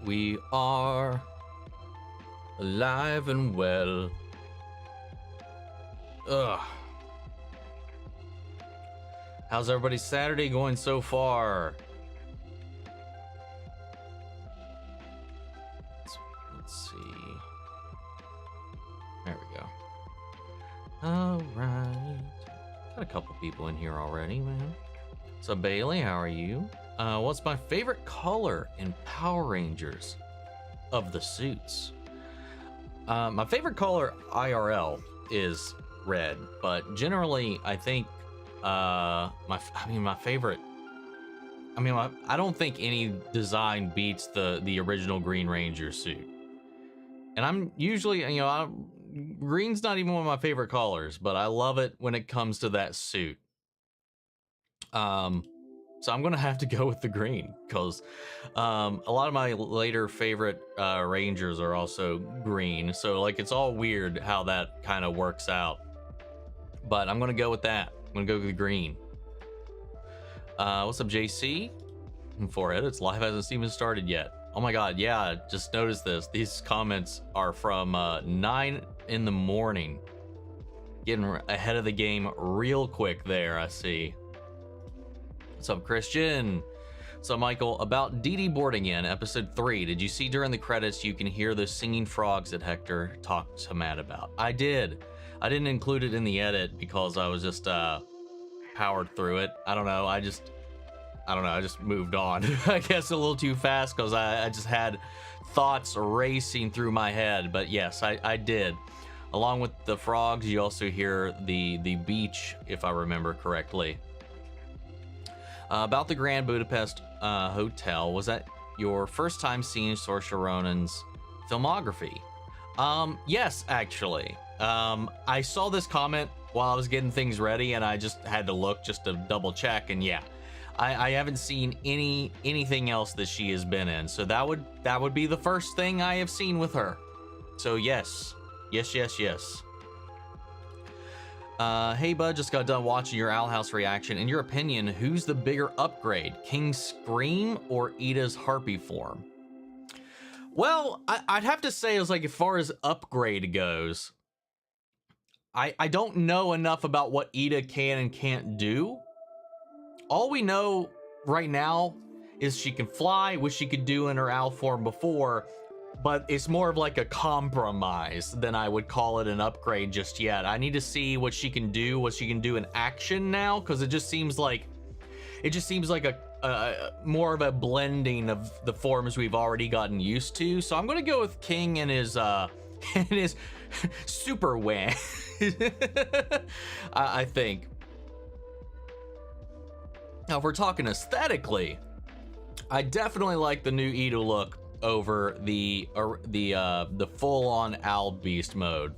We are alive and well. Ugh. How's everybody's Saturday going so far? Let's see. There we go. All right. Got a couple people in here already, man. So Bailey, how are you? What's my favorite color in Power Rangers of the suits? My favorite color IRL is red, but generally I think I don't think any design beats the original Green Ranger suit. And I'm usually, green's not even one of my favorite colors, but I love it when it comes to that suit. So I'm gonna have to go with the green because a lot of my later favorite Rangers are also green. So like it's all weird how that kind of works out. But I'm gonna go with that. I'm gonna go with the green. What's up, JC? Forehead, it's live hasn't even started yet. Oh my god, yeah, just noticed this. These comments are from 9 in the morning. Getting ahead of the game real quick there, I see. What's up, Christian? So Michael, about Dee Dee boarding in episode 3, did you see during the credits you can hear those singing frogs that Hector talked to Matt about? I did. I didn't include it in the edit because I was just powered through it. I don't know, I just moved on. I guess a little too fast because I just had thoughts racing through my head. But yes, I did. Along with the frogs, you also hear the beach, if I remember correctly. About the Grand Budapest Hotel, was that your first time seeing Saoirse Ronan's filmography? Yes, actually. I saw this comment while I was getting things ready, and I just had to look just to double check, and yeah, I haven't seen anything else that she has been in, so that would be the first thing I have seen with her. So yes. Hey bud, just got done watching your Owl House reaction. In your opinion, who's the bigger upgrade, King's Scream or Ida's Harpy form? Well, I'd have to say, as far as upgrade goes, I don't know enough about what Ida can and can't do. All we know right now is she can fly, which she could do in her owl form before, but it's more of like a compromise than I would call it an upgrade just yet. I need to see what she can do in action now, because it just seems like a more of a blending of the forms we've already gotten used to. So I'm gonna go with King and his and his super wham. I think. Now, if we're talking aesthetically, I definitely like the new Ida look over the full-on Owl Beast mode.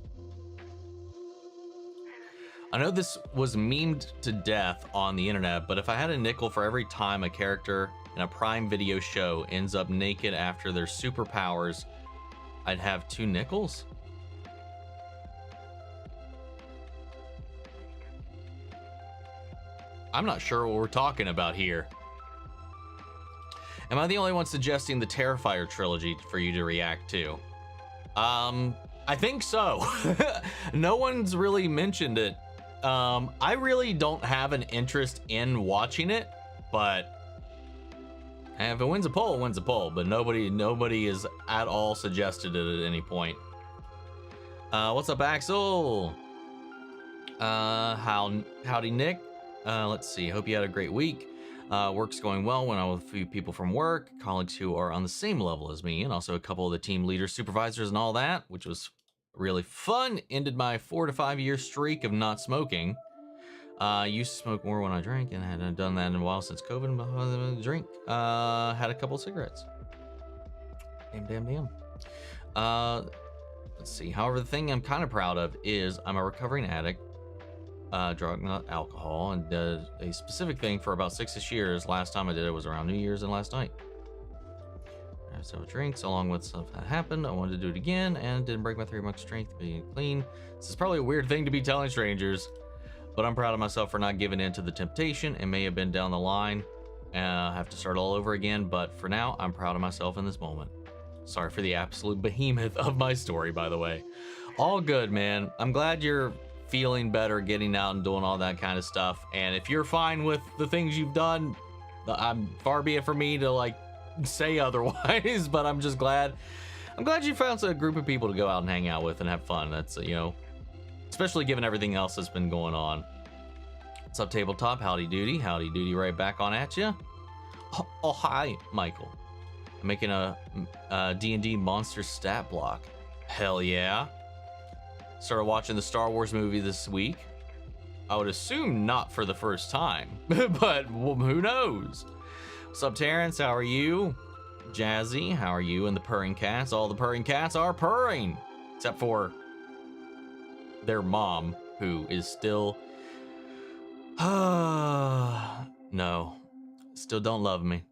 I know this was memed to death on the internet, but if I had a nickel for every time a character in a Prime Video show ends up naked after their superpowers, I'd have 2 nickels? I'm not sure what we're talking about here. Am I the only one suggesting the Terrifier trilogy for you to react to? I think so. No one's really mentioned it. I really don't have an interest in watching it, but if it wins a poll, it wins a poll. But nobody is at all suggested it at any point. What's up, Axel? Howdy, Nick. Let's see. Hope you had a great week. Work's going well. Went out with a few people from work, colleagues who are on the same level as me, and also a couple of the team leaders, supervisors, and all that, which was really fun. Ended my 4 to 5 year streak of not smoking. Used to smoke more when I drank, and hadn't done that in a while since COVID. But drink. Had a couple of cigarettes. Damn. Let's see. However, the thing I'm kind of proud of is I'm a recovering addict. Drug, not alcohol, and did a specific thing for about 6-ish years. Last time I did it was around New Year's and last night. I had several drinks along with stuff that happened. I wanted to do it again and didn't break my 3-month strength being clean. This is probably a weird thing to be telling strangers, but I'm proud of myself for not giving in to the temptation. It may have been down the line. I have to start all over again, but for now, I'm proud of myself in this moment. Sorry for the absolute behemoth of my story, by the way. All good, man. I'm glad you're feeling better, getting out and doing all that kind of stuff. And if you're fine with the things you've done, I'm far be it for me to like say otherwise, but I'm just glad. I'm glad you found a group of people to go out and hang out with and have fun. That's, you know, especially given everything else that's been going on. What's up, Tabletop? Howdy doody. Howdy doody right back on at you. Oh, hi, Michael. I'm making a D&D monster stat block. Hell yeah. Started watching the Star Wars movie this week. I would assume not for the first time, but who knows? What's up, Terrence? How are you? Jazzy, how are you? And the purring cats. All the purring cats are purring, except for their mom, who is still... no, still don't love me.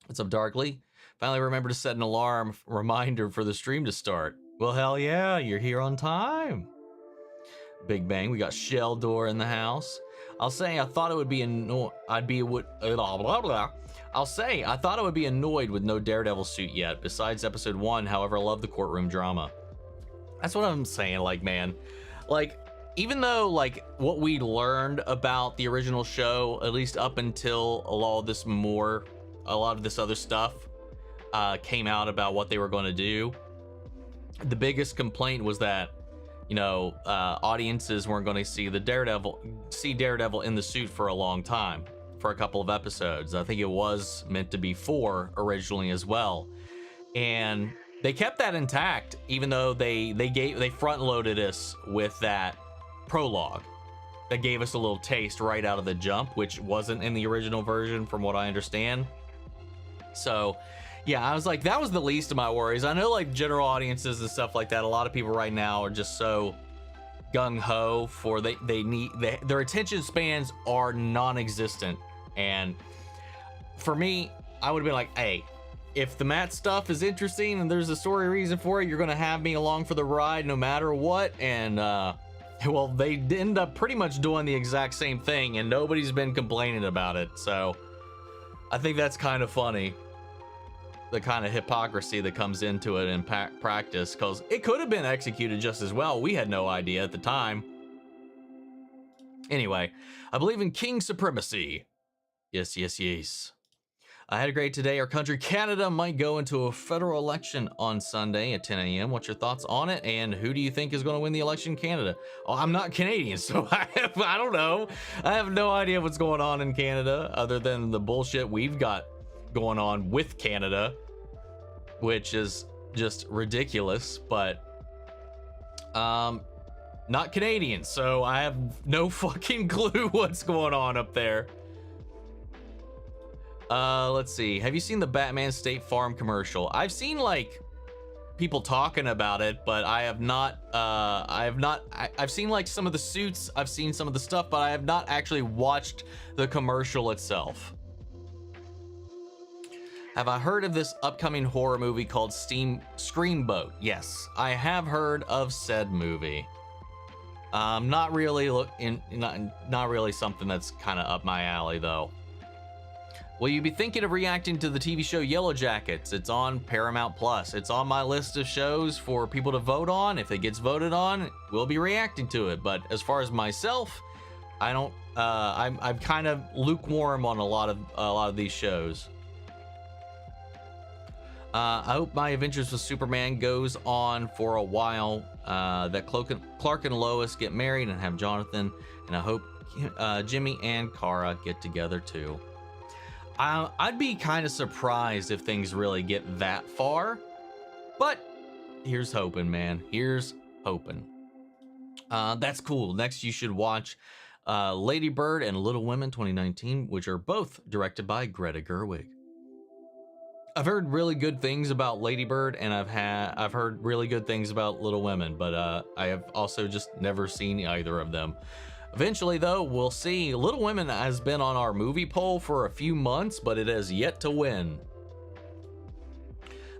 What's up, Darkly? Finally remember to set an alarm reminder for the stream to start. Well, hell yeah, you're here on time. Big Bang, we got Sheldor in the house. I'll say I thought it would be I'll say I thought I would be annoyed with no Daredevil suit yet, besides episode 1, however, I love the courtroom drama. That's what I'm saying, like, man. Like, even though, like, what we learned about the original show, at least up until a lot of this other stuff came out about what they were going to do, the biggest complaint was that, you know, audiences weren't going to see Daredevil in the suit for a long time, for a couple of episodes. I think it was meant to be 4 originally as well, and they kept that intact, even though they front loaded us with that prologue that gave us a little taste right out of the jump, which wasn't in the original version from what I understand. So yeah, I was like, that was the least of my worries. I know, like, general audiences and stuff like that, a lot of people right now are just so gung-ho for their attention spans are non-existent. And for me, I would have been like, hey, if the Matt stuff is interesting and there's a story reason for it, you're gonna have me along for the ride no matter what. And well, they end up pretty much doing the exact same thing, and nobody's been complaining about it. So I think that's kind of funny, the kind of hypocrisy that comes into it in practice, because it could have been executed just as well. We had no idea at the time. Anyway, I believe in king supremacy. Yes, yes, yes. I had a great day. Our country, Canada, might go into a federal election on Sunday at 10 a.m. What's your thoughts on it? And who do you think is going to win the election in Canada? Oh, I'm not Canadian, so I don't know. I have no idea what's going on in Canada other than the bullshit we've got going on with Canada, which is just ridiculous. But not Canadian, so I have no fucking clue what's going on up there. Let's see. Have you seen the Batman State Farm commercial? I've seen, like, people talking about it, but I have not. I've seen, like, some of the suits. I've seen some of the stuff, but I have not actually watched the commercial itself. Have I heard of this upcoming horror movie called Screamboat? Yes, I have heard of said movie. Not really not really something that's kind of up my alley, though. Will you be thinking of reacting to the TV show Yellow Jackets? It's on Paramount Plus. It's on my list of shows for people to vote on. If it gets voted on, we'll be reacting to it. But as far as myself, I don't. I'm kind of lukewarm on a lot of these shows. I hope my adventures with Superman goes on for a while. That Clark and Lois get married and have Jonathan, and I hope Jimmy and Kara get together too. I'd be kind of surprised if things really get that far, but here's hoping, man. Here's hoping. That's cool. Next, you should watch Lady Bird and Little Women 2019, which are both directed by Greta Gerwig. I've heard really good things about Lady Bird, and I've heard really good things about Little Women, but I have also just never seen either of them. Eventually, though, we'll see. Little Women has been on our movie poll for a few months, but it has yet to win.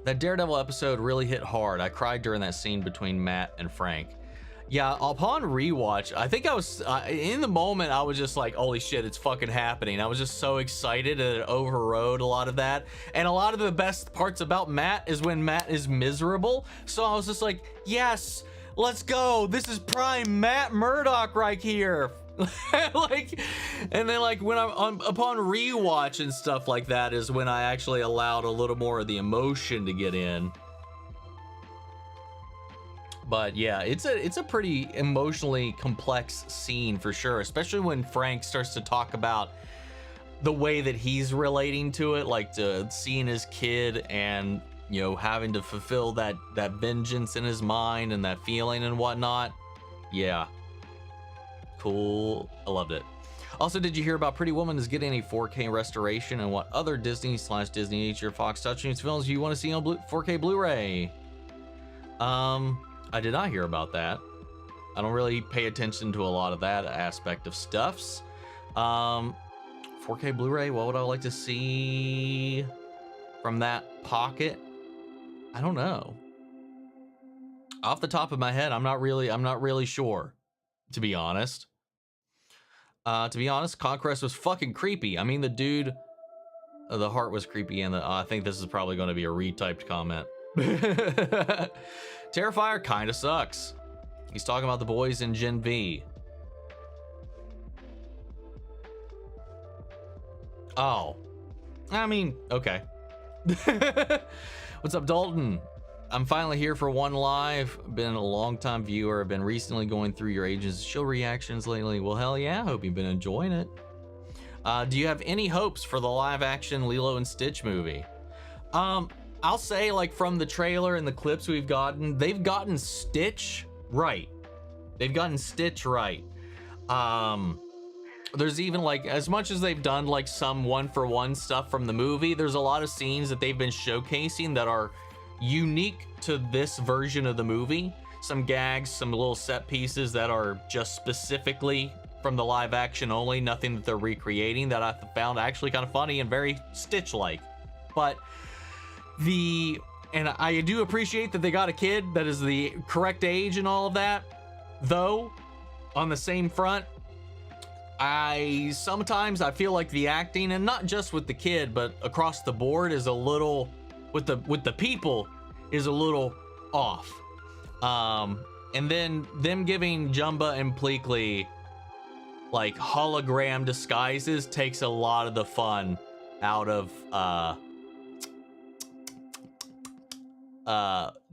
That Daredevil episode really hit hard. I cried during that scene between Matt and Frank. Yeah, upon rewatch, I think I was in the moment. I was just like, "Holy shit, it's fucking happening!" I was just so excited, and it overrode a lot of that. And a lot of the best parts about Matt is when Matt is miserable. So I was just like, "Yes, let's go! This is prime Matt Murdock right here." Like, and then like when I'm upon rewatch and stuff like that is when I actually allowed a little more of the emotion to get in. But yeah, it's a pretty emotionally complex scene for sure, especially when Frank starts to talk about the way that he's relating to it, like to seeing his kid and, you know, having to fulfill that vengeance in his mind and that feeling and whatnot. Yeah, cool. I loved it. Also, did you hear about Pretty Woman is getting a 4K restoration, and what other Disney/Disney Nature Fox Touchstones films you want to see on 4K Blu-ray? I did not hear about that. I don't really pay attention to a lot of that aspect of stuffs. 4K Blu-ray, what would I like to see from that pocket? I don't know. Off the top of my head, I'm not really sure, to be honest. Conquest was fucking creepy. I mean, the dude, the heart was creepy, and I think this is probably going to be a retyped comment. Terrifier kind of sucks. He's talking about the boys in Gen V. Oh, I mean, okay. What's up, Dalton? I'm finally here for one live. Been a long time viewer. I've been recently going through your Agents of Shield reactions lately. Well, hell yeah, hope you've been enjoying it. Do you have any hopes for the live action Lilo and Stitch movie? I'll say, like, from the trailer and the clips we've gotten, they've gotten Stitch right. They've gotten Stitch right. There's even, like, as much as they've done, like, some one-for-one stuff from the movie, there's a lot of scenes that they've been showcasing that are unique to this version of the movie. Some gags, some little set pieces that are just specifically from the live action only, nothing that they're recreating, that I found actually kind of funny and very Stitch-like. But and I do appreciate that they got a kid that is the correct age and all of that, though on the same front, sometimes I feel like the acting, and not just with the kid but across the board, is a little, with the people, is a little off. And then them giving Jumba and Pleakley like hologram disguises takes a lot of the fun out of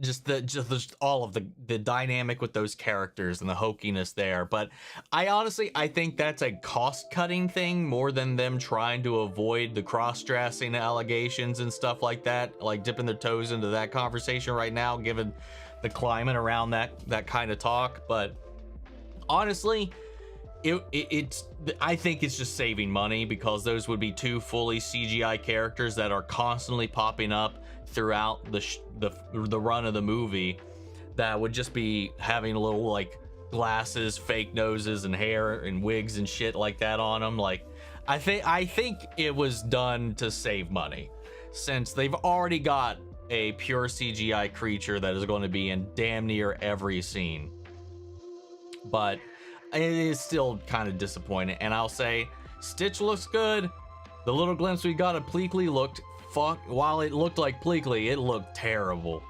just all of the dynamic with those characters and the hokiness there. But I think that's a cost-cutting thing more than them trying to avoid the cross-dressing allegations and stuff like that, like dipping their toes into that conversation right now, given the climate around that kind of talk. But honestly, I think it's just saving money, because those would be two fully CGI characters that are constantly popping up throughout the run of the movie, that would just be having a little like glasses, fake noses, and hair and wigs and shit like that on them. Like, I think it was done to save money, since they've already got a pure CGI creature that is going to be in damn near every scene. But it is still kind of disappointing. And I'll say Stitch looks good. The little glimpse we got of Pleakley looked while it looked like Pleakley, it looked terrible.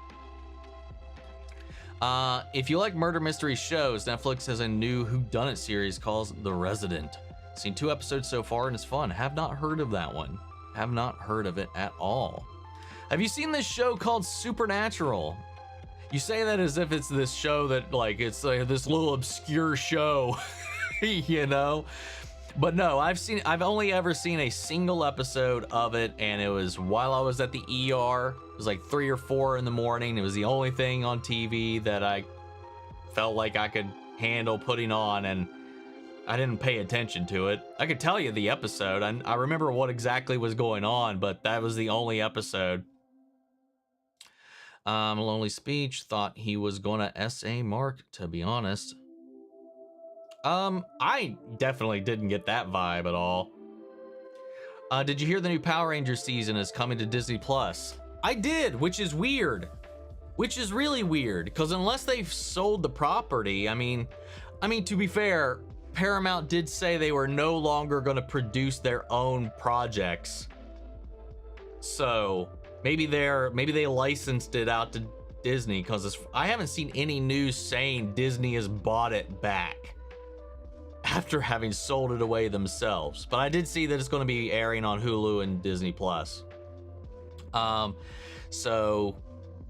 If you like murder mystery shows, Netflix has a new whodunit series called The Resident. Seen 2 episodes so far and it's fun. Have not heard of that one. Have not heard of it at all. Have you seen this show called Supernatural? You say that as if it's this show that, like, it's like this little obscure show, you know? But no, I've only ever seen a single episode of it, and it was while I was at the ER. It was like 3 or 4 in the morning. It was the only thing on TV that I felt like I could handle putting on, and I didn't pay attention to it. I could tell you the episode. I remember what exactly was going on, but that was the only episode. Lonely Speech thought he was gonna SA Mark, to be honest. I definitely didn't get that vibe at all. Did you hear the new Power Rangers season is coming to Disney Plus? I did, which is weird. which is really weird because unless they've sold the property, I mean, to be fair, Paramount did say they were no longer going to produce their own projects. So maybe they licensed it out to Disney, because I haven't seen any news saying Disney has bought it back after having sold it away themselves. But I did see that it's going to be airing on Hulu and Disney Plus. So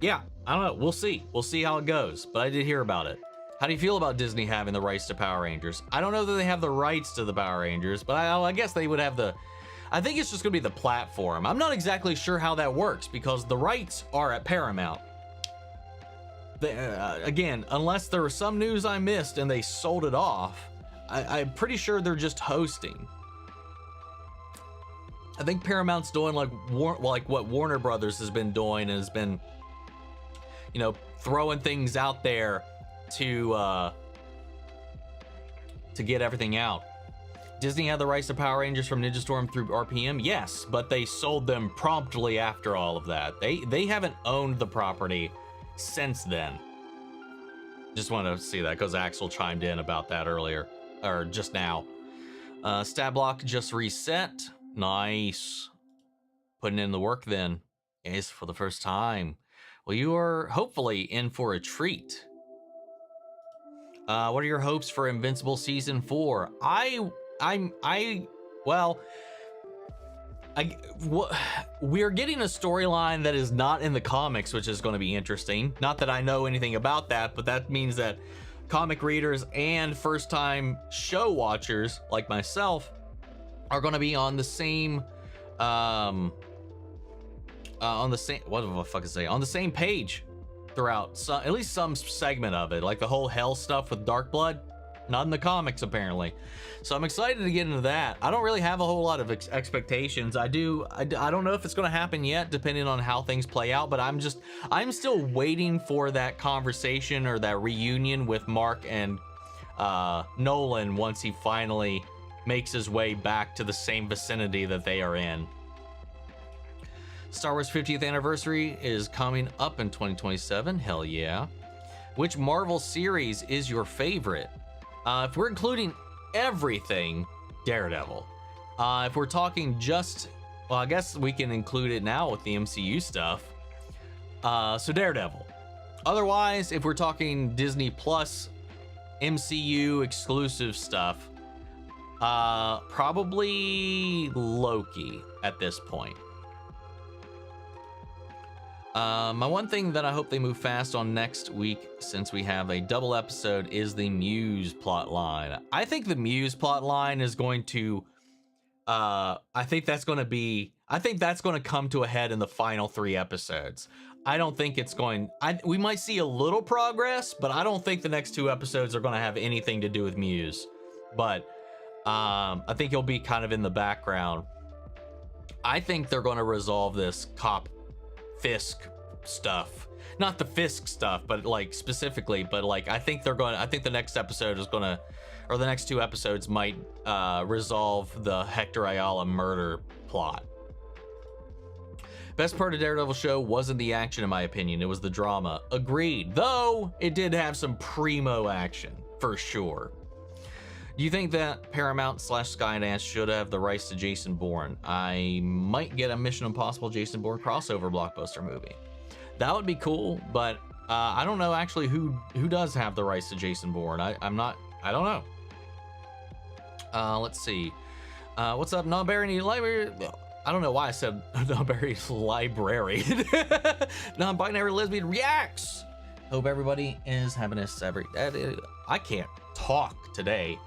yeah, I don't know. We'll see how it goes. But I did hear about it. How do you feel about Disney having the rights to Power Rangers? I don't know that they have the rights to the Power Rangers, but I guess they would have the... I think it's just going to be the platform. I'm not exactly sure how that works because the rights are at Paramount. Again, unless there was some news I missed and they sold it off, I'm pretty sure they're just hosting. I think Paramount's doing like what Warner Brothers has been doing, and has been, you know, throwing things out there to get everything out. Disney had the rights to Power Rangers from Ninja Storm through RPM, yes, but they sold them promptly after all of that. They haven't owned the property since then. Just want to see that because Axel chimed in about that earlier, or just now. Stat block just reset. Nice. Putting in the work then. Yes, for the first time. Well, you are hopefully in for a treat. What are your hopes for Invincible Season 4? We're getting a storyline that is not in the comics, which is going to be interesting. Not that I know anything about that, but that means that comic readers and first-time show watchers like myself are going to be on the same on the same page throughout at least some segment of it, like the whole hell stuff with Dark Blood. Not in the comics, apparently. So I'm excited to get into that. I don't really have a whole lot of expectations. I don't know if it's going to happen yet, depending on how things play out, but I'm still waiting for that conversation or that reunion with Mark and Nolan once he finally makes his way back to the same vicinity that they are in. Star Wars 50th anniversary is coming up in 2027. Hell yeah. Which Marvel series is your favorite? If we're including everything, Daredevil. If we're talking just, well, I guess we can include it now with the MCU stuff. So Daredevil. Otherwise, if we're talking Disney Plus MCU exclusive stuff, probably Loki at this point. My one thing that I hope they move fast on next week, since we have a double episode, is the Muse plot line. I think the Muse plot line is going to, I think that's going to come to a head in the final 3 episodes. I don't think it's going, we might see a little progress, but I don't think the next 2 episodes are going to have anything to do with Muse. But I think he'll be kind of in the background. I think they're going to resolve this cop Fisk stuff, not the Fisk stuff, but like specifically, but like I think the next episode is gonna, or the next 2 episodes might resolve the Hector Ayala murder plot. Best part of Daredevil show wasn't the action, in my opinion, it was the drama. Agreed, though it did have some primo action for sure. Do you think that Paramount/Skydance should have the rights to Jason Bourne? I might get a Mission Impossible Jason Bourne crossover blockbuster movie. That would be cool, but I don't know actually who does have the rights to Jason Bourne. I don't know. Let's see. What's up, Non-Binary Library? I don't know why I said Non-Binary Library. Non-Binary Lesbian Reacts. Hope everybody is having a I can't talk today.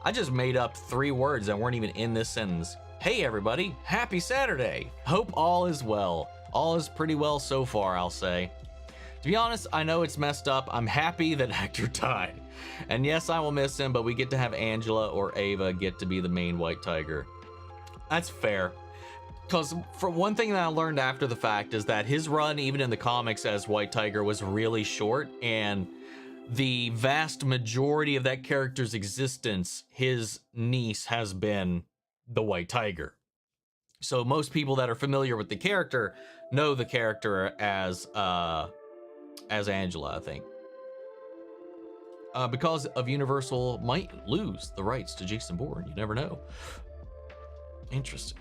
I just made up 3 words that weren't even in this sentence. Hey everybody, happy Saturday. Hope all is well. All is pretty well so far, I'll say. To be honest, I know it's messed up. I'm happy that Hector died. And yes, I will miss him, but we get to have Angela or Ava get to be the main White Tiger. That's fair. Because for one thing that I learned after the fact is that his run, even in the comics as White Tiger, was really short, and the vast majority of that character's existence, his niece has been the White Tiger. So most people that are familiar with the character know the character as as Angela, I think. Because of Universal might lose the rights to Jason Bourne. You never know. Interesting.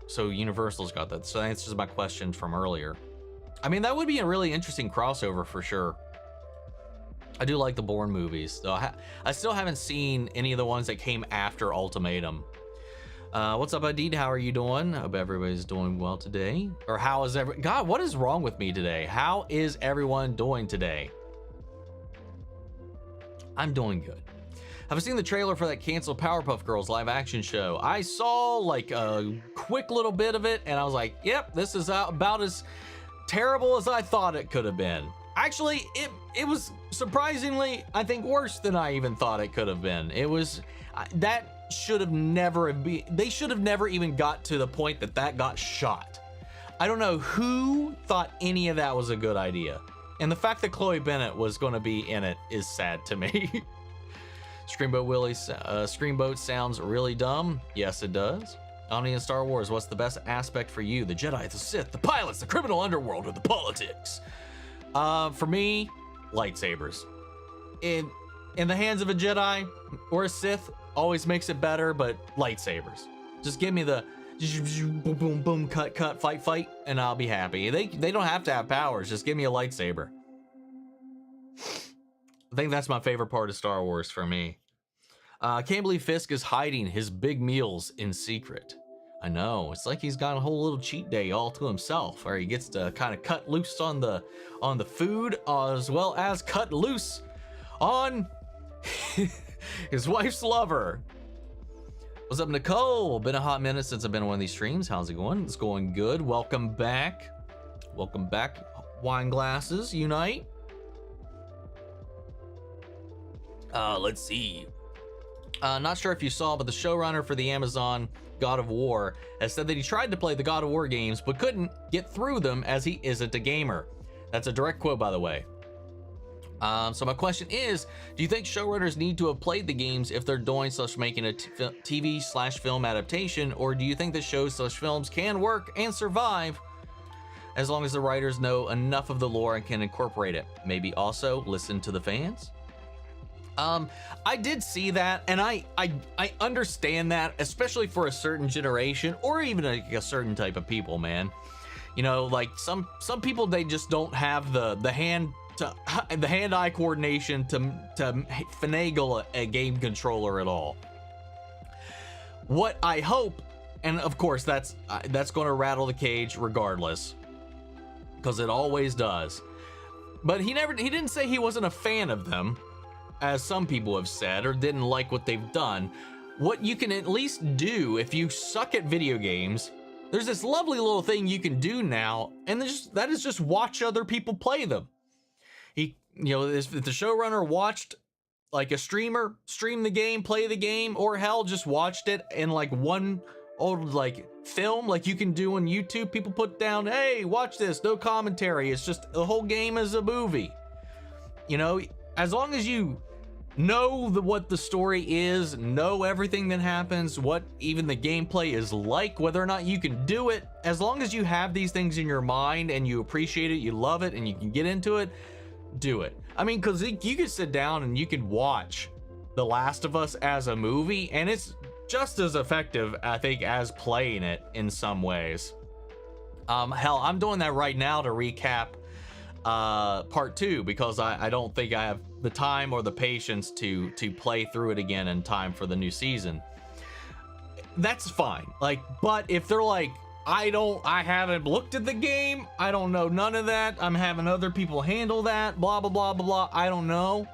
So Universal's got that. So that answers my question from earlier. I mean, that would be a really interesting crossover for sure. I do like the Bourne movies, though. I still haven't seen any of the ones that came after Ultimatum. What's up, Adid? How are you doing? I hope everybody's doing well today. Or how is God, what is wrong with me today? How is everyone doing today? I'm doing good. Have I seen the trailer for that canceled Powerpuff Girls live action show? I saw like a quick little bit of it and I was like, yep, this is about as terrible as I thought it could have been. Actually, it was surprisingly, I think, worse than I even thought it could have been. It was, that should have never been, they should have never even got to the point that got shot. I don't know who thought any of that was a good idea. And the fact that Chloe Bennett was going to be in it is sad to me. Screamboat Willie, Screamboat sounds really dumb. Yes, it does. Omni in Star Wars, what's the best aspect for you? The Jedi, the Sith, the pilots, the criminal underworld, or the politics? For me, lightsabers. In the hands of a Jedi or a Sith always makes it better, but lightsabers. Just give me the boom, boom, boom, cut, fight, and I'll be happy. They don't have to have powers. Just give me a lightsaber. I think that's my favorite part of Star Wars for me. I can't believe Fisk is hiding his big meals in secret. I know, it's like he's got a whole little cheat day all to himself, where he gets to kind of cut loose on the food, as well as cut loose on his wife's lover. What's up, Nicole? Been a hot minute since I've been on one of these streams. How's it going? It's going good. Welcome back. Welcome back. Wine glasses unite. Let's see. Not sure if you saw, but the showrunner for the Amazon God of War has said that he tried to play the God of War games but couldn't get through them as he isn't a gamer. That's a direct quote, by the way. So my question is, do you think showrunners need to have played the games if they're doing making a TV/film adaptation, or do you think the shows/films can work and survive as long as the writers know enough of the lore and can incorporate it? Maybe also listen to the fans? I did see that, and I understand that, especially for a certain generation or even a certain type of people, man. You know, like some people, they just don't have the hand-eye coordination to finagle a game controller at all. What I hope, and of course that's going to rattle the cage regardless, because it always does. But he didn't say he wasn't a fan of them, as some people have said, or didn't like what they've done. What you can at least do if you suck at video games, there's this lovely little thing you can do now, and that is just watch other people play them. If the showrunner watched like a streamer stream the game, play the game, or hell, just watched it in like one old like film, like you can do on YouTube. People put down, hey, watch this, no commentary. It's just the whole game is a movie. You know, as long as you know what the story is, know everything that happens, what even the gameplay is like, whether or not you can do it, as long as you have these things in your mind and you appreciate it, you love it, and you can get into it, do it. I mean, because you could sit down and you could watch The Last of Us as a movie, and it's just as effective, I think, as playing it in some ways. Hell, I'm doing that right now to recap part 2, because I don't think I have the time or the patience to play through it again in time for the new season. That's fine. Like, but if they're like, I haven't looked at the game, I don't know none of that, I'm having other people handle that, blah blah blah blah blah, I don't know,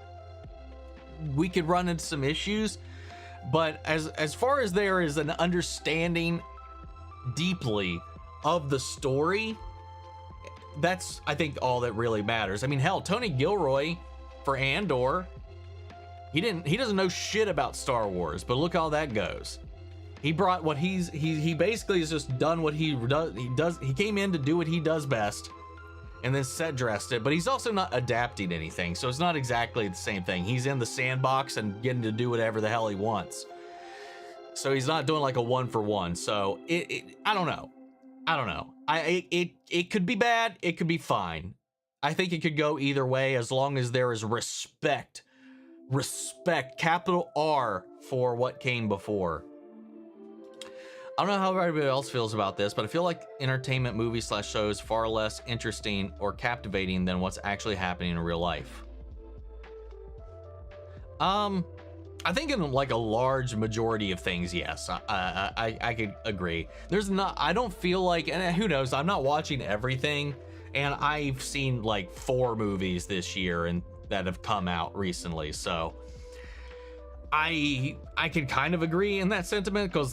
we could run into some issues. But as far as there is an understanding deeply of the story, that's, I think, all that really matters. I mean, hell, Tony Gilroy for Andor, he doesn't know shit about Star Wars, but look how that goes. He brought what he basically has just done what he does. He came in to do what he does best, and then set dressed it. But he's also not adapting anything, so it's not exactly the same thing. He's in the sandbox and getting to do whatever the hell he wants. So he's not doing like a 1-for-1. So I don't know. It could be bad. It could be fine. I think it could go either way as long as there is respect, capital R, for what came before. I don't know how everybody else feels about this, but I feel like entertainment movies / shows far less interesting or captivating than what's actually happening in real life. I think in like a large majority of things, yes, I could agree. I don't feel like, and who knows, I'm not watching everything, and I've seen like 4 movies this year and that have come out recently, so I can kind of agree in that sentiment, because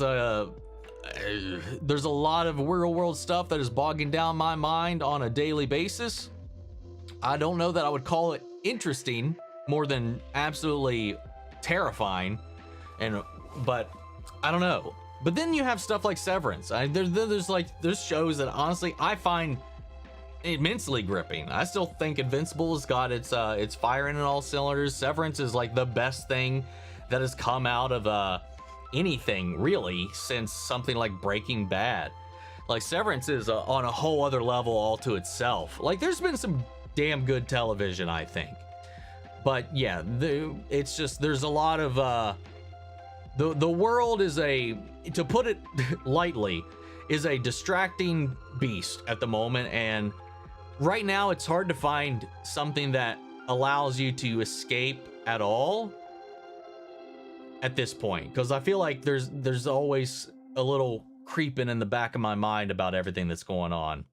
there's a lot of real world stuff that is bogging down my mind on a daily basis. I don't know that I would call it interesting more than absolutely terrifying, but I don't know. But then you have stuff like Severance. There's shows that honestly I find immensely gripping. I still think Invincible has got its firing in all cylinders. Severance is like the best thing that has come out of anything really since something like Breaking Bad. Like Severance is on a whole other level all to itself. Like there's been some damn good television, I think. But yeah, it's just, there's a lot of the world is to put it lightly, is a distracting beast at the moment, and right now it's hard to find something that allows you to escape at all at this point, because I feel like there's always a little creeping in the back of my mind about everything that's going on.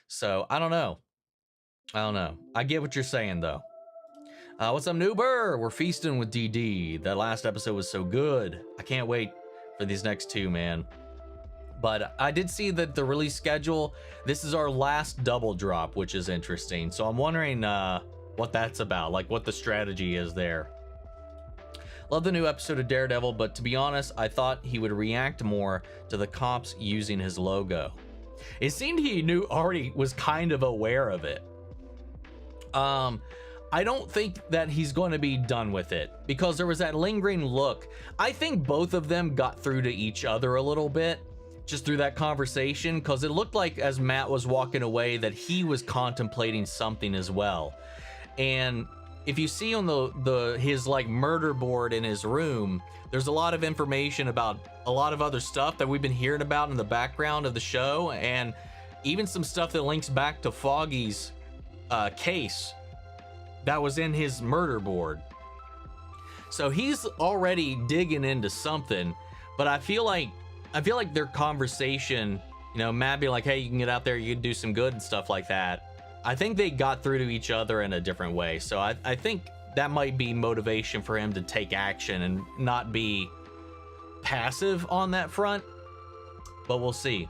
So I don't know. I get what you're saying though. What's up, Noober? We're feasting with DD. That last episode was so good. I can't wait for these next 2, man. But I did see that the release schedule, this is our last double drop, which is interesting. So I'm wondering what that's about, like what the strategy is there. Love the new episode of Daredevil, but to be honest, I thought he would react more to the cops using his logo. It seemed he already was kind of aware of it. I don't think that he's going to be done with it, because there was that lingering look. I think both of them got through to each other a little bit just through that conversation, because it looked like as Matt was walking away that he was contemplating something as well. And if you see on his like murder board in his room, there's a lot of information about a lot of other stuff that we've been hearing about in the background of the show, and even some stuff that links back to Foggy's case that was in his murder board. So he's already digging into something, but I feel like their conversation, you know, Matt being like, hey, you can get out there, you can do some good and stuff like that. I think they got through to each other in a different way. So I think that might be motivation for him to take action and not be passive on that front, but we'll see.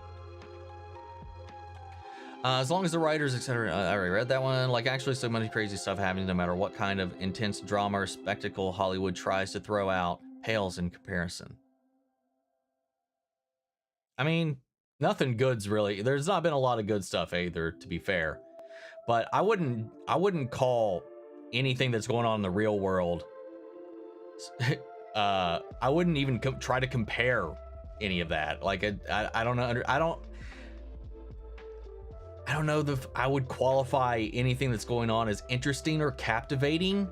As long as the writers, etc. I already read that one. Like, actually, so many crazy stuff happening, no matter what kind of intense drama or spectacle Hollywood tries to throw out, pales in comparison. I mean, nothing good's really. There's not been a lot of good stuff either, to be fair. But I wouldn't call anything that's going on in the real world. I wouldn't even try to compare any of that. Like, I don't know. I don't know if I would qualify anything that's going on as interesting or captivating.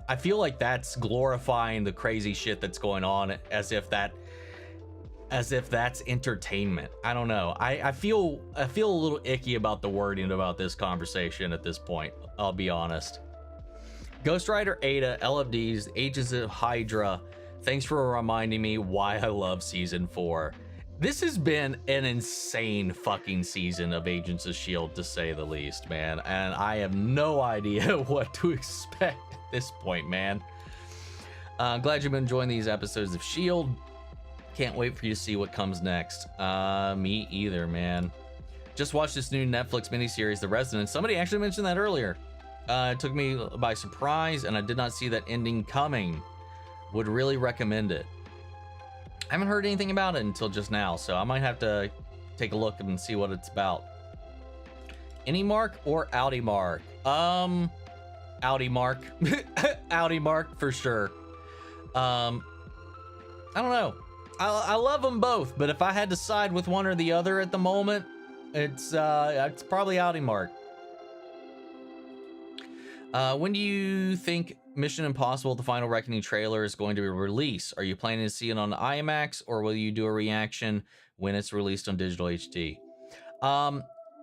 I feel like that's glorifying the crazy shit that's going on as if that's entertainment. I don't know. I feel a little icky about the wording about this conversation at this point. I'll be honest. Ghost Rider Ada, LFDs, Agents of Hydra. Thanks for reminding me why I love season 4. This has been an insane fucking season of Agents of S.H.I.E.L.D., to say the least, man. And I have no idea what to expect at this point, man. Glad you've been enjoying these episodes of S.H.I.E.L.D. Can't wait for you to see what comes next. Me either, man. Just watched this new Netflix miniseries, The Resident. Somebody actually mentioned that earlier. It took me by surprise, and I did not see that ending coming. Would really recommend it. I haven't heard anything about it until just now, so I might have to take a look and see what it's about. Any mark or Audi mark? Audi mark. Audi mark for sure. I don't know. I love them both, but if I had to side with one or the other at the moment, it's probably Audi mark. When do you think Mission Impossible: The Final Reckoning trailer is going to be released? Are you planning to see it on IMAX, or will you do a reaction when it's released on digital HD?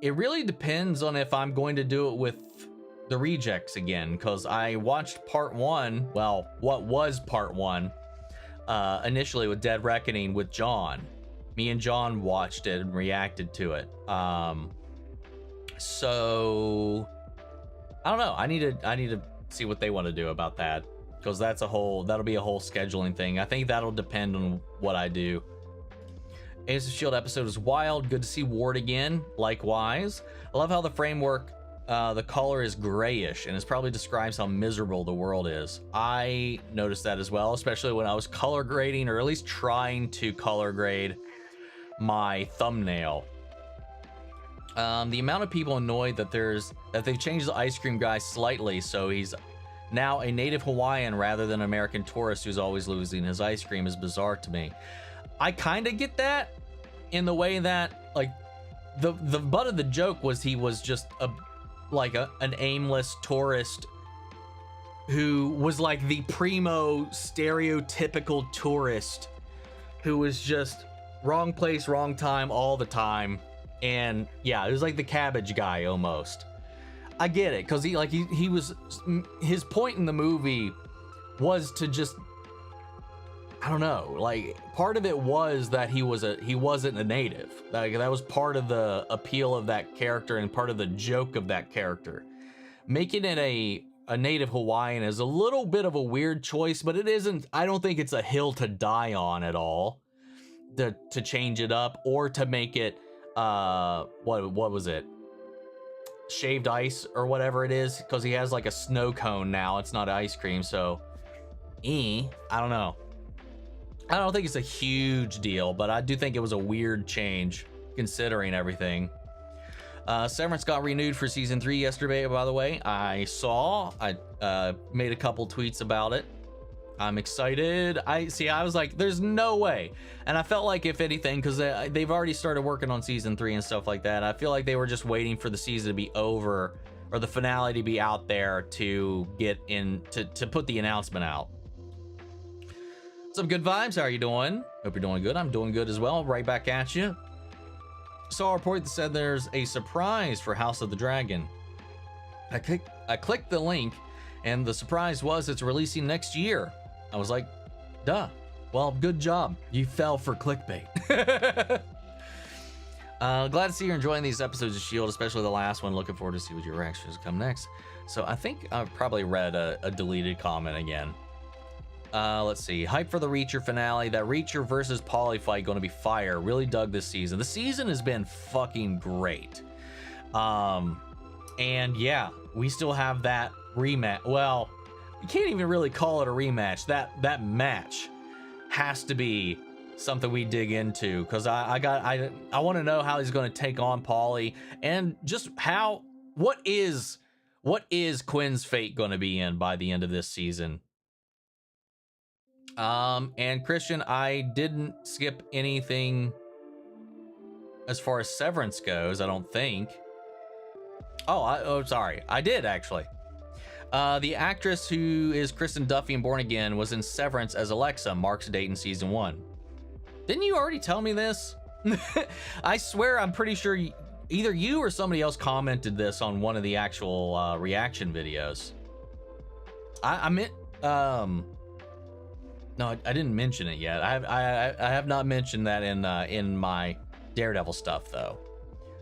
It really depends on if I'm going to do it with the rejects again, because I watched part one, well, what was part one, initially with Dead Reckoning with John. Me and John watched it and reacted to it. So I don't know. I need to see what they want to do about that, because that'll be a whole scheduling thing. I think that'll depend on what I do. Agents of S.H.I.E.L.D. episode is wild. Good to see Ward again. Likewise. I love how the framework, the color is grayish, and it probably describes how miserable the world is. I noticed that as well, especially when I was color grading, or at least trying to color grade my thumbnail. The amount of people annoyed that they've changed the ice cream guy slightly, so he's now a native Hawaiian rather than an American tourist who's always losing his ice cream is bizarre to me. I kind of get that, in the way that, like, the butt of the joke was he was just an aimless tourist who was like the primo stereotypical tourist who was just wrong place, wrong time all the time. And yeah, it was like the cabbage guy almost. I get it, because he was, his point in the movie was to just, I don't know, like, part of it was that he wasn't a native. Like, that was part of the appeal of that character and part of the joke of that character. Making it a native Hawaiian is a little bit of a weird choice, but it isn't, I don't think it's a hill to die on at all to change it up, or to make it what was it, shaved ice or whatever it is, because he has like a snow cone now. It's not ice cream, so I don't know. I don't think it's a huge deal, but I do think it was a weird change considering everything. Severance got renewed for season 3 yesterday, by the way. I made a couple tweets about it. I'm excited. I was like, there's no way. And I felt like, if anything, because they've already started working on season 3 and stuff like that, I feel like they were just waiting for the season to be over, or the finale to be out there, to get in to put the announcement out. Some good vibes. How are you doing? Hope you're doing good. I'm doing good as well. Right back at you. Saw a report that said there's a surprise for House of the Dragon. I clicked the link, and the surprise was it's releasing next year. I was like, duh. Well, good job. You fell for clickbait. Glad to see you're enjoying these episodes of S.H.I.E.L.D., especially the last one. Looking forward to see what your reactions come next. So I think I've probably read a deleted comment again. Let's see. Hype for the Reacher finale. That Reacher versus Paulie fight going to be fire. Really dug this season. The season has been fucking great. And yeah, we still have that rematch. Well, you can't even really call it a rematch. That match has to be something we dig into, because I want to know how he's going to take on Paulie, and just what is Quinn's fate going to be in by the end of this season. And Christian, I didn't skip anything as far as Severance goes, I don't think. Oh, sorry. I did, actually. The actress who is Kristen Duffy in Born Again was in Severance as Alexa, Mark's date in season 1. Didn't you already tell me this? I swear, I'm pretty sure either you or somebody else commented this on one of the actual reaction videos. I meant, no, I didn't mention it yet. I have not mentioned that in my Daredevil stuff, though.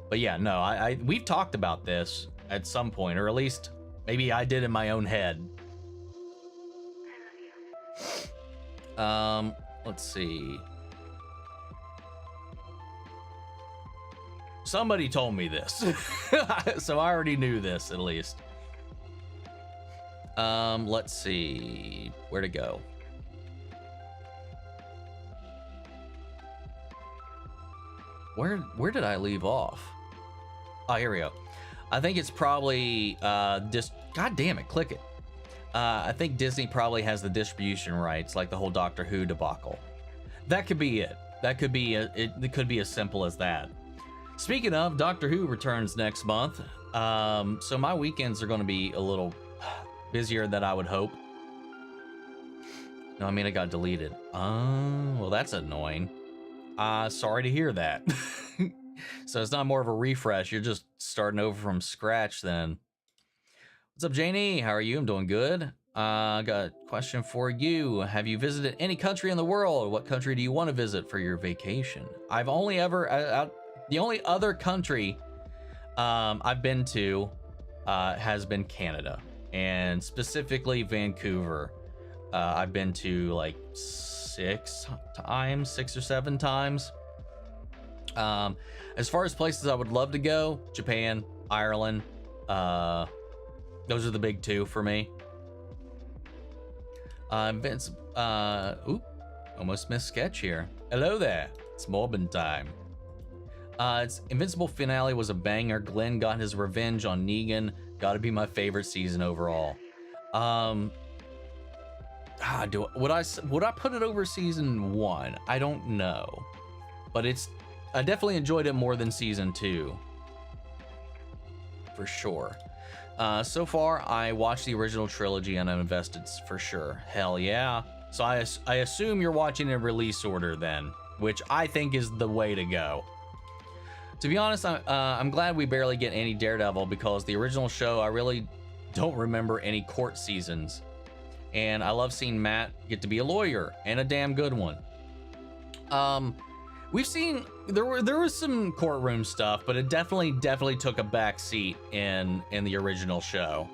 But yeah, no, we've talked about this at some point, or at least maybe I did in my own head. Let's see. Somebody told me this, so I already knew this at least. Let's see where to go. Where did I leave off? Oh, here we go. I think it's probably God damn it, click it. I think Disney probably has the distribution rights, like the whole Doctor Who debacle. That could be it. That could be it could be as simple as that. Speaking of, Doctor Who returns next month. So my weekends are going to be a little busier than I would hope. No, I mean, it got deleted. Oh, well, that's annoying. Sorry to hear that. So it's not more of a refresh. You're just starting over from scratch then. What's up, Janie? How are you? I'm doing good. I got a question for you. Have you visited any country in the world? What country do you want to visit for your vacation? I've only ever, the only other country I've been to has been Canada, and specifically Vancouver. I've been to like 6 or 7 times. As far as places I would love to go, Japan, Ireland, those are the big 2 for me. Almost missed sketch here. Hello there, it's Morbin time. It's Invincible finale was a banger. Glenn got his revenge on Negan. Gotta be my favorite season overall. Would I put it over season 1? I don't know, but I definitely enjoyed it more than season 2, for sure. So far, I watched the original trilogy and I'm invested for sure. Hell yeah! So I assume you're watching in release order then, which I think is the way to go. To be honest, I'm glad we barely get any Daredevil, because the original show, I really don't remember any court seasons. And I love seeing Matt get to be a lawyer, and a damn good one. We've seen, there was some courtroom stuff, but it definitely took a back seat in the original show.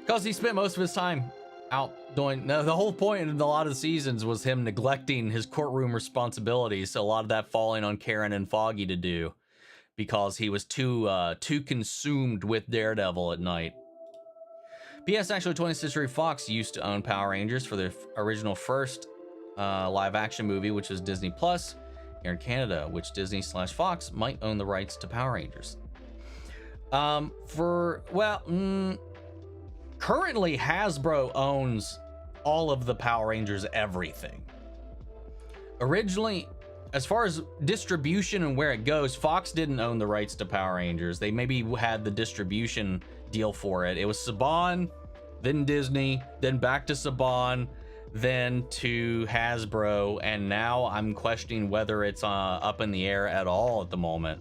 Because he spent most of his time out doing, the whole point in a lot of the seasons was him neglecting his courtroom responsibilities, so a lot of that falling on Karen and Foggy to do, because he was too consumed with Daredevil at night. P.S. Actually, 20th Century Fox used to own Power Rangers for the original first live action movie, which is Disney Plus here in Canada, which Disney/Fox might own the rights to Power Rangers. Currently Hasbro owns all of the Power Rangers everything. Originally, as far as distribution and where it goes, Fox didn't own the rights to Power Rangers. They maybe had the distribution deal for it. It was Saban, then Disney, then back to Saban, then to Hasbro, and now I'm questioning whether it's up in the air at all at the moment.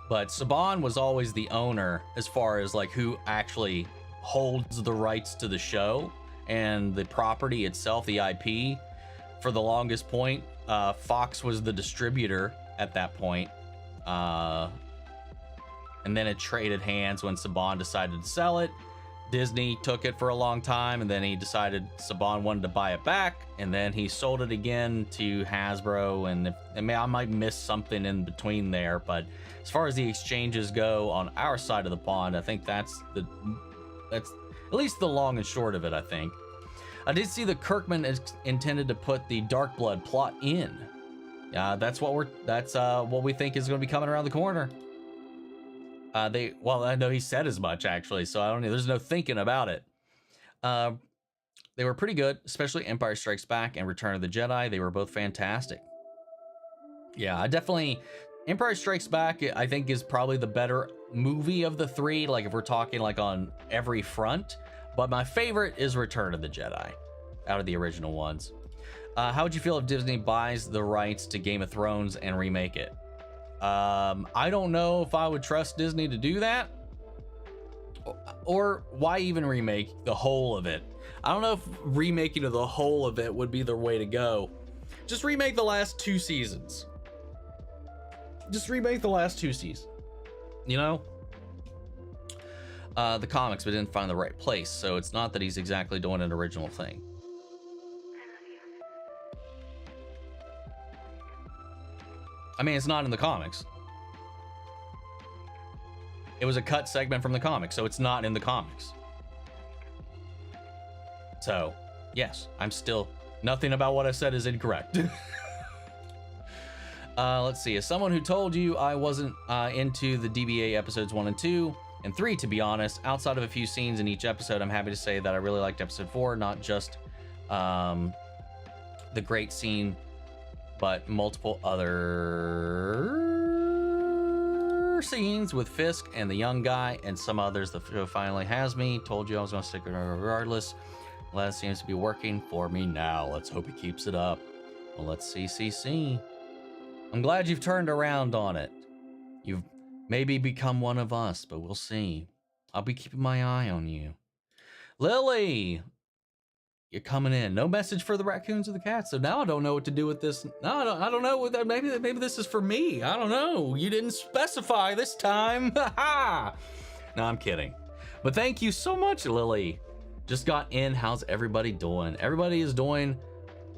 But Saban was always the owner as far as like who actually holds the rights to the show and the property itself, the IP. For the longest point, Fox was the distributor at that point. And then it traded hands when Saban decided to sell it. Disney took it for a long time, and then he decided Saban wanted to buy it back, and then he sold it again to Hasbro. And I might miss something in between there, but as far as the exchanges go on our side of the pond, I think that's at least the long and short of it. I think I did see that Kirkman is intended to put the Dark Blood plot in. That's what we think is going to be coming around the corner. I know he said as much, actually, so I don't know. There's no thinking about it. They were pretty good, especially Empire Strikes Back and Return of the Jedi. They were both fantastic. Yeah, Empire Strikes Back, I think, is probably the better movie of the 3, like if we're talking like on every front. But my favorite is Return of the Jedi, out of the original ones. How would you feel if Disney buys the rights to Game of Thrones and remake it? I don't know if I would trust Disney to do that, or why even remake the whole of it. I don't know if remaking of the whole of it would be the way to go. Just remake the last 2 seasons. Just remake the last 2 seasons, you know? The comics, but didn't find the right place, so it's not that he's exactly doing an original thing. I mean, it's not in the comics. It was a cut segment from the comics, so it's not in the comics. So, yes, I'm still... Nothing about what I said is incorrect. Let's see. As someone who told you I wasn't into the DBA episodes 1 and 2 and 3, to be honest, outside of a few scenes in each episode, I'm happy to say that I really liked episode 4, not just the great scene, but multiple other more scenes with Fisk and the young guy and some others. The show finally has me. Told you I was going to stick around regardless. Well, that seems to be working for me now. Let's hope he keeps it up. Well, let's see. I'm glad you've turned around on it. You've maybe become one of us, but we'll see. I'll be keeping my eye on you. Lily, you're coming in. No message for the raccoons or the cats. So now I don't know what to do with this. No, I don't know. Maybe this is for me. I don't know. You didn't specify this time. No, I'm kidding. But thank you so much, Lily. Just got in. How's everybody doing? Everybody is doing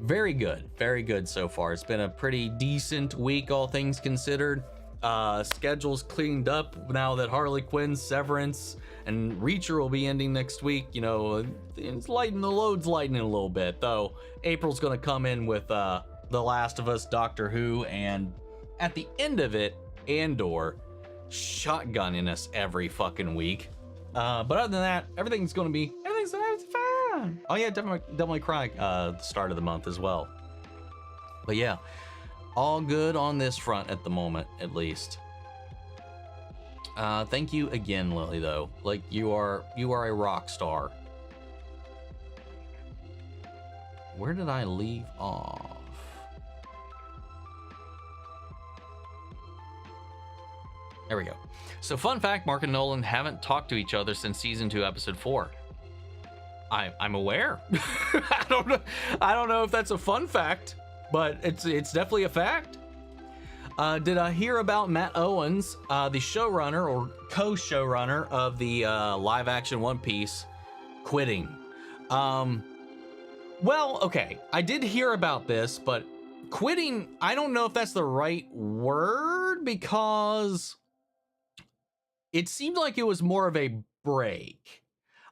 very good so far. It's been a pretty decent week, all things considered. Schedule's cleaned up now that Harley Quinn's Severance and Reacher will be ending next week. You know, it's lightening, the load's lightening a little bit, though. April's gonna come in with The Last of Us, Doctor Who, and at the end of it, Andor shotgunning us every fucking week. But other than that, everything's fine. Oh yeah, definitely cry the start of the month as well. But yeah, all good on this front at the moment, at least. Thank you again, Lily, though. Like, you are a rock star. Where did I leave off? There we go. So, fun fact, Mark and Nolan haven't talked to each other since season 2, episode 4. I'm aware. I don't know if that's a fun fact, but it's definitely a fact. Did I hear about Matt Owens, the showrunner or co-showrunner of the live action One Piece, quitting? Well, okay, I did hear about this, but quitting, I don't know if that's the right word, because it seemed like it was more of a break.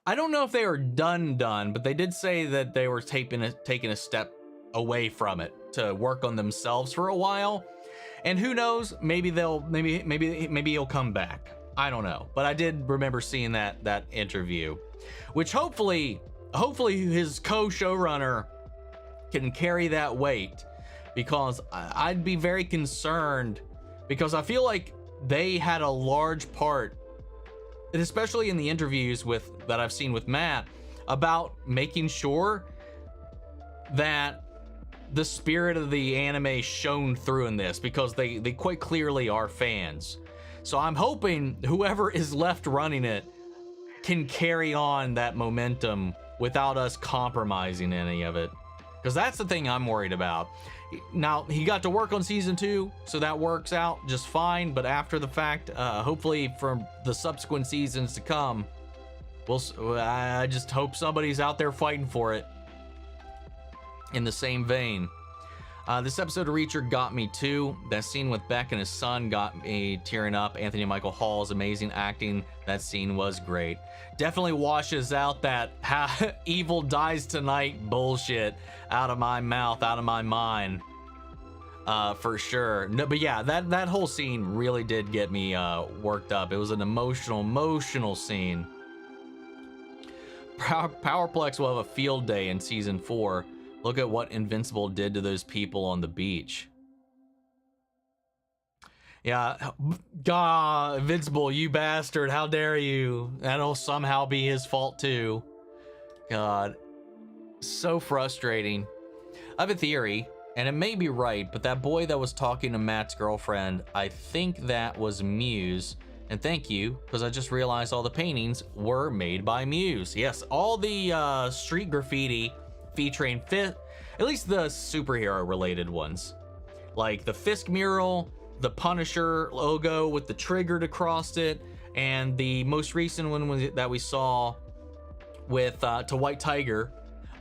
I don't know if they were done, but they did say that they were taking a step away from it to work on themselves for a while. And who knows, maybe he'll come back. I don't know. But I did remember seeing that interview, which hopefully his co-showrunner can carry that weight, because I'd be very concerned, because I feel like they had a large part, and especially in the interviews that I've seen with Matt, about making sure that the spirit of the anime shone through in this, because they quite clearly are fans. So I'm hoping whoever is left running it can carry on that momentum without us compromising any of it, because that's the thing I'm worried about. Now, he got to work on season 2, so that works out just fine. But after the fact, hopefully from the subsequent seasons to come, I just hope somebody's out there fighting for it. In the same vein, this episode of Reacher got me too. That scene with Beck and his son got me tearing up. Anthony Michael Hall's amazing acting. That scene was great. Definitely washes out that evil dies tonight bullshit out of my mouth, out of my mind, for sure. No, but yeah, that whole scene really did get me worked up. It was an emotional scene. Powerplex will have a field day in season 4. Look at what Invincible did to those people on the beach. Yeah, God, Invincible, you bastard, how dare you? That'll somehow be his fault too. God, so frustrating. I have a theory, and it may be right, but that boy that was talking to Matt's girlfriend, I think that was Muse. And thank you, because I just realized all the paintings were made by Muse. Yes, all the street graffiti featuring at least the superhero related ones, like the Fisk mural, the Punisher logo with the triggered across it, and the most recent one that we saw with to White Tiger.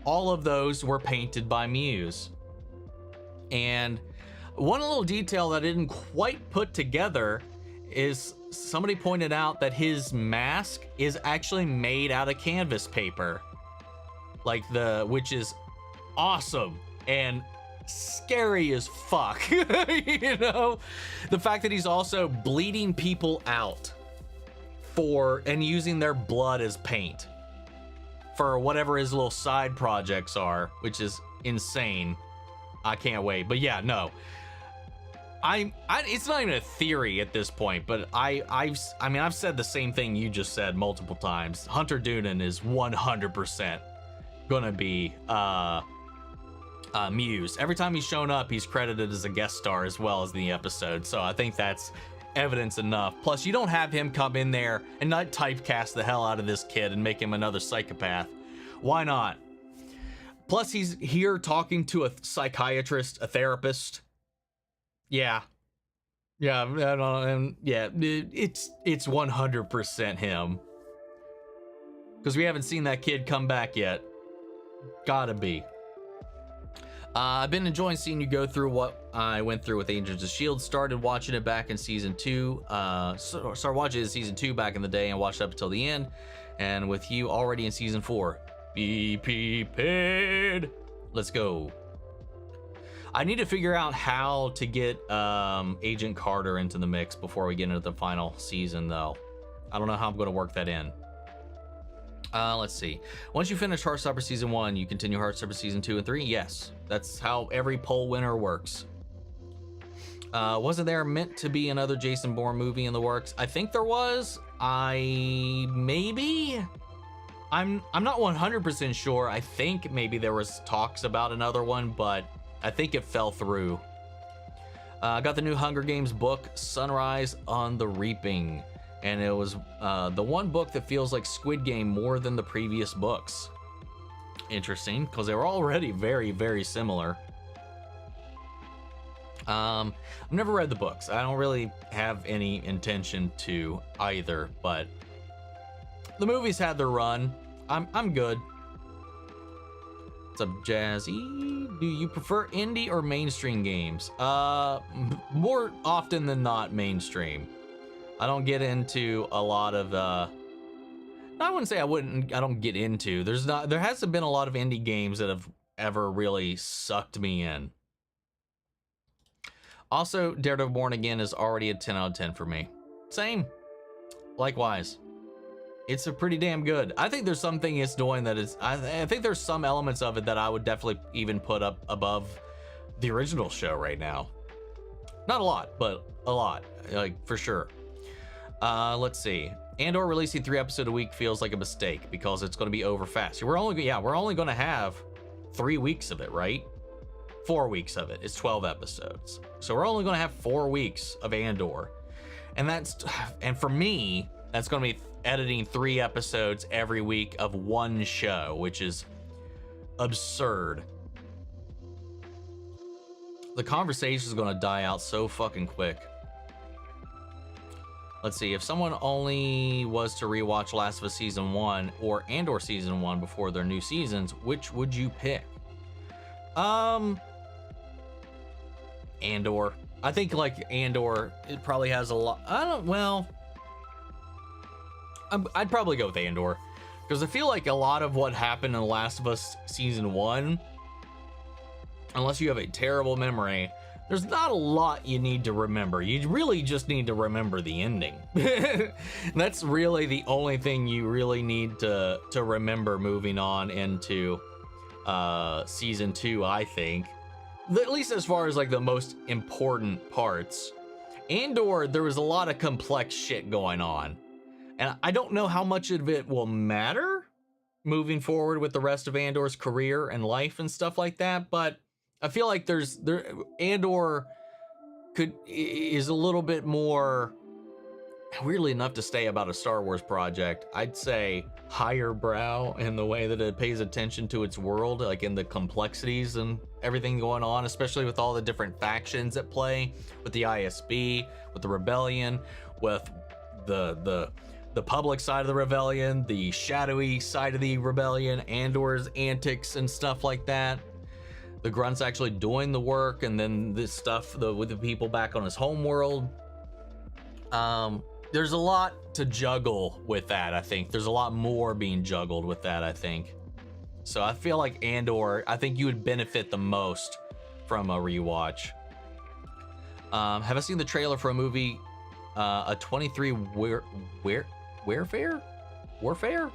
All of those were painted by Muse. And one little detail that I didn't quite put together is somebody pointed out that his mask is actually made out of canvas paper, which is awesome and scary as fuck. You know, the fact that he's also bleeding people out and using their blood as paint for whatever his little side projects are, which is insane. I can't wait. But yeah, no, it's not even a theory at this point, but I've said the same thing you just said multiple times. Hunter Doonan is 100% gonna be Muse. Every time he's shown up, he's credited as a guest star as well as the episode. So I think that's evidence enough. Plus, you don't have him come in there and not typecast the hell out of this kid and make him another psychopath. Why not? Plus, he's here talking to a psychiatrist, a therapist. Yeah. Yeah, it's 100% him. Because we haven't seen that kid come back yet. Gotta be. I've been enjoying seeing you go through what I went through with Agents of S.H.I.E.L.D. Started watching it back in season 2. Started watching it in season 2 back in the day and watched up until the end. And with you already in season 4. Be prepared. Let's go. I need to figure out how to get Agent Carter into the mix before we get into the final season, though. I don't know how I'm going to work that in. Let's see. Once you finish Heartstopper Season 1, you continue Heartstopper Season 2 and 3? Yes. That's how every poll winner works. Wasn't there meant to be another Jason Bourne movie in the works? I think there was. Maybe? I'm not 100% sure. I think maybe there was talks about another one, but I think it fell through. I got the new Hunger Games book, Sunrise on the Reaping. And it was the one book that feels like Squid Game more than the previous books. Interesting, because they were already very, very similar. I've never read the books. I don't really have any intention to either, but the movies had their run. I'm good. What's up, Jazzy? Do you prefer indie or mainstream games? More often than not, mainstream. I don't get into a lot of I wouldn't say I don't get into. There hasn't been a lot of indie games that have ever really sucked me in. Also, Daredevil Born Again is already a 10 out of 10 for me. Same. Likewise. It's a pretty damn good. I think there's something it's doing that is I think there's some elements of it that I would definitely even put up above the original show right now. Not a lot, but a lot. Like, for sure. Let's see. Andor releasing 3 episodes a week feels like a mistake because it's going to be over fast. We're only going to have 3 weeks of it, right? 4 weeks of it. It's 12 episodes. So we're only going to have 4 weeks of Andor. And for me, that's going to be editing 3 episodes every week of one show, which is absurd. The conversation is going to die out so fucking quick. Let's see, if someone only was to rewatch Last of Us Season 1 or Andor Season 1 before their new seasons, which would you pick? Andor. I think, like, Andor, it probably has a lot... I'd probably go with Andor. Because I feel like a lot of what happened in Last of Us Season 1, unless you have a terrible memory... There's not a lot you need to remember. You really just need to remember the ending. That's really the only thing you really need to remember moving on into season 2, I think. At least as far as like the most important parts. Andor, there was a lot of complex shit going on. And I don't know how much of it will matter moving forward with the rest of Andor's career and life and stuff like that, but I feel like Andor is a little bit more, weirdly enough to stay about a Star Wars project, I'd say higher brow in the way that it pays attention to its world, like in the complexities and everything going on, especially with all the different factions at play, with the ISB, with the Rebellion, with the public side of the Rebellion, the shadowy side of the Rebellion, Andor's antics and stuff like that. The Grunt's actually doing the work, and then this stuff with the people back on his home world. There's a lot to juggle with that, I think. There's a lot more being juggled with that, I think. So I feel like Andor, I think you would benefit the most from a rewatch. Have I seen the trailer for a movie, a 23 Warfare?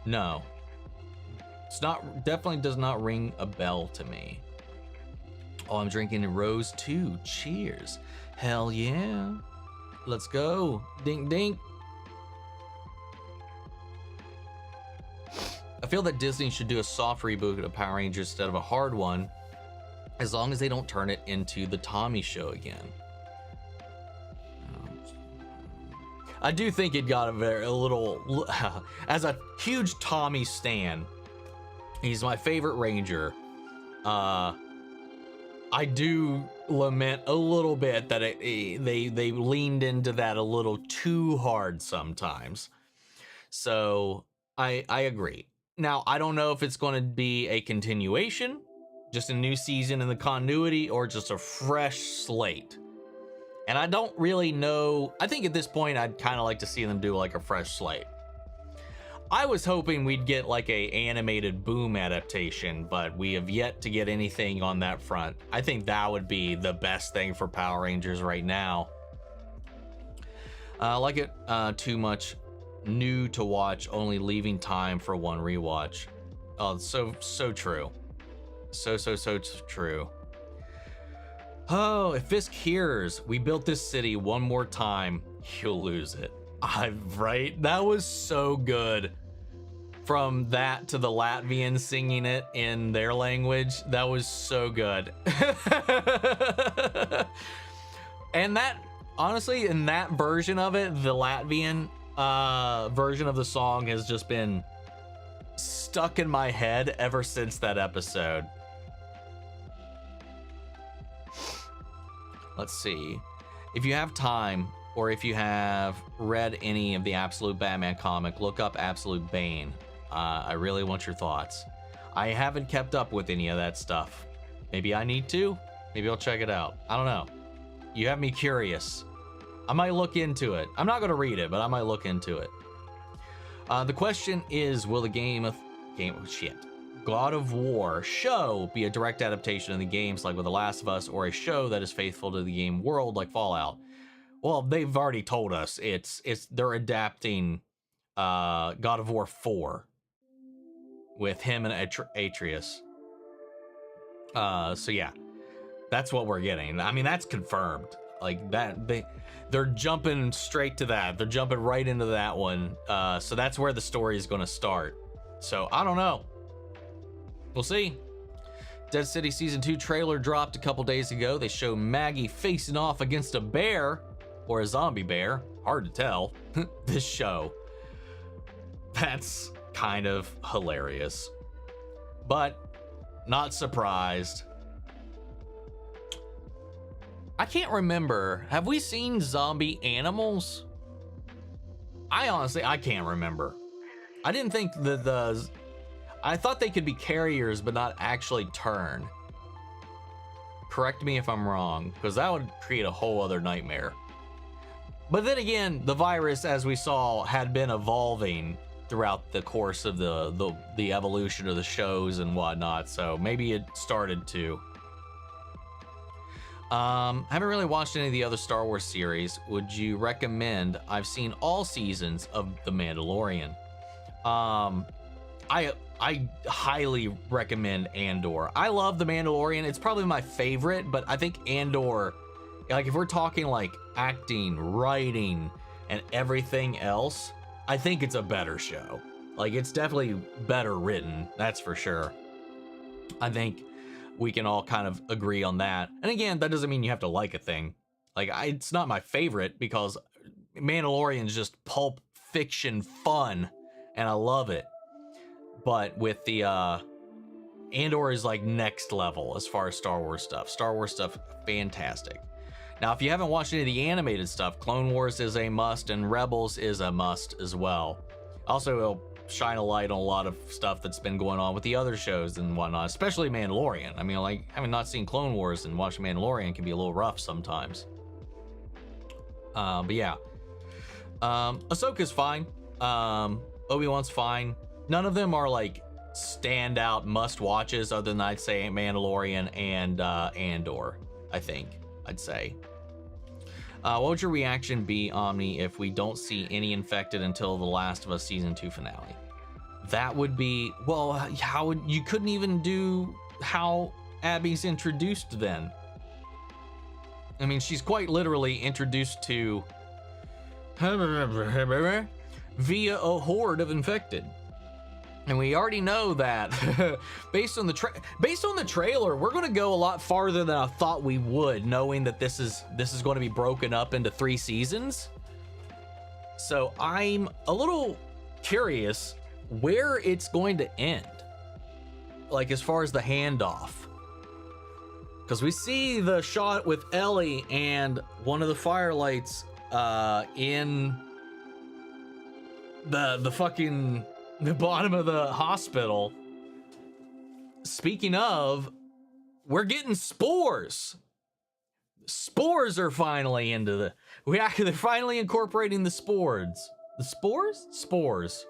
No. It's not, definitely does not ring a bell to me. Oh, I'm drinking Rose 2. Cheers. Hell yeah. Let's go. Dink dink. I feel that Disney should do a soft reboot of Power Rangers instead of a hard one, as long as they don't turn it into the Tommy show again. I do think it got a little, as a huge Tommy stan, he's my favorite Ranger. I do lament a little bit that they leaned into that a little too hard sometimes. So I agree. Now, I don't know if it's going to be a continuation, just a new season in the continuity, or just a fresh slate. And I don't really know. I think at this point, I'd kind of like to see them do like a fresh slate. I was hoping we'd get like a animated Boom adaptation, but we have yet to get anything on that front. I think that would be the best thing for Power Rangers right now. I like it too much new to watch, only leaving time for one rewatch. Oh, so true. So true. Oh, if Fisk hears we built this city one more time, he'll lose it. Right? That was so good. From that to the Latvians singing it in their language, that was so good. And that, honestly, in that version of it, the Latvian version of the song has just been stuck in my head ever since that episode. Let's see. If you have time, or if you have read any of the Absolute Batman comic, look up Absolute Bane. I really want your thoughts. I haven't kept up with any of that stuff. Maybe I need to. Maybe I'll check it out. I don't know. You have me curious. I might look into it. I'm not going to read it, but I might look into it. The question is, will the God of War show be a direct adaptation of the games like with The Last of Us, or a show that is faithful to the game world like Fallout? Well, they've already told us they're adapting God of War 4 with him and Atreus. So yeah, that's what we're getting. I mean, that's confirmed. Like that, they're jumping straight to that. They're jumping right into that one. So that's where the story is going to start. So I don't know. We'll see. Dead City Season 2 trailer dropped a couple days ago. They show Maggie facing off against a bear, or a zombie bear. Hard to tell. This show. That's kind of hilarious. But not surprised. I can't remember. Have we seen zombie animals? I can't remember. I didn't think I thought they could be carriers, but not actually turn. Correct me if I'm wrong, because that would create a whole other nightmare. But then again, the virus, as we saw, had been evolving throughout the course of the evolution of the shows and whatnot, so maybe it started to. Haven't really watched any of the other Star Wars series. Would you recommend? I've seen all seasons of The Mandalorian. I highly recommend Andor. I love The Mandalorian. It's probably my favorite, but I think Andor, like if we're talking like acting, writing, and everything else, I think it's a better show. Like it's definitely better written, that's for sure. I think we can all kind of agree on that. And again, that doesn't mean you have to like a thing. Like it's not my favorite because Mandalorian is just pulp fiction fun, and I love it. But with the Andor is like next level as far as Star Wars stuff. Star Wars stuff, fantastic. Now, if you haven't watched any of the animated stuff, Clone Wars is a must, and Rebels is a must as well. Also, it'll shine a light on a lot of stuff that's been going on with the other shows and whatnot, especially Mandalorian. I mean, like, having not seen Clone Wars and watching Mandalorian can be a little rough sometimes. But yeah. Ahsoka's fine. Obi-Wan's fine. None of them are like standout must-watches other than I'd say Mandalorian and Andor, I think. I'd say. What would your reaction be, Omni, if we don't see any infected until The Last of Us Season 2 finale? That would be, well, you couldn't even do how Abby's introduced then? I mean, she's quite literally introduced to via a horde of infected. And we already know that based on the trailer, we're going to go a lot farther than I thought we would, knowing that this is going to be broken up into 3 seasons. So I'm a little curious where it's going to end, like as far as the handoff, because we see the shot with Ellie and one of the firelights in the bottom of the hospital. Speaking of, we're getting spores. Spores are finally they're finally incorporating the spores. The spores? Spores.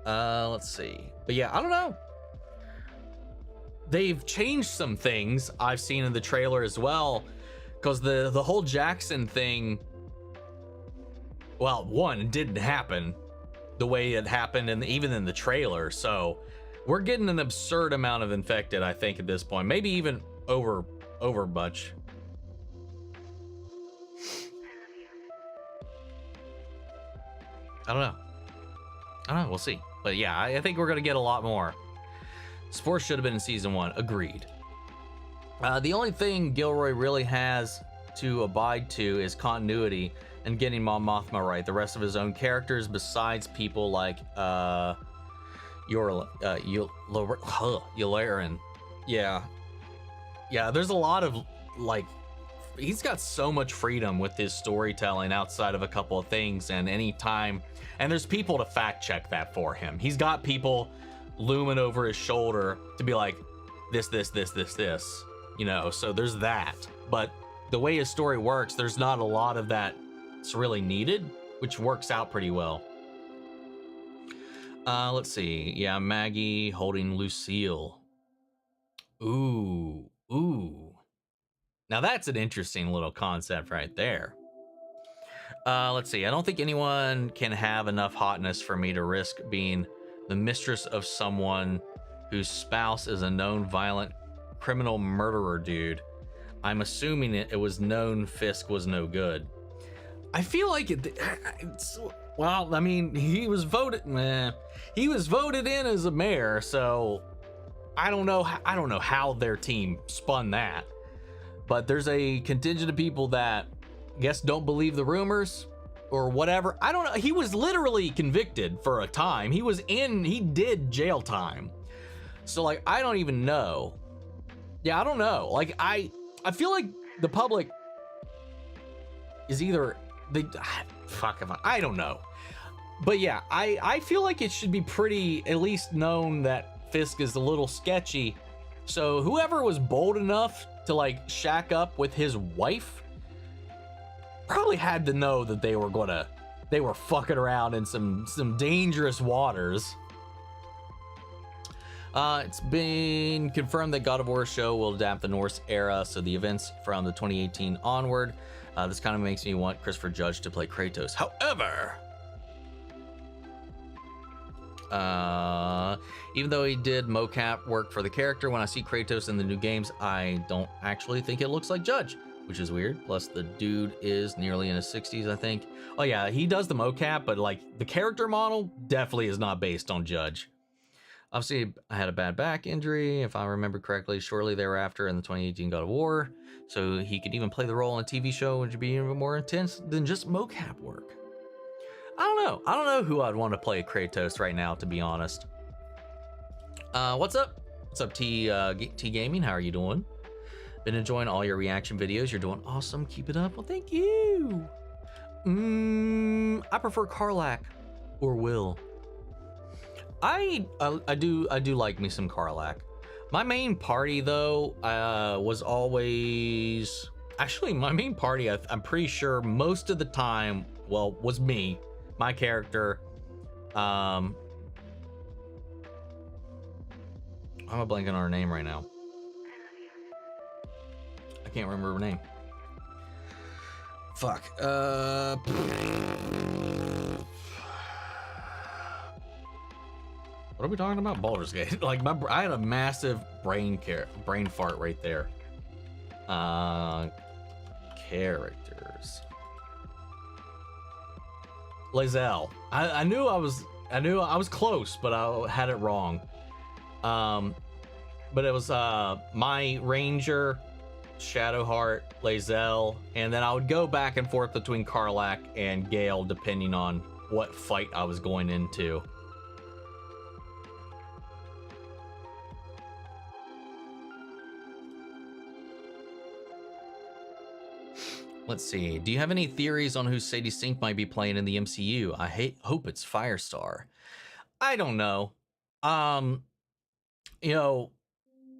Let's see. But yeah, I don't know. They've changed some things I've seen in the trailer as well, because the whole Jackson thing, well, one, didn't happen the way it happened, and even in the trailer. So we're getting an absurd amount of infected, I think, at this point. Maybe even over much. I don't know. We'll see. But yeah, I think we're going to get a lot more. Spores should have been in season 1. Agreed. The only thing Gilroy really has to abide to is continuity and getting Mon Mothma right. The rest of his own characters, besides people like Yularen. Yeah, there's a lot of, like, he's got so much freedom with his storytelling outside of a couple of things, and there's people to fact check that for him. He's got people looming over his shoulder to be like, this, you know, so there's that. But the way his story works, there's not a lot of that it's really needed, which works out pretty well. Let's see. Yeah, Maggie holding Lucille. Ooh. Now that's an interesting little concept right there. Let's see. I don't think anyone can have enough hotness for me to risk being the mistress of someone whose spouse is a known violent criminal murderer dude. I'm assuming it was known Fisk was no good. I feel like well, I mean, he was voted in as a mayor, so I don't know how their team spun that. But there's a contingent of people that I guess don't believe the rumors or whatever. I don't know. He was literally convicted for a time. He did jail time. So like, I don't even know. Yeah, I don't know. Like, I feel like the public is either I don't know. But yeah, I feel like it should be pretty at least known that Fisk is a little sketchy. So whoever was bold enough to like shack up with his wife probably had to know that they were fucking around in some dangerous waters. It's been confirmed that God of War show will adapt the Norse era, so the events from the 2018 onward. This kind of makes me want Christopher Judge to play Kratos. However, even though he did mocap work for the character, when I see Kratos in the new games, I don't actually think it looks like Judge, which is weird. Plus, the dude is nearly in his 60s, I think. Oh yeah, he does the mocap, but like the character model definitely is not based on Judge. Obviously, I had a bad back injury, if I remember correctly, shortly thereafter in the 2018 God of War. So he could even play the role in a TV show, which would be even more intense than just mocap work. I don't know who I'd want to play Kratos right now, to be honest. What's up? What's up, T Gaming? How are you doing? Been enjoying all your reaction videos. You're doing awesome. Keep it up. Well, thank you. I prefer Karlach or Will. I do like me some Karlach. My main party though was always actually my main party. I'm pretty sure most of the time, well, was me, my character. I'm blanking on her name right now. can't remember her name. Fuck. What are we talking about? Baldur's Gate. Like I had a massive brain fart right there. Characters. Lae'zel. I knew I was close, but I had it wrong. But it was my Ranger, Shadowheart, Lae'zel, and then I would go back and forth between Karlach and Gale depending on what fight I was going into. Let's see. Do you have any theories on who Sadie Sink might be playing in the MCU? I hope it's Firestar. I don't know. You know,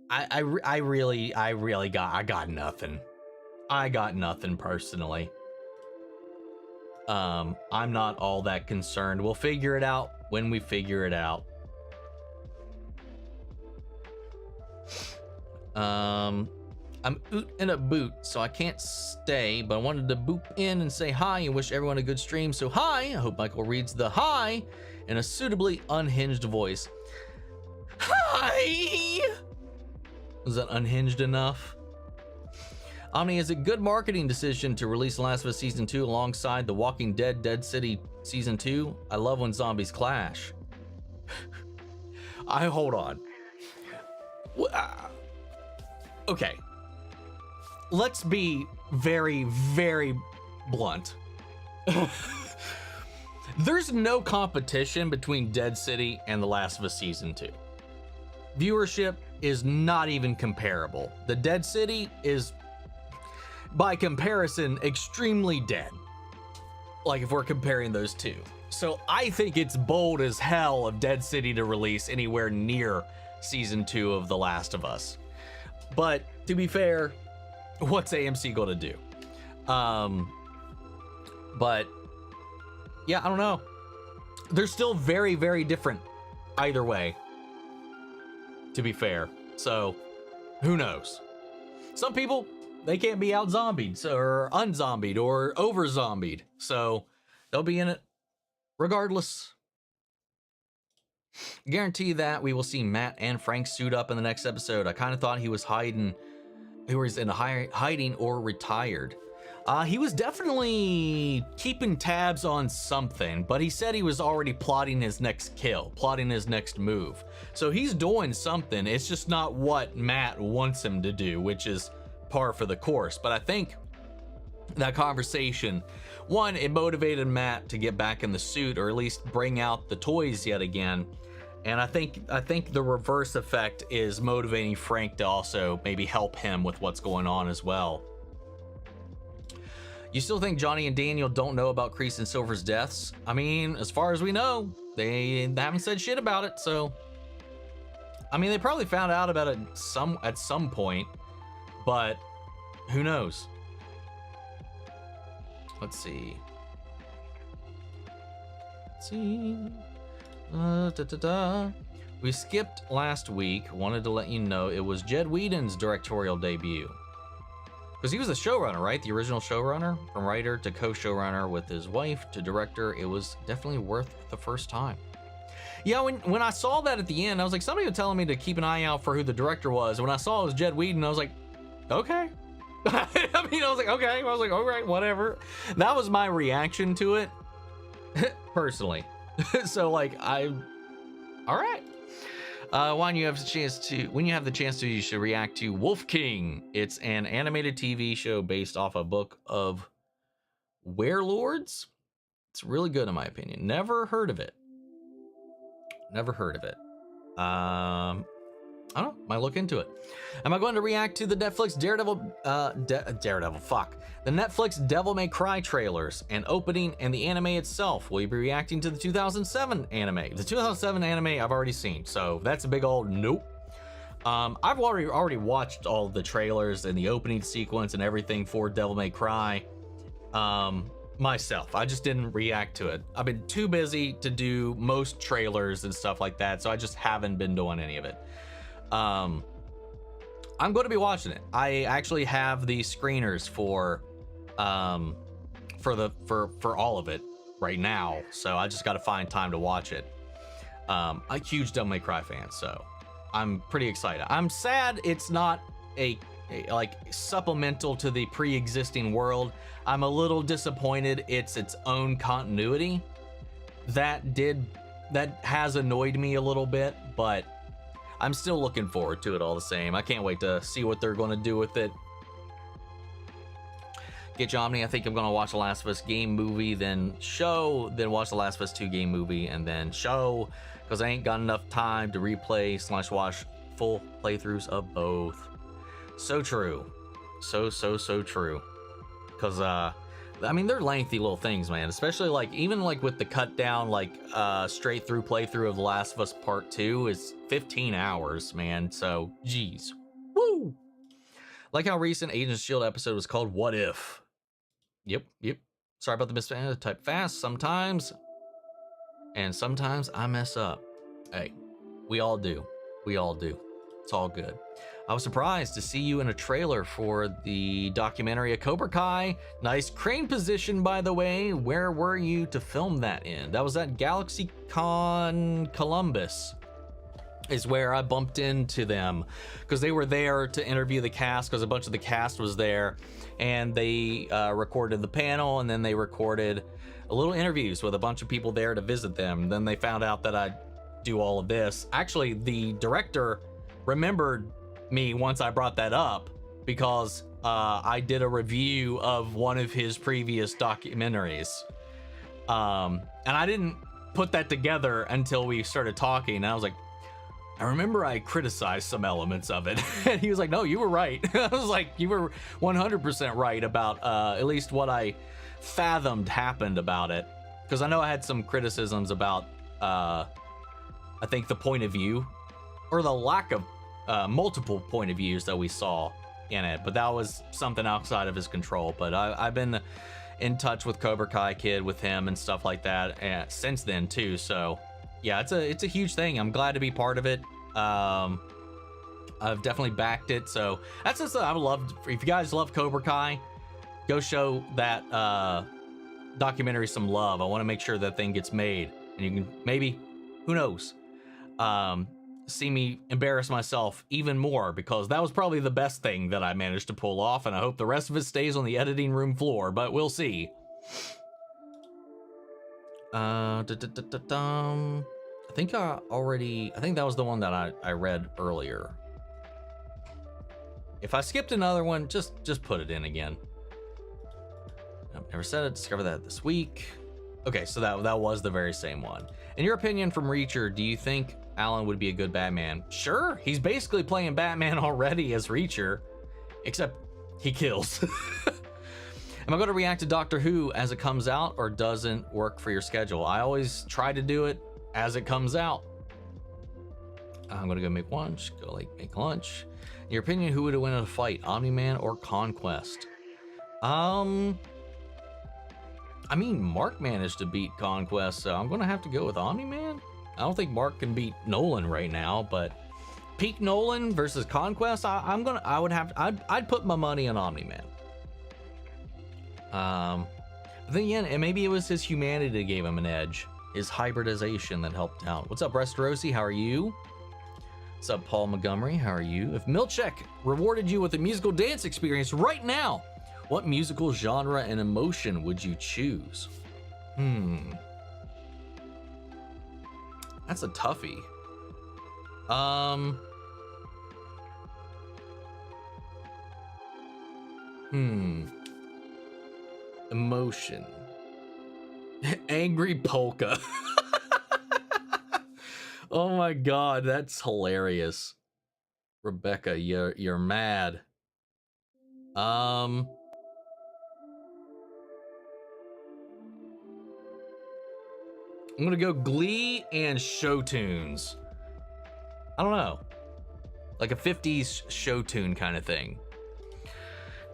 I really got nothing. I got nothing personally. I'm not all that concerned. We'll figure it out when we figure it out. I'm oot in a boot, so I can't stay, but I wanted to boop in and say hi and wish everyone a good stream. So hi, I hope Michael reads the hi in a suitably unhinged voice. Hi! Was that unhinged enough? Omni, is it good marketing decision to release Last of Us Season 2 alongside The Walking Dead Dead City Season 2? I love when zombies clash. Hold on. Okay. Let's be very, very blunt. There's no competition between Dead City and The Last of Us Season 2. Viewership is not even comparable. The Dead City is, by comparison, extremely dead. Like if we're comparing those two. So I think it's bold as hell of Dead City to release anywhere near Season 2 of The Last of Us. But to be fair, what's AMC gonna do? But yeah, I don't know. They're still very, very different either way, to be fair. So who knows? Some people, they can't be out zombied or unzombied or over zombied, so they'll be in it regardless. Guarantee that we will see Matt and Frank suit up in the next episode. I kind of thought he was hiding or retired. He was definitely keeping tabs on something, but he said he was already plotting his next kill, plotting his next move. So he's doing something. It's just not what Matt wants him to do, which is par for the course. But I think that conversation, one, it motivated Matt to get back in the suit, or at least bring out the toys yet again. And I think the reverse effect is motivating Frank to also maybe help him with what's going on as well. You still think Johnny and Daniel don't know about Kreese and Silver's deaths? I mean, as far as we know, they haven't said shit about it, so I mean, they probably found out about it at some point, but who knows? Let's see. We skipped last week. Wanted to let you know it was Jed Whedon's directorial debut. Because he was the showrunner, right? The original showrunner? From writer to co-showrunner with his wife to director. It was definitely worth the first time. Yeah, when I saw that at the end, I was like, somebody was telling me to keep an eye out for who the director was. When I saw it was Jed Whedon, I was like, okay. I mean, I was like, okay. I was like, all right, whatever. That was my reaction to it, personally. So like, all right. When you have the chance to, you should react to Wolf King. It's an animated TV show based off a book of werelords. It's really good in my opinion. Never heard of it. I don't know, might look into it. Am I going to react to the Netflix Daredevil, the Netflix Devil May Cry trailers and opening and the anime itself? Will you be reacting to the 2007 anime? The 2007 anime I've already seen, so that's a big old nope. I've already watched all the trailers and the opening sequence and everything for Devil May Cry myself. I just didn't react to it. I've been too busy to do most trailers and stuff like that, so I just haven't been doing any of it. I I'm going to be watching it. I actually have the screeners for all of it right now, so I just got to find time to watch it. A huge Devil May Cry fan, so I'm pretty excited. I'm sad it's not a like supplemental to the pre-existing world. I'm a little disappointed it's its own continuity. That has annoyed me a little bit, but I'm still looking forward to it all the same. I can't wait to see what they're going to do with it. Get you, Omni. I think I'm going to watch the Last of Us game movie, then show, then watch the Last of Us 2 game movie, and then show, because I ain't got enough time to replay / watch full playthroughs of both. So true. So true. Because, I mean, they're lengthy little things, man. Especially, like, even, like, with the cut down, like, straight through playthrough of The Last of Us Part 2 is 15 hours, man. So, geez. Woo! Like how recent Agents of S.H.I.E.L.D. episode was called What If? Yep. Sorry about the misspelling. Type fast sometimes. And sometimes I mess up. Hey, we all do. It's all good. I was surprised to see you in a trailer for the documentary of Cobra Kai. Nice crane position, by the way. Where were you to film that in? That was at GalaxyCon Columbus, is where I bumped into them, because they were there to interview the cast, because a bunch of the cast was there, and they recorded the panel, and then they recorded a little interviews with a bunch of people there to visit them. Then they found out that I do all of this. Actually, the director remembered me once I brought that up, because I did a review of one of his previous documentaries, and I didn't put that together until we started talking, and I was like, I remember I criticized some elements of it. And he was like, no, you were right. I was like, you were 100% right about at least what I fathomed happened about it, because I know I had some criticisms about I think the point of view, or the lack of multiple point of views that we saw in it, but that was something outside of his control. But I've been in touch with Cobra Kai Kid, with him and stuff like that since then too. So yeah, it's a huge thing. I'm glad to be part of it. I've definitely backed it. So that's just, I would love, if you guys love Cobra Kai, go show that documentary some love. I want to make sure that thing gets made, and you can maybe, who knows, see me embarrass myself even more, because that was probably the best thing that I managed to pull off, and I hope the rest of it stays on the editing room floor, but we'll see. I think that was the one that I read earlier. If I skipped another one, just put it in again. I've never said it. Discovered that this week. Okay, so that was the very same one. In your opinion, from Reacher, do you think Alan would be a good Batman? Sure, he's basically playing Batman already as Reacher, except he kills. Am I going to react to Doctor Who as it comes out, or doesn't work for your schedule? I always try to do it as it comes out. I'm going to go make lunch. Make lunch. In your opinion, who would win in a fight, Omni-Man or Conquest? I mean, Mark managed to beat Conquest, so I'm going to have to go with Omni-Man. I don't think Mark can beat Nolan right now, but peak Nolan versus Conquest, I'd put my money on Omni-Man. But then again, and maybe it was his humanity that gave him an edge, his hybridization that helped out. What's up, Rest Rosie? How are you? What's up, Paul Montgomery? How are you? If Milchek rewarded you with a musical dance experience right now, what musical genre and emotion would you choose? That's a toughie. Emotion. Angry polka. Oh my god, that's hilarious. Rebecca, you're mad. I'm gonna go Glee and show tunes. I don't know, like a 50s show tune kind of thing.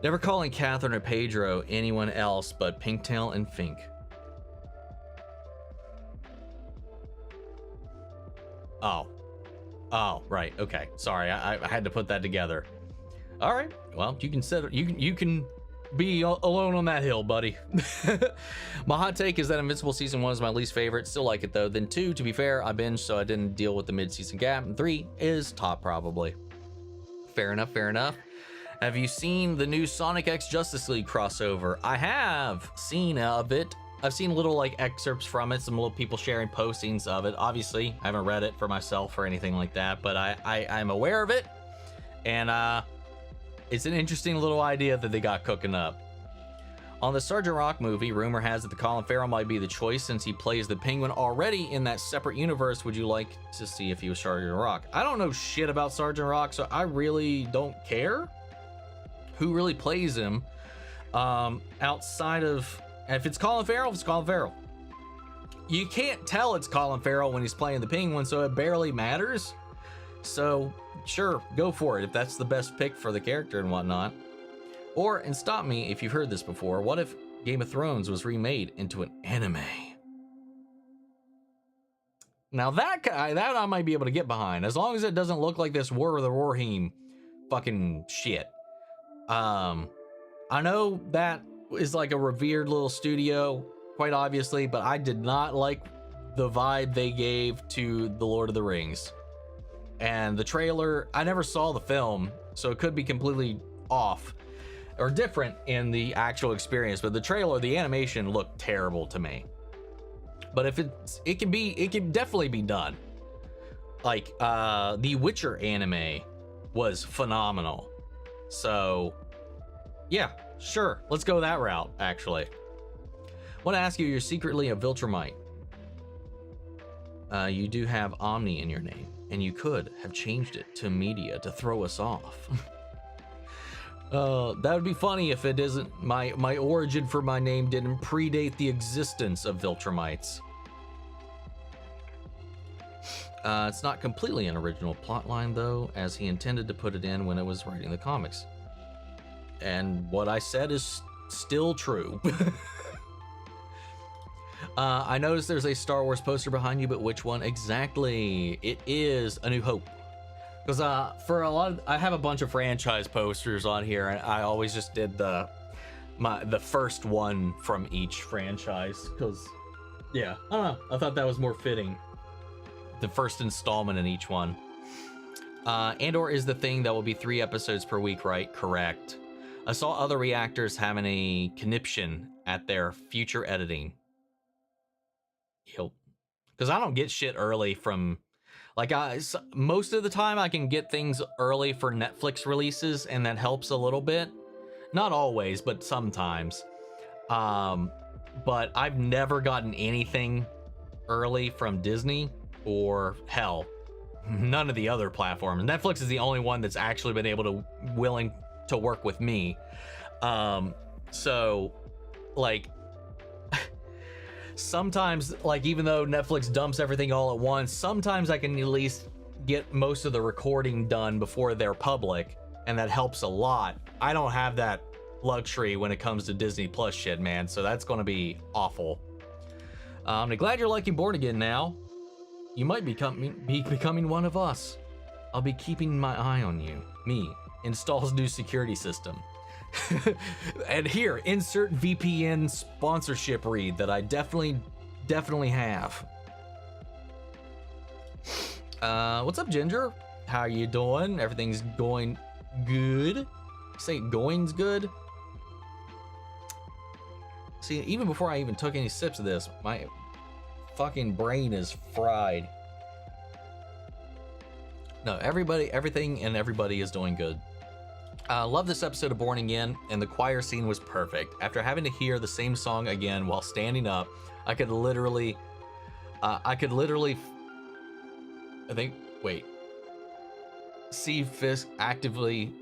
Never calling Catherine or Pedro anyone else but Pinktail and Fink. Oh, right. Okay, sorry. I had to put that together. All right. Well, you can settle. You can be alone on that hill, buddy. My hot take is that Invincible season 1 is my least favorite. Still like it though. Then 2, to be fair, I binged, so I didn't deal with the mid-season gap. And 3 is top probably. Fair enough. Fair enough. Have you seen the new Sonic X Justice League crossover? I have seen a bit. I've seen little like excerpts from it, some little people sharing postings of it. Obviously, I haven't read it for myself or anything like that, but I'm aware of it, and it's an interesting little idea that they got cooking up. On the Sergeant Rock movie, rumor has it that Colin Farrell might be the choice since he plays the Penguin already in that separate universe. Would you like to see if he was Sergeant Rock? I don't know shit about Sergeant Rock, so I really don't care who really plays him outside of, if it's Colin Farrell, it's Colin Farrell. You can't tell it's Colin Farrell when he's playing the Penguin, so it barely matters. So sure, go for it if that's the best pick for the character and whatnot. Or, and stop me if you've heard this before, what if Game of Thrones was remade into an anime? Now that I might be able to get behind, as long as it doesn't look like this War of the Rohirrim fucking shit. I know that is like a revered little studio, quite obviously, but I did not like the vibe they gave to The Lord of the Rings. And the trailer, I never saw the film, so it could be completely off or different in the actual experience, but the trailer, the animation looked terrible to me. But if it can definitely be done. Like the Witcher anime was phenomenal. So yeah, sure, let's go that route. Actually, I want to ask you, you're secretly a Viltrumite. You do have Omni in your name, and you could have changed it to media to throw us off. That would be funny if it isn't. My origin for my name didn't predate the existence of Viltrumites. It's not completely an original plotline though, as he intended to put it in when it was writing the comics. And what I said is still true. I noticed there's a Star Wars poster behind you, but which one exactly? It is A New Hope. Because for a lot of, I have a bunch of franchise posters on here, and I always just did the first one from each franchise. Because yeah, I don't know, I thought that was more fitting. The first installment in each one. Andor is the thing that will be 3 episodes per week, right? Correct. I saw other reactors having a conniption at their future editing. Yep. Because I don't get shit early from, like, most of the time I can get things early for Netflix releases, and that helps a little bit. Not always, but sometimes. But I've never gotten anything early from Disney or hell, none of the other platforms. Netflix is the only one that's actually been able to willing to work with me. So like sometimes, like, even though Netflix dumps everything all at once, sometimes I can at least get most of the recording done before they're public, and that helps a lot. I don't have that luxury when it comes to Disney Plus shit, man, so that's gonna be awful. I'm glad you're liking Born Again now. You might be becoming one of us. I'll be keeping my eye on you. Me installs new security system. And here, insert VPN sponsorship read that I definitely have. What's up, Ginger? How are you doing? Everything's going good? Say going's good? See, even before I even took any sips of this, my fucking brain is fried. No, everything and everybody is doing good. Love this episode of Born Again, and the choir scene was perfect. After having to hear the same song again while standing up, I could literally, see Fisk actively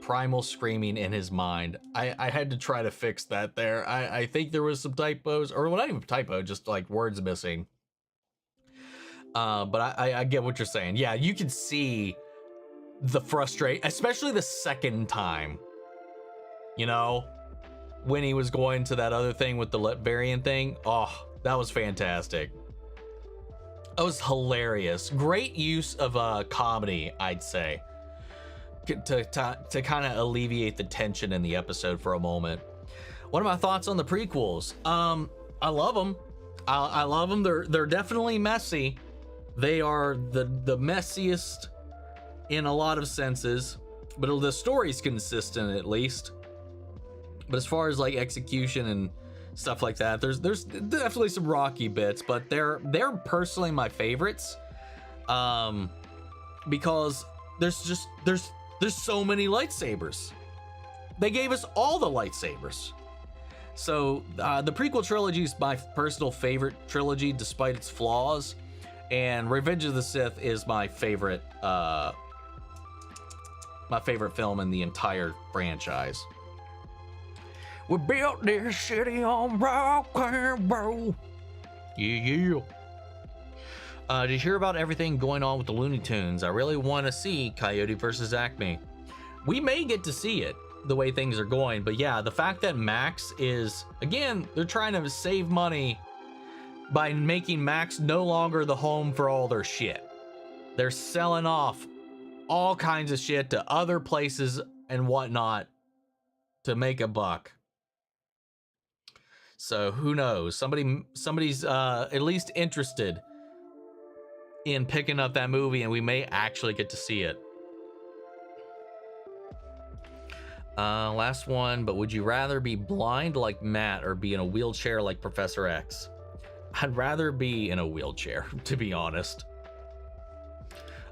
primal screaming in his mind. I had to try to fix that there. I think there was some typos, or well, not even typo, just like words missing. But I get what you're saying. Yeah, you can see the frustration, especially the second time, you know, when he was going to that other thing with the Letvarian thing. Oh, that was fantastic. That was hilarious. Great use of comedy, I'd say. to kind of alleviate the tension in the episode for a moment. What are my thoughts on the prequels? I love them. I love them. They're definitely messy. They are the messiest in a lot of senses, but the story's consistent at least. But as far as like execution and stuff like that, there's definitely some rocky bits, but they're personally my favorites, because there's so many lightsabers. They gave us all the lightsabers. So the prequel trilogy is my personal favorite trilogy, despite its flaws, and Revenge of the Sith is my favorite film in the entire franchise. We built this city on rock and roll. Yeah. Did you hear about everything going on with the Looney Tunes? I really want to see Coyote versus Acme. We may get to see it the way things are going, but yeah, the fact that Max is, again, they're trying to save money by making Max no longer the home for all their shit. They're selling off all kinds of shit to other places and whatnot to make a buck. So who knows? Somebody's at least interested in picking up that movie, and we may actually get to see it. Last one, but would you rather be blind like Matt or be in a wheelchair like Professor X? I'd rather be in a wheelchair, to be honest.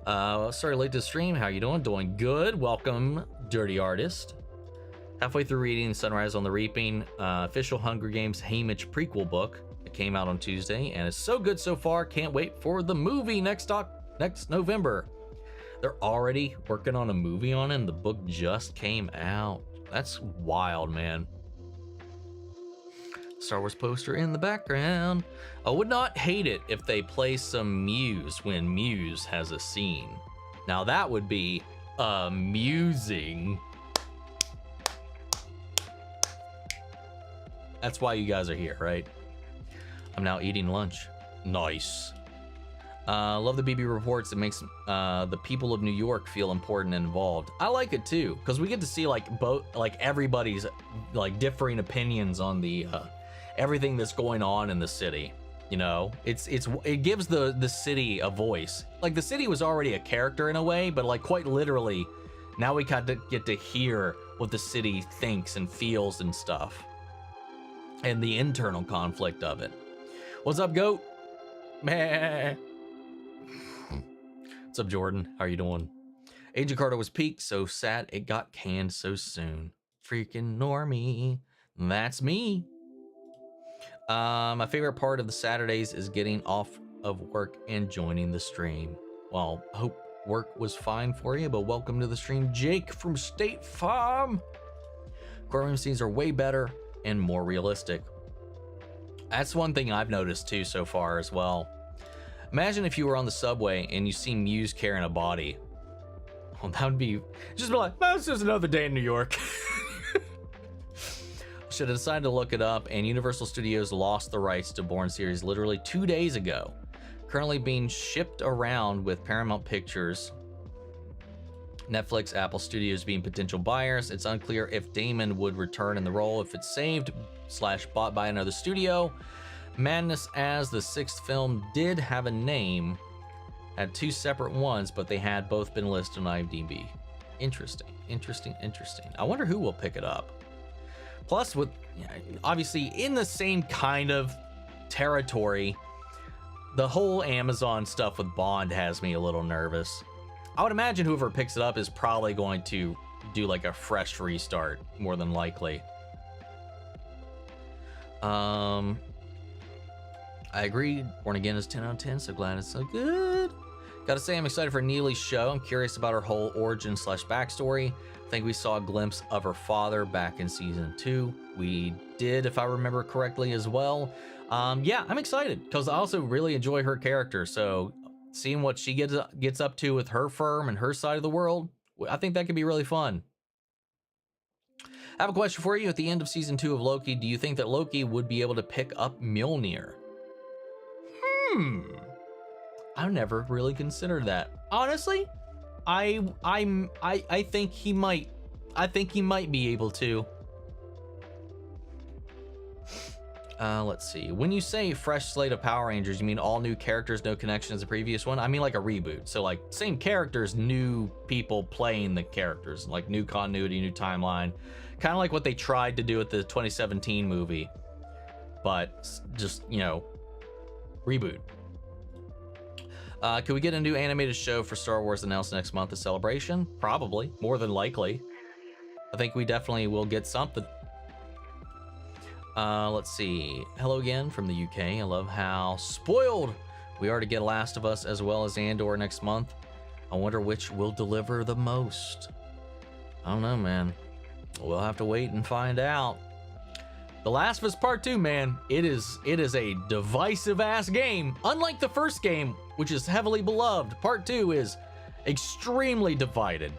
Sorry, late to the stream. How you doing? Doing good. Welcome, Dirty Artist. Halfway through reading Sunrise on the Reaping, official Hunger Games Haymitch prequel book. It came out on Tuesday, and it's so good so far. Can't wait for the movie next November. They're already working on a movie on it, and the book just came out. That's wild, man. Star Wars poster in the background. I would not hate it if they play some Muse when Muse has a scene. Now that would be amusing. That's why you guys are here, right? I'm now eating lunch. Nice. Love the BB reports. It makes the people of New York feel important and involved. I like it too, because we get to see like everybody's like differing opinions on the everything that's going on in the city. You know, it gives the city a voice. Like the city was already a character in a way, but like quite literally, now we got to get to hear what the city thinks and feels and stuff, and the internal conflict of it. What's up, goat? Meh. What's up, Jordan? How are you doing? Agent Carter was peaked, so sad it got canned so soon. Freaking normie. That's me. My favorite part of the Saturdays is getting off of work and joining the stream. Well, hope work was fine for you, but welcome to the stream, Jake from State Farm. Courtroom scenes are way better and more realistic. That's one thing I've noticed too so far as well. Imagine if you were on the subway and you see Muse carrying a body. Oh, that would be just be like, oh, it's just another day in New York. Should have decided to look it up, and Universal Studios lost the rights to Bourne series literally 2 days ago. Currently being shipped around with Paramount Pictures, Netflix, Apple Studios being potential buyers. It's unclear if Damon would return in the role if it's saved / bought by another studio. Madness as the sixth film did have a name, had 2 separate ones, but they had both been listed on IMDb. Interesting. I wonder who will pick it up. Plus, with obviously in the same kind of territory, the whole Amazon stuff with Bond has me a little nervous. I would imagine whoever picks it up is probably going to do like a fresh restart, more than likely. I agree. Born Again is 10 out of 10, so glad it's so good. Gotta say, I'm excited for Neely's show. I'm curious about her whole origin / backstory. I think we saw a glimpse of her father back in season 2. We did, if I remember correctly, as well. Yeah, I'm excited because I also really enjoy her character. So seeing what she gets up to with her firm and her side of the world, I think that could be really fun. I have a question for you. At the end of season 2 of Loki, do you think that Loki would be able to pick up Mjolnir? I've never really considered that. Honestly, I think he might. I think he might be able to. Let's see. When you say fresh slate of Power Rangers, you mean all new characters, no connection to the previous one? I mean like a reboot. So like same characters, new people playing the characters, like new continuity, new timeline. Kind of like what they tried to do with the 2017 movie, but just, you know, reboot. Can we get a new animated show for Star Wars announced next month, a celebration? Probably, more than likely. I think we definitely will get something. Let's see. Hello again from the UK. I love how spoiled we are to get Last of Us as well as Andor next month. I wonder which will deliver the most. I don't know, man. We'll have to wait and find out. The Last of Us Part 2, man, it is a divisive ass game. Unlike the first game, which is heavily beloved, Part 2 is extremely divided.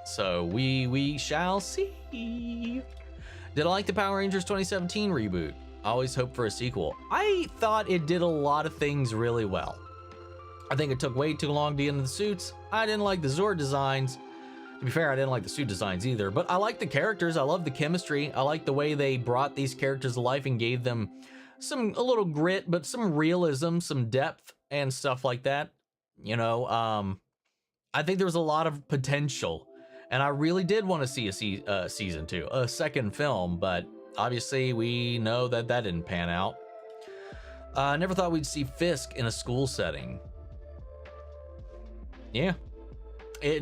So we shall see. Did I like the Power Rangers 2017 reboot? I always hope for a sequel. I thought it did a lot of things really well. I think it took way too long to get into the suits. I didn't like the Zord designs. To be fair, I didn't like the suit designs either, but I like the characters. I love the chemistry. I like the way they brought these characters to life and gave them a little grit, but some realism, some depth and stuff like that. You know, I think there was a lot of potential. And I really did want to see a season 2, a second film, but obviously we know that didn't pan out. I never thought we'd see Fisk in a school setting. Yeah,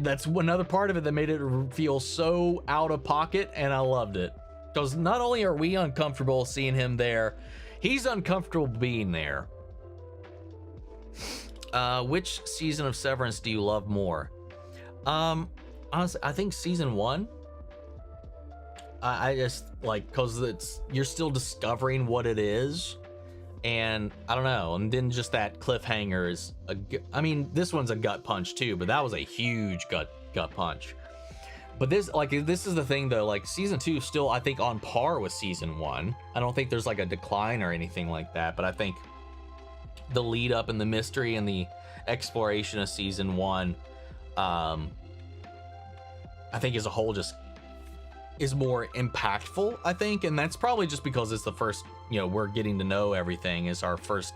that's another part of it that made it feel so out of pocket, and I loved it. Because not only are we uncomfortable seeing him there, he's uncomfortable being there. Which season of Severance do you love more? Honestly, I think season 1. I just like, because you're still discovering what it is, and I don't know. And then just that cliffhanger is I mean, this one's a gut punch too, but that was a huge gut punch. But this is the thing though. Like season 2 is still, I think, on par with season 1. I don't think there's like a decline or anything like that. But I think the lead up and the mystery and the exploration of season 1. I think as a whole just is more impactful, I think, and that's probably just because it's the first, you know, we're getting to know everything. Is our first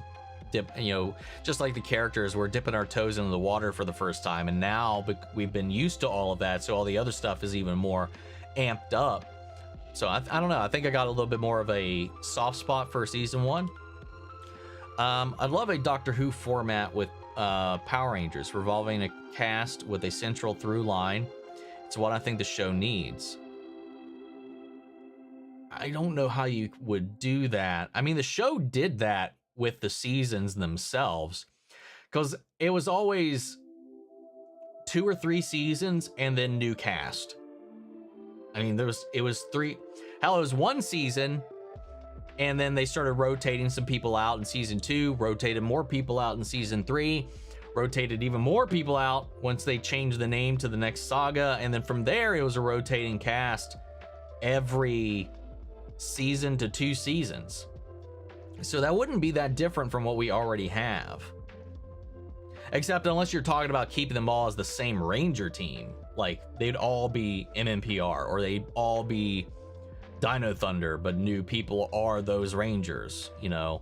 dip, you know, just like the characters, we're dipping our toes into the water for the first time, and now we've been used to all of that, so all the other stuff is even more amped up. So I don't know, I think I got a little bit more of a soft spot for season 1. I'd love a Doctor Who format with Power Rangers, revolving a cast with a central through line. It's what I think the show needs. I don't know how you would do that. I mean, the show did that with the seasons themselves, because it was always 2 or 3 seasons and then new cast. I mean, it was 3. Hell, it was 1 season, and then they started rotating some people out in season 2, rotated more people out in season 3. Rotated even more people out once they changed the name to the next saga, and then from there it was a rotating cast every season to 2 seasons. So that wouldn't be that different from what we already have, except unless you're talking about keeping them all as the same Ranger team, like they'd all be MMPR or they'd all be Dino Thunder, but new people are those Rangers, you know,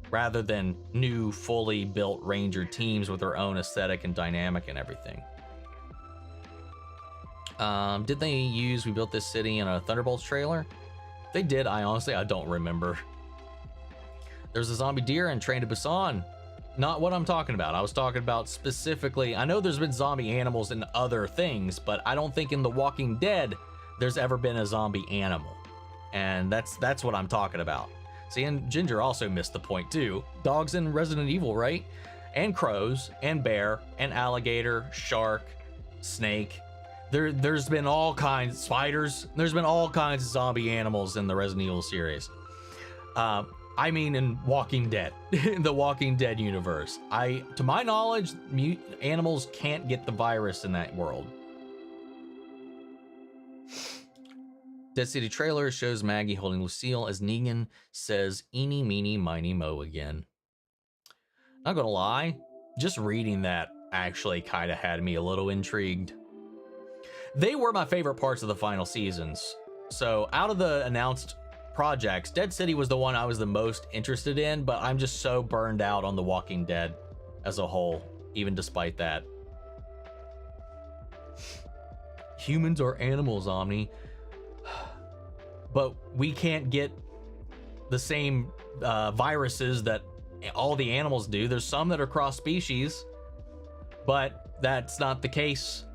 rather than new fully built Ranger teams with their own aesthetic and dynamic and everything. Did they use We Built This City in a Thunderbolts trailer? They did. I don't remember. There's a zombie deer in Train to Busan. Not what I'm talking about. I was talking about specifically, I know there's been zombie animals in other things, but I don't think in The Walking Dead there's ever been a zombie animal. And that's what I'm talking about. See, and Ginger also missed the point too. Dogs in Resident Evil, right? And crows, and bear, and alligator, shark, snake. There's been all kinds, spiders. There's been all kinds of zombie animals in the Resident Evil series. I mean, in Walking Dead, in the Walking Dead universe. To my knowledge, animals can't get the virus in that world. Dead City trailer shows Maggie holding Lucille as Negan says, "Eeny, meeny, miny, mo" again. Not gonna lie, just reading that actually kind of had me a little intrigued. They were my favorite parts of the final seasons. So out of the announced projects, Dead City was the one I was the most interested in, but I'm just so burned out on The Walking Dead as a whole, even despite that. Humans are animals, Omni. But we can't get the same viruses that all the animals do. There's some that are cross species, but that's not the case.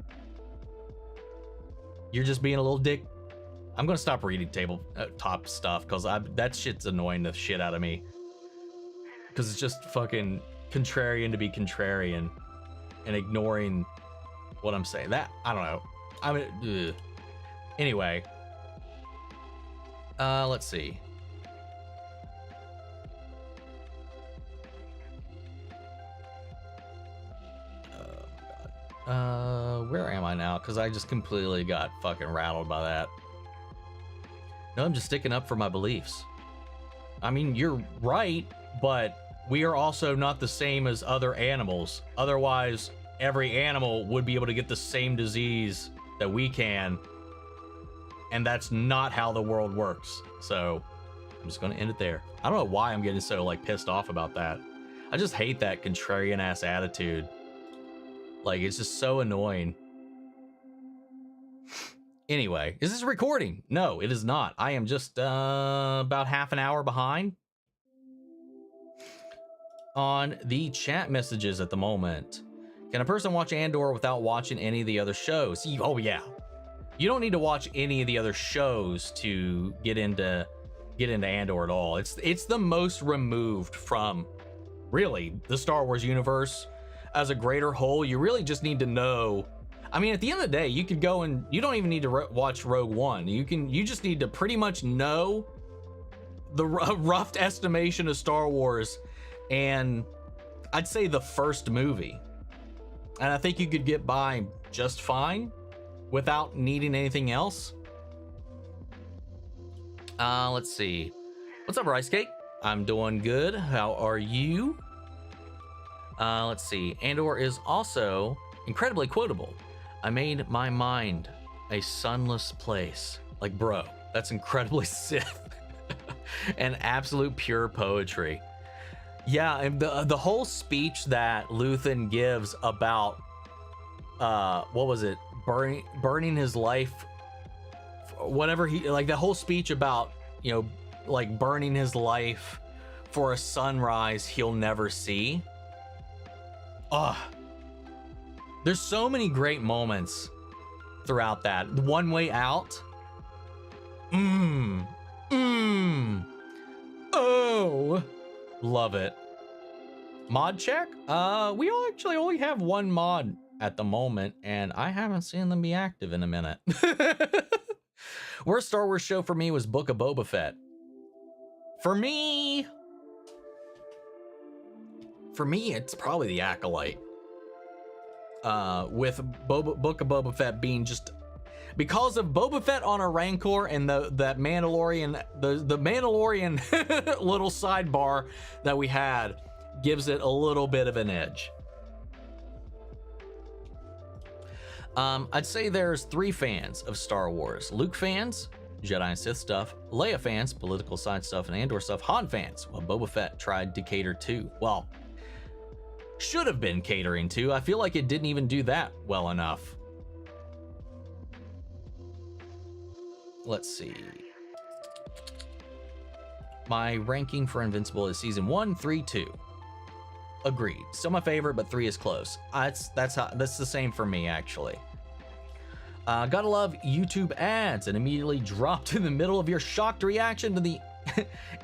You're just being a little dick. I'm gonna stop reading tabletop stuff because that shit's annoying the shit out of me. Because it's just fucking contrarian to be contrarian and ignoring what I'm saying. That, I don't know. I mean, ugh. Anyway. Let's see. Where am I now? Because I just completely got fucking rattled by that. No, I'm just sticking up for my beliefs. I mean, you're right, but we are also not the same as other animals. Otherwise, every animal would be able to get the same disease that we can. And that's not how the world works. So I'm just going to end it there. I don't know why I'm getting so like pissed off about that. I just hate that contrarian ass attitude. Like, it's just so annoying. Anyway, is this recording? No, it is not. I am just about half an hour behind on the chat messages at the moment. Can a person watch Andor without watching any of the other shows? Oh yeah. You don't need to watch any of the other shows to get into Andor at all. It's the most removed from really the Star Wars universe as a greater whole. You really just need to know. I mean, at the end of the day, you could go and you don't even need to watch Rogue One. You just need to pretty much know the rough estimation of Star Wars, and I'd say the first movie. And I think you could get by just fine without needing anything else. Let's see. What's up, Rice Cake? I'm doing good. How are you? Let's see. Andor is also incredibly quotable. I made my mind a sunless place. Like, bro, that's incredibly Sith. And absolute pure poetry. Yeah, and the whole speech that Luthen gives about what was it? Burning his life, whatever he like, the whole speech about, you know, like burning his life for a sunrise he'll never see. There's so many great moments throughout that. One Way Out. Oh, love it. Mod check. We all actually only have one mod at the moment, and I haven't seen them be active in a minute. Worst Star Wars show for me was Book of Boba Fett. For me, it's probably The Acolyte. With Book of Boba Fett being just because of Boba Fett on a Rancor and that Mandalorian, the Mandalorian little sidebar that we had gives it a little bit of an edge. I'd say there's 3 fans of Star Wars: Luke fans, Jedi and Sith stuff; Leia fans, political side stuff and Andor stuff; Han fans, well, Boba Fett tried to cater to. Well, should have been catering to. I feel like it didn't even do that well enough. Let's see. My ranking for Invincible is season 1, 3, 2. Agreed. Still my favorite, but 3 is close. That's the same for me, actually. Gotta love YouTube ads, and immediately dropped in the middle of your shocked reaction to the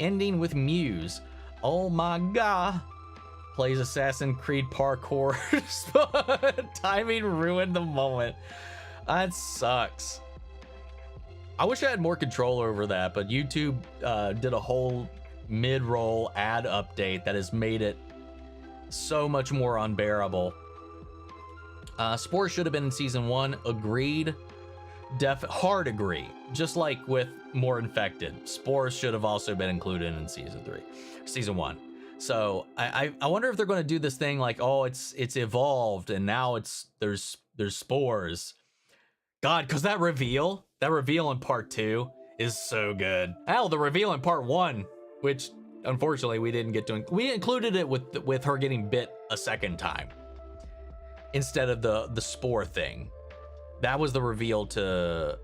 ending with Muse. Oh my god. Plays Assassin's Creed parkour. Timing ruined the moment. That sucks. I wish I had more control over that, but YouTube did a whole mid-roll ad update that has made it so much more unbearable. Spores should have been in season 1. Agreed. Hard agree. Just like with More Infected, Spores should have also been included in season 1. So I wonder if they're going to do this thing like, oh, it's evolved and now there's spores. God, because that reveal in part 2 is so good. Hell, the reveal in part 1, which unfortunately we didn't get to, we included it with her getting bit a second time instead of the spore thing. That was the reveal to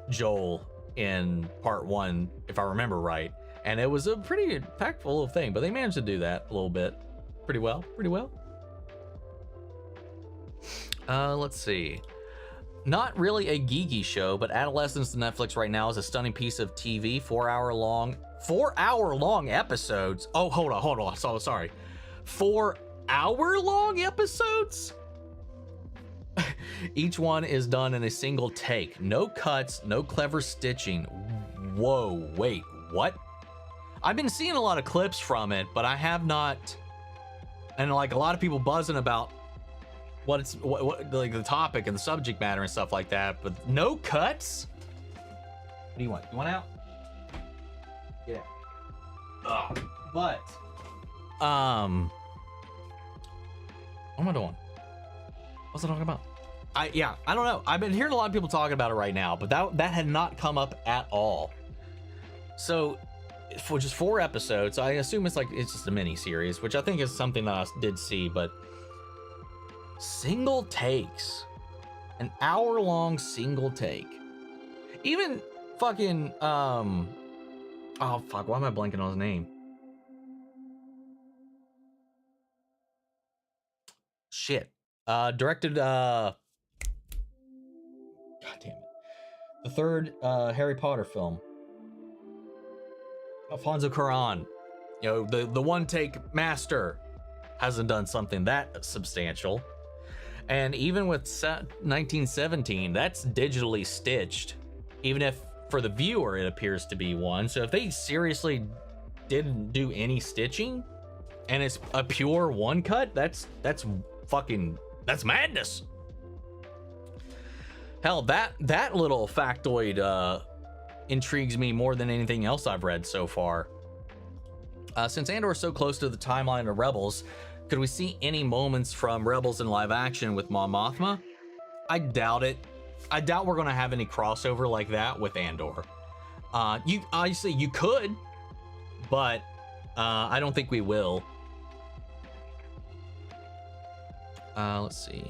Joel in part 1, if I remember right. And it was a pretty impactful thing, but they managed to do that a little bit. Pretty well. Let's see. Not really a geeky show, but Adolescence to Netflix right now is a stunning piece of TV. 4 hour long episodes. Oh, hold on. So sorry. 4 hour long episodes? Each one is done in a single take. No cuts, no clever stitching. Whoa, wait, what? I've been seeing a lot of clips from it, but I have not. And like a lot of people buzzing about what like the topic and the subject matter and stuff like that, but no cuts? What do you want? You want out? Yeah. Ugh. But what am I doing? What's I talking about? I don't know. I've been hearing a lot of people talking about it right now, but that had not come up at all. So for just 4 episodes, I assume it's just a mini series, which I think is something that I did see, but single takes, an hour-long single take. Even fucking oh fuck, why am I blanking on his name? Shit. Directed God damn it. The third Harry Potter film. Alfonso Cuarón, you know, the one take master, hasn't done something that substantial. And even with 1917, that's digitally stitched, even if for the viewer it appears to be one. So if they seriously didn't do any stitching and it's a pure one cut, that's madness. Hell, that little factoid intrigues me more than anything else I've read so far. Since Andor is so close to the timeline of Rebels, could we see any moments from Rebels in live action with Mon Mothma? I doubt it. I doubt we're gonna have any crossover like that with Andor. You could, but I don't think we will. Let's see.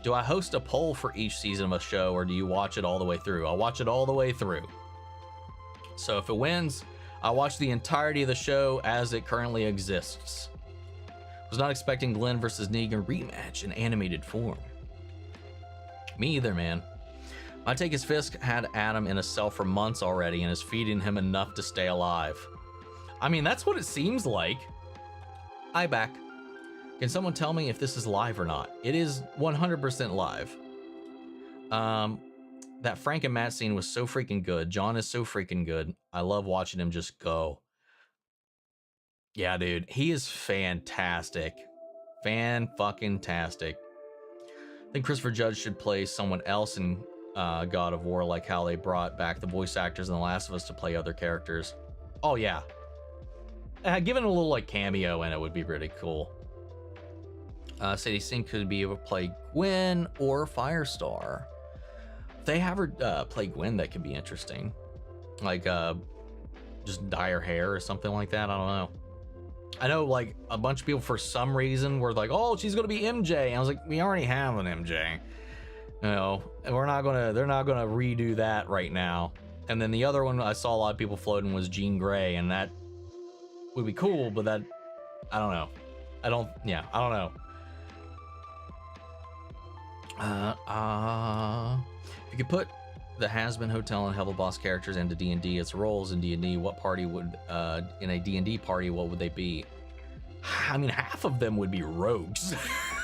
Do I host a poll for each season of a show, or do you watch it all the way through? I'll watch it all the way through. So if it wins, I'll watch the entirety of the show as it currently exists. Was not expecting Glenn versus Negan rematch in animated form. Me either, man. My take is Fisk had Adam in a cell for months already and is feeding him enough to stay alive. I mean, that's what it seems like. I back. Can someone tell me if this is live or not? It is 100% live. That Frank and Matt scene was so freaking good. John is so freaking good. I love watching him just go. Yeah, dude, he is fantastic. Fan-fucking-tastic. I think Christopher Judge should play someone else in God of War, like how they brought back the voice actors in The Last of Us to play other characters. Oh, yeah. Given a little, like, cameo in it would be pretty cool. Sadie Sink could be able to play Gwen or Firestar. If they have her play Gwen, that could be interesting. Like, just dye her hair or something like that. I don't know. I know, like, a bunch of people for some reason were like, "Oh, she's gonna be MJ." And I was like, "We already have an MJ. You know, and they're not gonna redo that right now." And then the other one I saw a lot of people floating was Jean Grey, and that would be cool, but that, I don't know. I don't know. If you could put the Has-Been Hotel and Helble Boss characters into D&D, its roles in D&D, what party would, in a D&D party, what would they be? I mean, half of them would be rogues.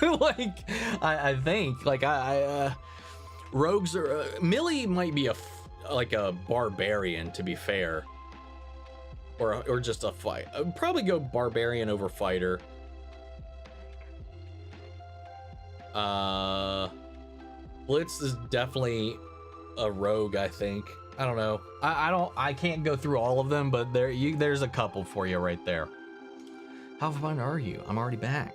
Like, I think, like, rogues are, Millie might be like a barbarian, to be fair. Or just a fight. I'd probably go barbarian over fighter. Blitz is definitely a rogue, I think. I don't know. I can't go through all of them, but there's a couple for you right there. How fun are you? I'm already back.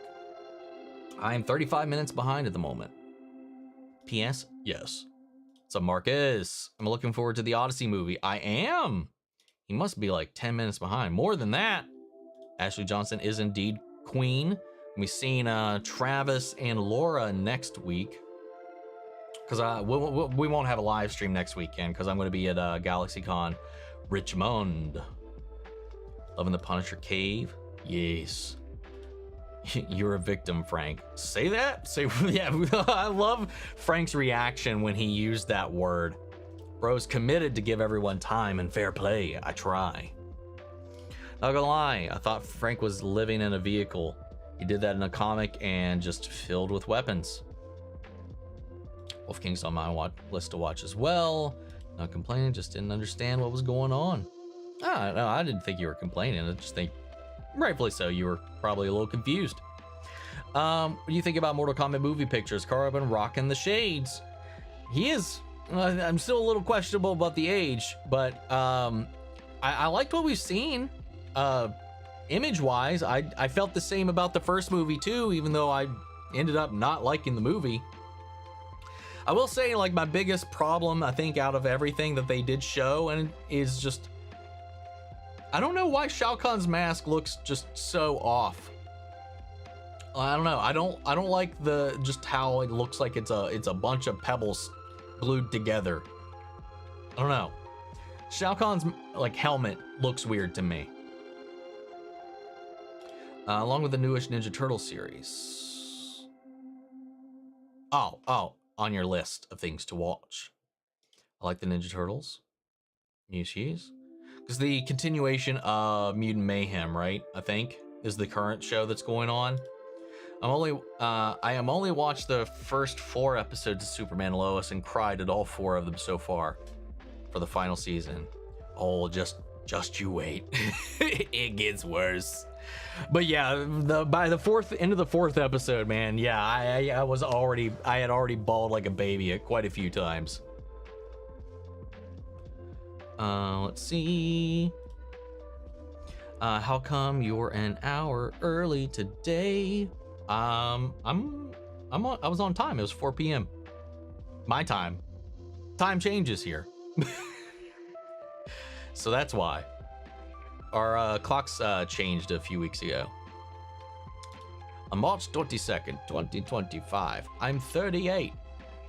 I am 35 minutes behind at the moment. P.S. Yes. So Marcus, I'm looking forward to the Odyssey movie. I am. He must be like 10 minutes behind. More than that. Ashley Johnson is indeed queen. We've seen Travis and Laura next week. Because we won't have a live stream next weekend because I'm going to be at GalaxyCon Richmond. Loving the Punisher cave. Yes. You're a victim, Frank. Say that? Say, yeah, I love Frank's reaction when he used that word. Bro's committed to give everyone time and fair play. I try. Not gonna lie, I thought Frank was living in a vehicle. He did that in a comic and just filled with weapons. Wolf King's on my list to watch as well. Not complaining, just didn't understand what was going on. No, I didn't think you were complaining. I just think, rightfully so, you were probably a little confused. What do you think about Mortal Kombat movie pictures? Carl been rocking the shades. He is. I'm still a little questionable about the age, but I liked what we've seen. Image-wise, I felt the same about the first movie too, even though I ended up not liking the movie. I will say, like, my biggest problem, I think, out of everything that they did show, and is just, I don't know why Shao Kahn's mask looks just so off. I don't know. I don't like just how it looks like it's a bunch of pebbles glued together. I don't know. Shao Kahn's like helmet looks weird to me. Along with the newish Ninja Turtle series. Oh, on your list of things to watch. I like the Ninja Turtles. Muse. Because the continuation of Mutant Mayhem, right? I think is the current show that's going on. I am only watched the first 4 episodes of Superman and Lois and cried at all 4 of them so far for the final season. Oh, just you wait. It gets worse. But yeah, by the end of the 4th episode, man, yeah, I had already bawled like a baby quite a few times. Let's see. How come you're an hour early today? I was on time. It was 4 p.m. my time. Time changes here. So that's why. Our clocks changed a few weeks ago. On March 22nd, 2025, I'm 38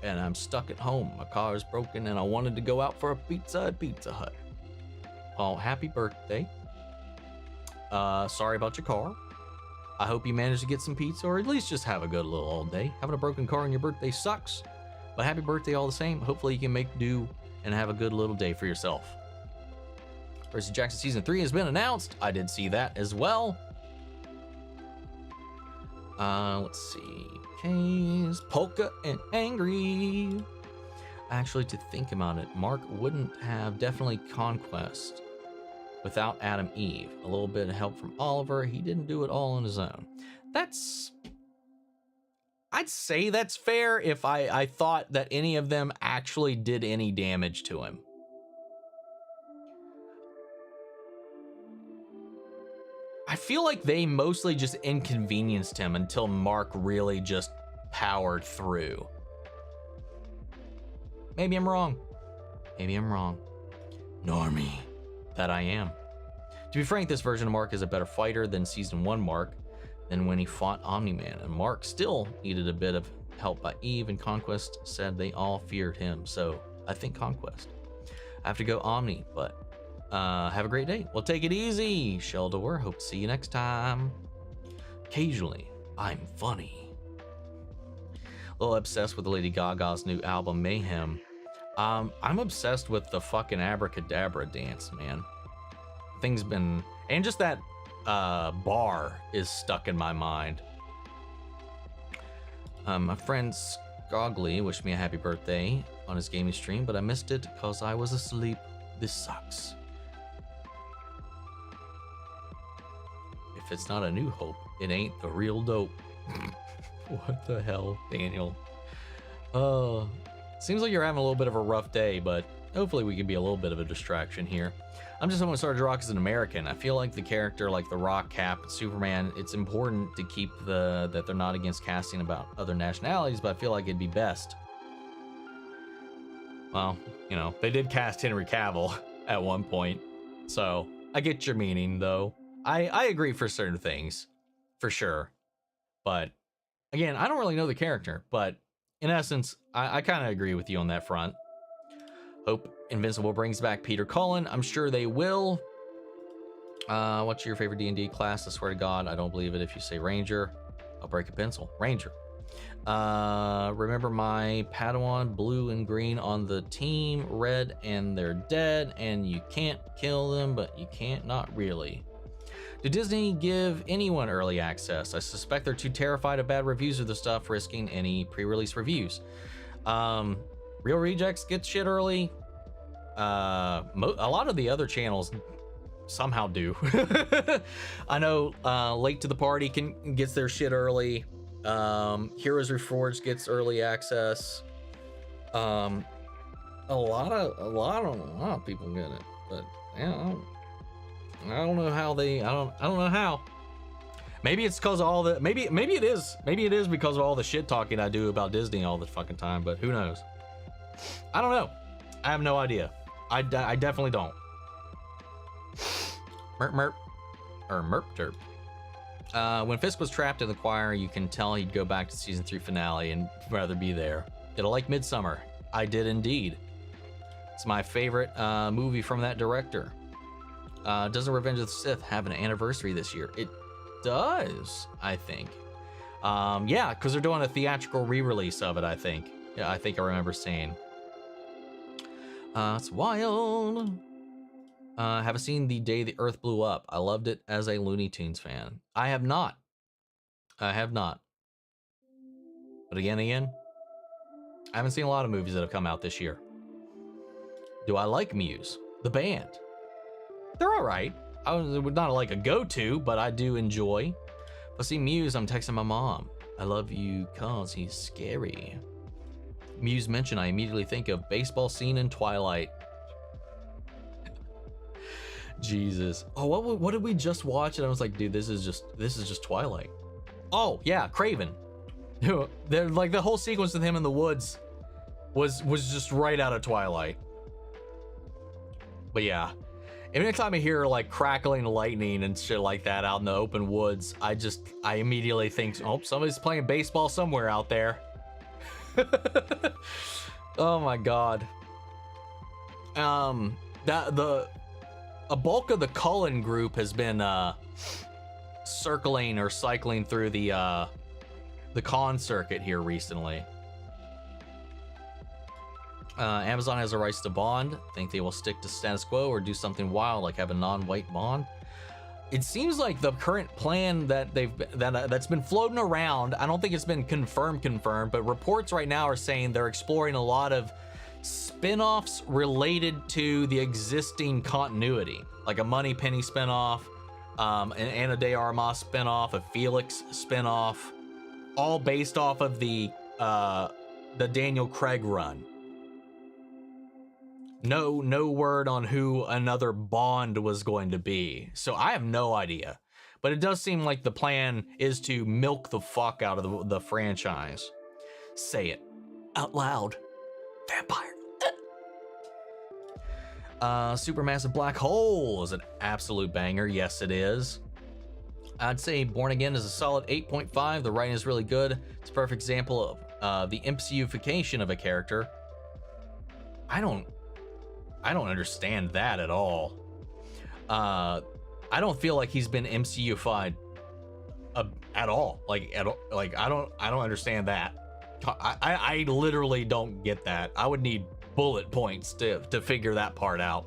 and I'm stuck at home. My car is broken and I wanted to go out for a pizza at Pizza Hut. Oh, happy birthday. Sorry about your car. I hope you manage to get some pizza or at least just have a good little old day. Having a broken car on your birthday sucks, but happy birthday all the same. Hopefully you can make do and have a good little day for yourself. Percy Jackson Season 3 has been announced. I did see that as well. Let's see. Case, Polka, and Angry. Actually, to think about it, Mark wouldn't have definitely Conquest without Adam Eve. A little bit of help from Oliver. He didn't do it all on his own. I'd say that's fair if I thought that any of them actually did any damage to him. I feel like they mostly just inconvenienced him until Mark really just powered through. Maybe I'm wrong. Maybe I'm wrong. Normie. That I am. To be frank, this version of Mark is a better fighter than Season 1 Mark than when he fought Omni-Man, and Mark still needed a bit of help by Eve, and Conquest said they all feared him, so I think Conquest. I have to go Omni, but have a great day. Well, take it easy, Sheldor. Hope to see you next time. Occasionally, I'm funny. A little obsessed with Lady Gaga's new album, Mayhem. I'm obsessed with the fucking abracadabra dance, man. Things been, and just that bar is stuck in my mind. My friend Scogley wished me a happy birthday on his gaming stream, but I missed it because I was asleep. This sucks. If it's not a New Hope, it ain't the real dope. What the hell, Daniel? Seems like you're having a little bit of a rough day, but hopefully we can be a little bit of a distraction here. I'm just someone who started to rock as an American. I feel like the character like The Rock, Cap, and Superman, it's important to keep that they're not against casting about other nationalities, but I feel like it'd be best. Well, you know, they did cast Henry Cavill at one point, so I get your meaning, though. I agree for certain things, for sure. But, again, I don't really know the character, but in essence, I kind of agree with you on that front. Hope Invincible brings back Peter Cullen. I'm sure they will. What's your favorite D&D class? I swear to God, I don't believe it if you say Ranger. I'll break a pencil. Ranger. Remember my Padawan, blue and green on the team, red and they're dead, and you can't kill them, but you can't not really. Did Disney give anyone early access? I suspect they're too terrified of bad reviews of the stuff, risking any pre-release reviews. Real Rejects get shit early. A lot of the other channels somehow do. I know Late to the Party gets their shit early. Heroes Reforged gets early access. A lot of people get it, but yeah, I don't know how they. I don't know how. Maybe it's because of all the. Maybe it is. Maybe it is because of all the shit talking I do about Disney all the fucking time. But who knows? I don't know. I have no idea. I definitely don't. Merp derp. When Fisk was trapped in the choir, you can tell he'd go back to season 3 finale and rather be there. Did I like Midsummer? I did indeed. It's my favorite movie from that director. Doesn't Revenge of the Sith have an anniversary this year? It does, I think. Yeah, because they're doing a theatrical re-release of it, I think. Yeah, I think I remember seeing. It's wild. Haven't seen The Day the Earth Blew Up. I loved it as a Looney Tunes fan. I have not. But again, I haven't seen a lot of movies that have come out this year. Do I like Muse, the band? They're all right. I would not like a go-to, but I do enjoy. But see, Muse, I'm texting my mom. I love you cause he's scary. Muse mentioned, I immediately think of baseball scene in Twilight. Jesus. Oh, what did we just watch? And I was like, dude, this is just Twilight. Oh yeah, Craven. They're like the whole sequence with him in the woods was just right out of Twilight. But yeah, every time I hear like crackling lightning and shit like that out in the open woods, I immediately think, oh, somebody's playing baseball somewhere out there. Oh my God. A bulk of the Cullen group has been circling or cycling through the con circuit here recently. Amazon has the rights to Bond. Think they will stick to status quo or do something wild like have a non-white Bond? It seems like the current plan that that's been floating around, I don't think it's been confirmed, but reports right now are saying they're exploring a lot of spin-offs related to the existing continuity, like a Moneypenny spin-off, an Ana de Armas spin-off, a Felix spin-off, all based off of the Daniel Craig run. No word on who another Bond was going to be, so I have no idea. But it does seem like the plan is to milk the fuck out of the franchise. Say it out loud. Vampire. Supermassive Black Hole is an absolute banger. Yes, it is. I'd say Born Again is a solid 8.5. The writing is really good. It's a perfect example of the MCU-fication of a character. I don't understand that at all. I don't feel like he's been MCU-fied at all. I don't understand that. I literally don't get that. I would need bullet points to figure that part out.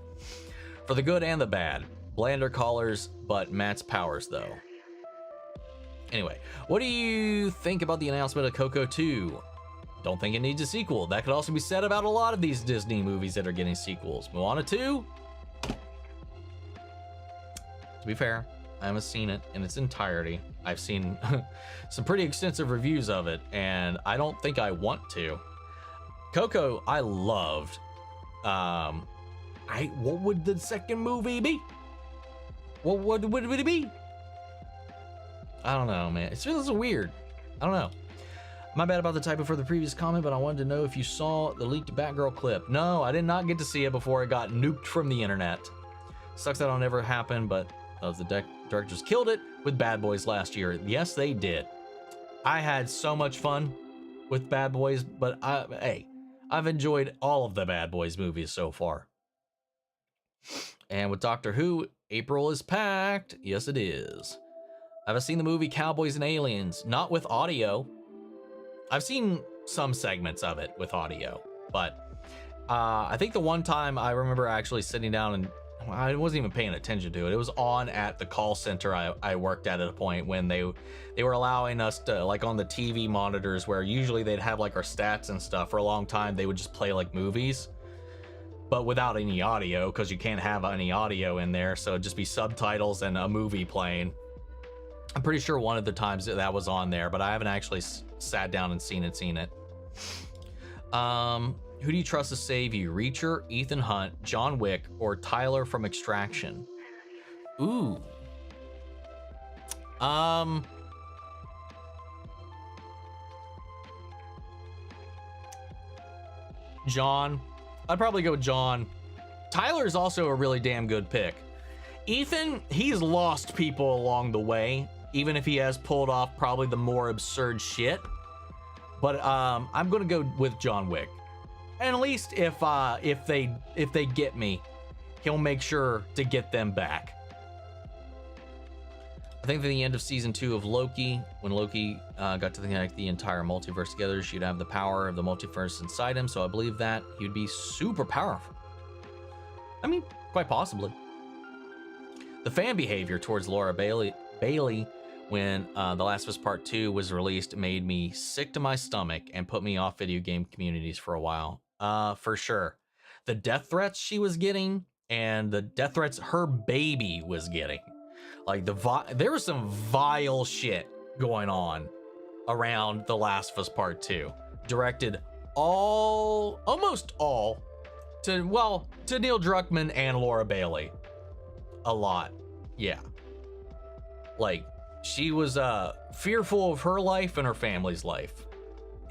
For the good and the bad. Blander callers, but Matt's powers though. Anyway, what do you think about the announcement of Coco 2? Don't think it needs a sequel. That could also be said about a lot of these Disney movies that are getting sequels. Moana 2? To be fair, I haven't seen it in its entirety. I've seen some pretty extensive reviews of it, and I don't think I want to. Coco, I loved. What would the second movie be? What would it be? I don't know, man. It's just weird. I don't know. My bad about the typo for the previous comment, but I wanted to know if you saw the leaked Batgirl clip. No, I did not get to see it before it got nuked from the internet. Sucks that'll never happen, but the directors killed it with Bad Boys last year. Yes, they did. I had so much fun with Bad Boys, but I've enjoyed all of the Bad Boys movies so far. And with Doctor Who, April is packed. Yes, it is. I've seen the movie Cowboys and Aliens, not with audio. I've seen some segments of it with audio, but I think the one time I remember actually sitting down and I wasn't even paying attention to it. It was on at the call center I worked at a point when they were allowing us to, like, on the TV monitors where usually they'd have like our stats and stuff. For a long time they would just play like movies, but without any audio, because you can't have any audio in there, so it'd just be subtitles and a movie playing. I'm pretty sure one of the times that was on there, but I haven't actually sat down and seen it. Who do you trust to save you? Reacher, Ethan Hunt, John Wick, or Tyler from Extraction? Ooh. John. I'd probably go with John. Tyler is also a really damn good pick. Ethan, he's lost people along the way, even if he has pulled off probably the more absurd shit. But I'm gonna go with John Wick. And at least if they get me, he'll make sure to get them back. I think at the end of season 2 of Loki, when Loki got to connect the entire multiverse together, she'd have the power of the multiverse inside him. So I believe that he'd be super powerful. I mean, quite possibly. The fan behavior towards Laura Bailey when The Last of Us Part 2 was released made me sick to my stomach and put me off video game communities for a while. For sure. The death threats she was getting and the death threats her baby was getting. Like, there was some vile shit going on around The Last of Us Part 2. Directed almost all to Neil Druckmann and Laura Bailey. A lot. Yeah. Like, she was fearful of her life and her family's life.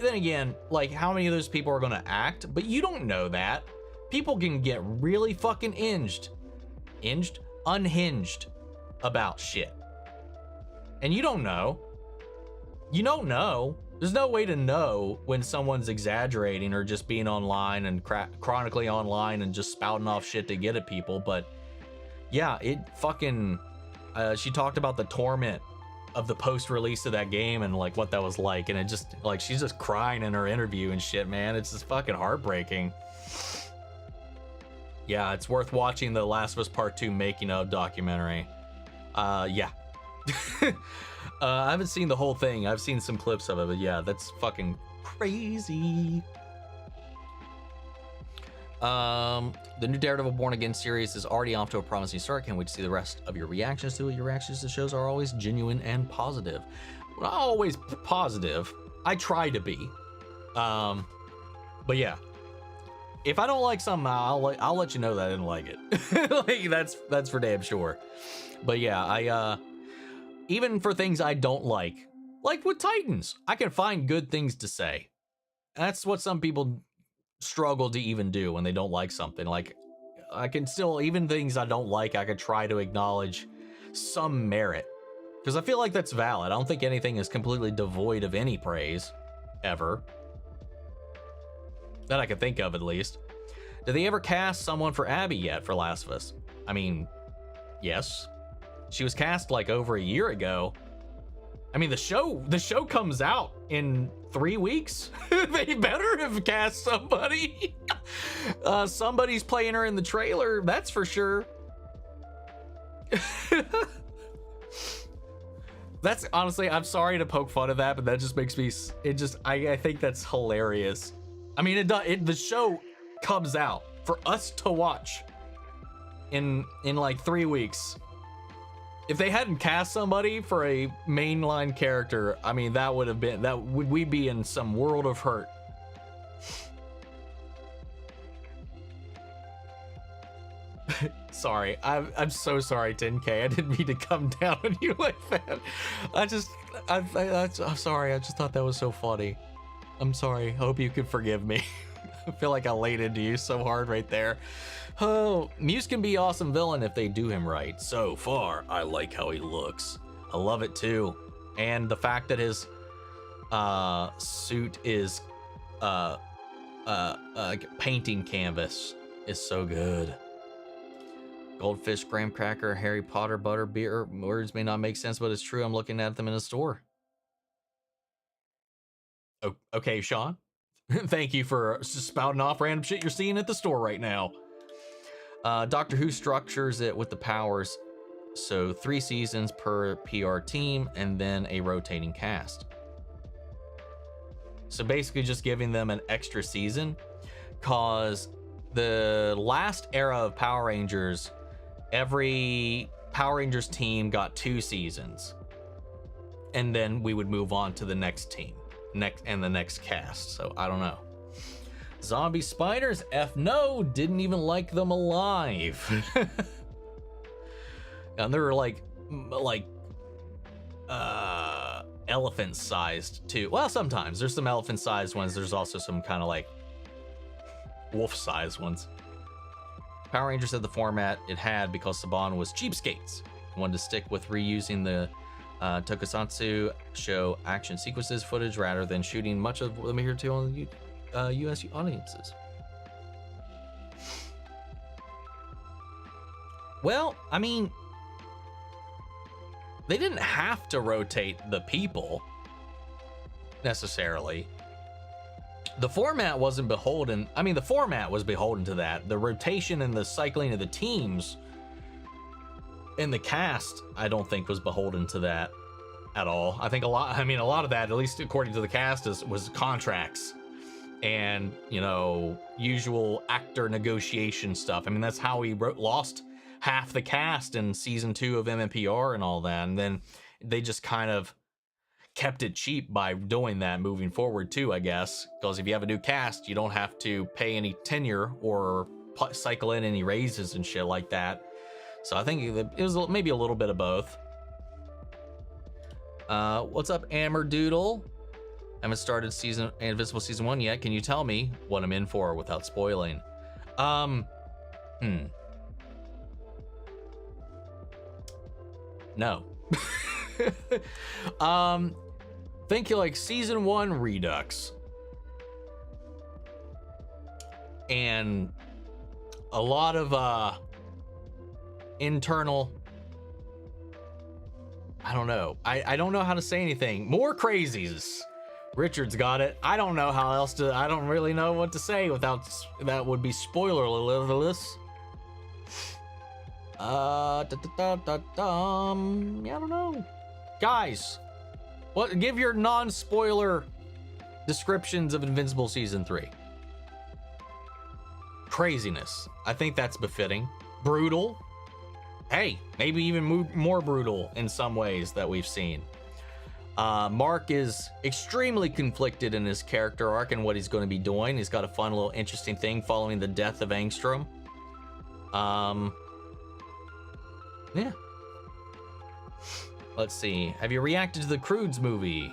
Then again, like, how many of those people are gonna act? But you don't know that. People can get really fucking unhinged about shit. And you don't know. You don't know. There's no way to know when someone's exaggerating or just being online and chronically online and just spouting off shit to get at people. But yeah, it fucking, she talked about the torment of the post-release of that game and like what that was like, and it just, like, she's just crying in her interview and shit, man. It's just fucking heartbreaking. Yeah, it's worth watching the Last of Us Part 2 making of documentary. Yeah. I haven't seen the whole thing. I've seen some clips of it, but yeah, that's fucking crazy. The new Daredevil Born Again series is already off to a promising start. Can't wait to see the rest of your reactions to it. Your reactions to shows are always genuine and positive. Not always positive. I try to be. But yeah, if I don't like something, I'll let you know that I didn't like it. Like, that's for damn sure. But yeah, I even for things I don't like with Titans, I can find good things to say. That's what some people struggle to even do when they don't like something. Like, I can still, even things I don't like, I could try to acknowledge some merit, because I feel like that's valid. I don't think anything is completely devoid of any praise, ever, that I can think of, at least. Did they ever cast someone for Abby yet for Last of Us? I mean, yes. She was cast like over a year ago. I mean, the show comes out in 3 weeks. They better have cast somebody. Somebody's playing her in the trailer, that's for sure. That's honestly, I'm sorry to poke fun of that, but that just makes me, I think that's hilarious. I mean, the show comes out for us to watch in like 3 weeks. If they hadn't cast somebody for a mainline character, I mean, we'd be in some world of hurt. Sorry, I'm so sorry, 10K. I didn't mean to come down on you like that. I'm sorry. I just thought that was so funny. I'm sorry. Hope you can forgive me. I feel like I laid into you so hard right there. Oh, Muse can be awesome villain if they do him right. So far, I like how he looks. I love it too. And the fact that his suit is painting canvas is so good. Goldfish, graham cracker, Harry Potter, butter, beer. Words may not make sense, but it's true. I'm looking at them in a store. Oh, okay, Sean. Thank you for spouting off random shit you're seeing at the store right now. Doctor Who structures it with the powers. So 3 seasons per PR team and then a rotating cast. So basically just giving them an extra season, cause the last era of Power Rangers, every Power Rangers team got 2 seasons. And then we would move on to the next team, and the next cast. So I don't know. Zombie spiders? F no, didn't even like them alive. And they were like elephant sized too. Well, sometimes there's some elephant sized ones. There's also some kind of like wolf sized ones. Power Rangers had the format it had because Saban was cheapskates. Wanted to stick with reusing the tokusatsu show action sequences footage rather than shooting much of them here to on US audiences. Well, I mean, they didn't have to rotate the people necessarily. The format wasn't beholden. I mean, the format was beholden to that. The rotation and the cycling of the teams in the cast, I don't think was beholden to that at all. I think a lot of that, at least according to the cast, was contracts and, you know, usual actor negotiation stuff. I mean, that's how we lost half the cast in season 2 of MMPR and all that. And then they just kind of kept it cheap by doing that moving forward too, I guess. Because if you have a new cast, you don't have to pay any tenure or cycle in any raises and shit like that. So I think it was maybe a little bit of both. What's up, Ammerdoodle? I haven't started Invincible season 1 yet. Can you tell me what I'm in for without spoiling? No. Think like season 1 Redux. And a lot of internal, I don't know. I don't know how to say anything. More crazies. Richard's got it. I don't know how else to, I don't really know what to say without, that would be spoilerless. Yeah, I don't know. Guys, give your non-spoiler descriptions of Invincible season 3. Craziness. I think that's befitting. Brutal. Hey, maybe even more brutal in some ways that we've seen. Mark is extremely conflicted in his character arc and what he's going to be doing. He's got a fun little interesting thing following the death of Angstrom. Yeah. Let's see. Have you reacted to the Croods movie?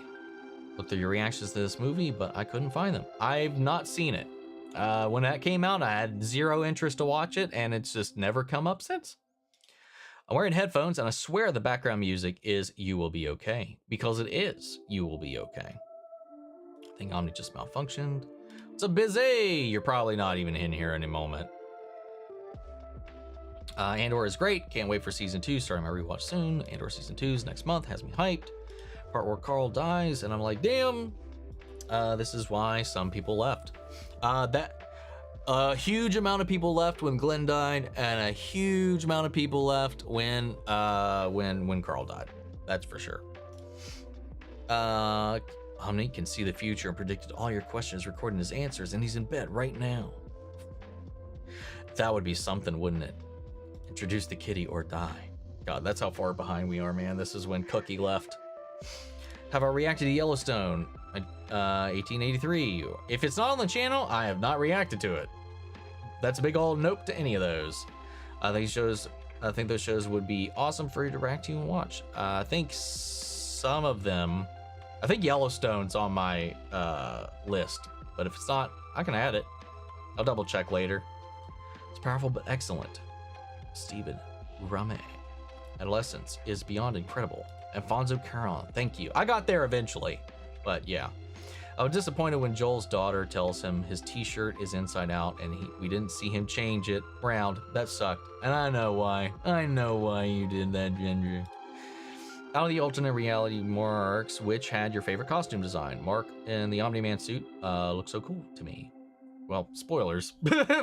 Looked at your reactions to this movie, but I couldn't find them. I've not seen it. When that came out, I had zero interest to watch it, and it's just never come up since. I'm wearing headphones, and I swear the background music is You Will Be Okay, because it is You Will Be Okay. I think Omni just malfunctioned. What's up, Busy? You're probably not even in here any moment. Andor is great. Can't wait for season 2. Starting my rewatch soon. Andor season 2's next month. Has me hyped. Part where Carl dies, and I'm like, damn. This is why some people left. A huge amount of people left when Glenn died, and a huge amount of people left when Carl died. That's for sure. Omni can see the future and predicted all your questions, recording his answers, and he's in bed right now. That would be something, wouldn't it? Introduce the kitty or die. God, that's how far behind we are, man. This is when Cookie left. Have I reacted to Yellowstone? 1883. If it's not on the channel, I have not reacted to it. That's a big old nope to any of those. I think those shows would be awesome for you to react to and watch. I think some of them, I think Yellowstone's on my list, but if it's not, I can add it. I'll double check later. It's powerful but excellent. Stephen Rame. Adolescence is beyond incredible. Alfonso Cuarón, thank you. I got there eventually, but yeah. I was disappointed when Joel's daughter tells him his t-shirt is inside out and we didn't see him change it round. That sucked. And I know why. I know why you did that, Ginger. Out of the alternate reality Marks, which had your favorite costume design? Mark in the Omni-Man suit looks so cool to me. Well, spoilers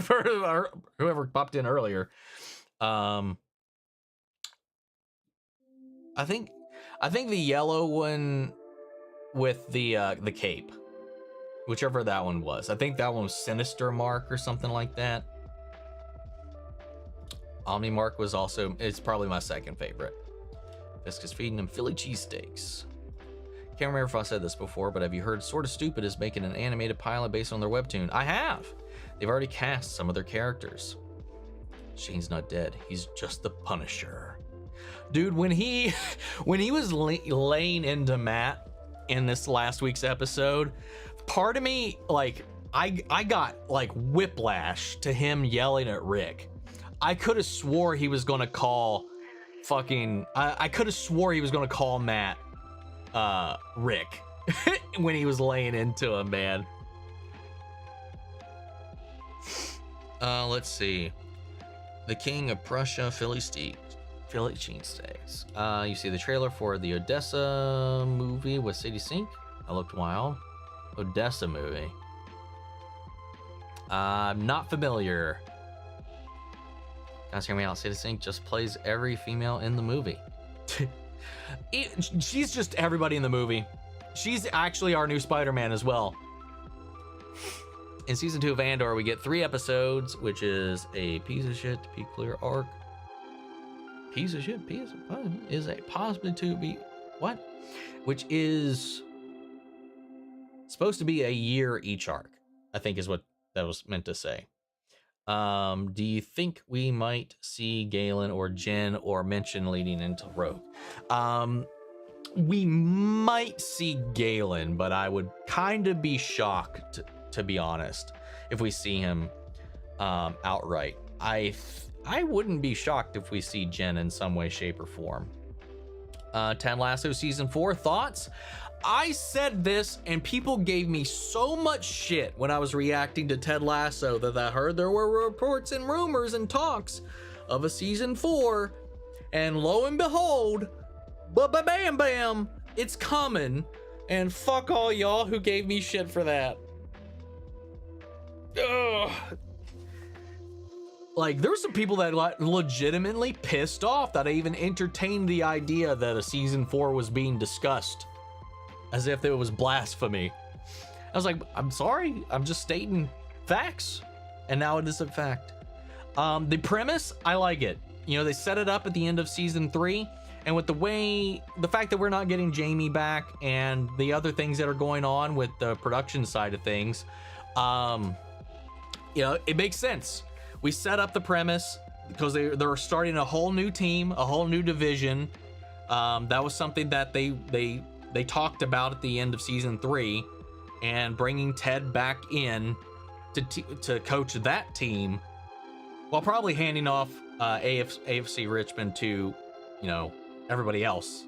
for whoever popped in earlier. I think the yellow one with the cape, whichever that one was. I think that one was Sinister Mark or something like that. Omni Mark was also, it's probably my second favorite. Fisk is feeding him Philly cheesesteaks. Can't remember if I said this before, but have you heard Sorta Stupid is making an animated pilot based on their webtoon? I have. They've already cast some of their characters. Shane's not dead. He's just the Punisher. Dude, when he was laying into Matt in this last week's episode, part of me, like, I got like whiplash to him yelling at Rick. I could have swore he was gonna call fucking, I could have swore he was gonna call Matt Rick when he was laying into him, man. Let's see. The King of Prussia, Philly cheesesteaks. You see the trailer for the Odessa movie with Sadie Sink. That looked wild. Odessa movie. I'm not familiar. Guys, hear me out. Sadie Sink just plays every female in the movie. She's just everybody in the movie. She's actually our new Spider-Man as well. In season 2 of Andor, we get 3 episodes, which is a piece of shit to be clear arc. Piece of shit, is a possibly to be what? Which is supposed to be a year each arc, I think is what that was meant to say. Do you think we might see Galen or Jen or mention leading into Rogue? We might see Galen, but I would kind of be shocked, to be honest, if we see him outright. I wouldn't be shocked if we see Jen in some way, shape, or form. Ted Lasso season 4 thoughts. I said this and people gave me so much shit when I was reacting to Ted Lasso that I heard there were reports and rumors and talks of a season 4, and lo and behold, bam bam, it's coming. And fuck all y'all who gave me shit for that. Ugh. Like, there were some people that legitimately pissed off that I even entertained the idea that a season 4 was being discussed, as if it was blasphemy. I was like, I'm sorry, I'm just stating facts, and now it is a fact. The premise, I like it. You know, they set it up at the end of season 3, and with the fact that we're not getting Jamie back and the other things that are going on with the production side of things, you know, it makes sense. We set up the premise because they're starting a whole new team, a whole new division. That was something that they talked about at the end of season 3, and bringing Ted back in to coach that team, while probably handing off AFC Richmond to, you know, everybody else.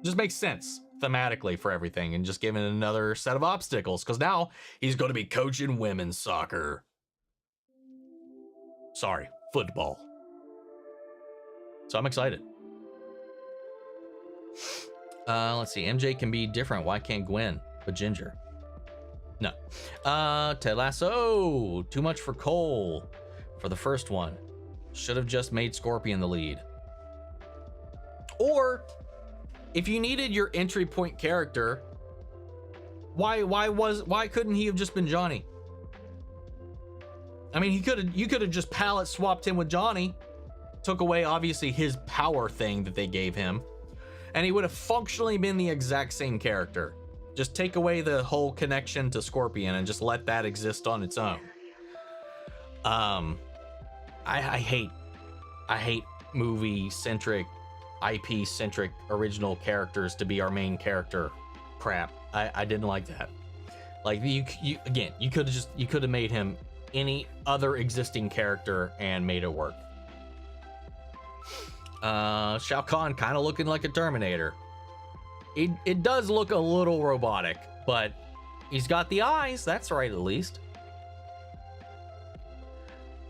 Just makes sense thematically for everything, and just giving another set of obstacles, because now he's going to be coaching women's soccer. Sorry, football. So I'm excited. Let's see. MJ can be different. Why can't Gwen? But Ginger. No. Ted Lasso. Too much for Cole for the first one. Should have just made Scorpion the lead. Or if you needed your entry point character, why couldn't he have just been Johnny? I mean, you could have just palette swapped him with Johnny, took away obviously his power thing that they gave him, and he would have functionally been the exact same character. Just take away the whole connection to Scorpion and just let that exist on its own. I I hate movie centric, IP centric original characters to be our main character crap. I didn't like that. Like you could have made him any other existing character and made it work. Shao Kahn kind of looking like a Terminator. It does look a little robotic, but he's got the eyes. That's right, at least.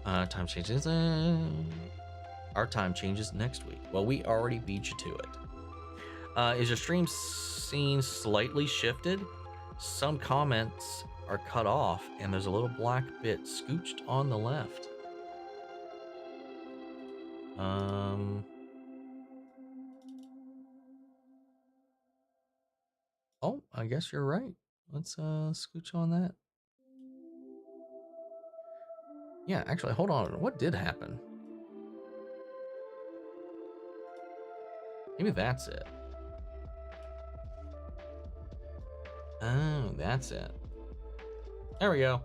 Time changes. Our time changes next week. Well, we already beat you to it. Is your stream scene slightly shifted? Some comments are cut off, and there's a little black bit scooched on the left. Oh, I guess you're right. Let's scooch on that. Yeah, actually, hold on. What did happen? Maybe that's it. Oh, that's it. There we go.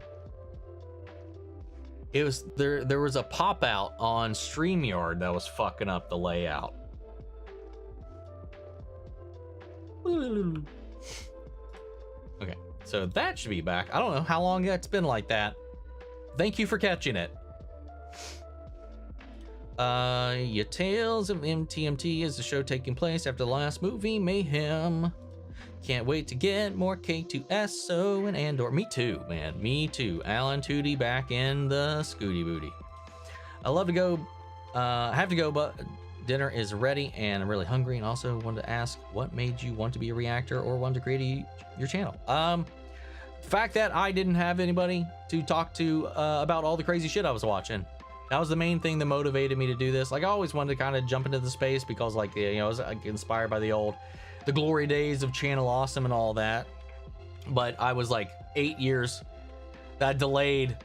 It was there was a pop out on StreamYard that was fucking up the layout. Okay, so that should be back. I don't know how long it's been like that. Thank you for catching it. Your Tales of MTMT is the show taking place after the last movie, Mayhem. Can't wait to get more K2SO and Andor. Me too, man. Me too. Alan Tudy back in the Scooty Booty. I love to go. I have to go, but dinner is ready and I'm really hungry. And also wanted to ask, what made you want to be a reactor or want to create your channel? The fact that I didn't have anybody to talk to about all the crazy shit I was watching. That was the main thing that motivated me to do this. Like I always wanted to kind of jump into the space because like, you know, I was like, inspired by the glory days of Channel Awesome and all that. But I was like 8 years that delayed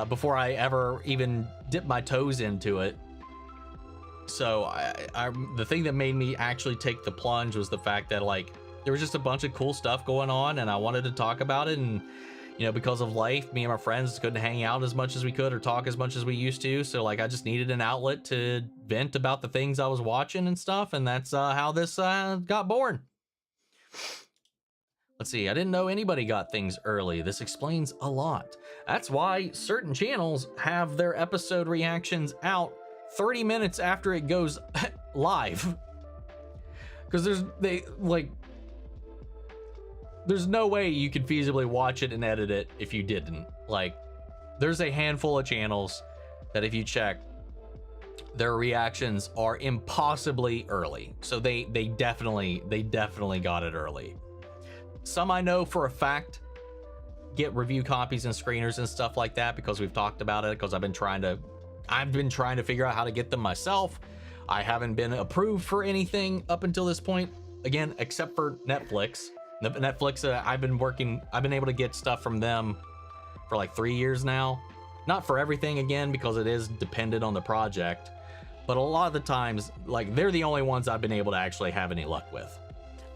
before I ever even dipped my toes into it. So the thing that made me actually take the plunge was the fact that like there was just a bunch of cool stuff going on and I wanted to talk about it. And you know, because of life, me and my friends couldn't hang out as much as we could or talk as much as we used to. So like I just needed an outlet to vent about the things I was watching and stuff. And that's how this got born. Let's see. I didn't know anybody got things early. This explains a lot. That's why certain channels have their episode reactions out 30 minutes after it goes live. Because there's no way you could feasibly watch it and edit it if you didn't. Like, there's a handful of channels that if you check, their reactions are impossibly early. So they definitely got it early. Some I know for a fact get review copies and screeners and stuff like that because we've talked about it, because I've been trying to figure out how to get them myself. I haven't been approved for anything up until this point, again, except for Netflix. Netflix, I've been able to get stuff from them for like 3 years now. Not for everything, again, because it is dependent on the project, but a lot of the times, like, they're the only ones I've been able to actually have any luck with.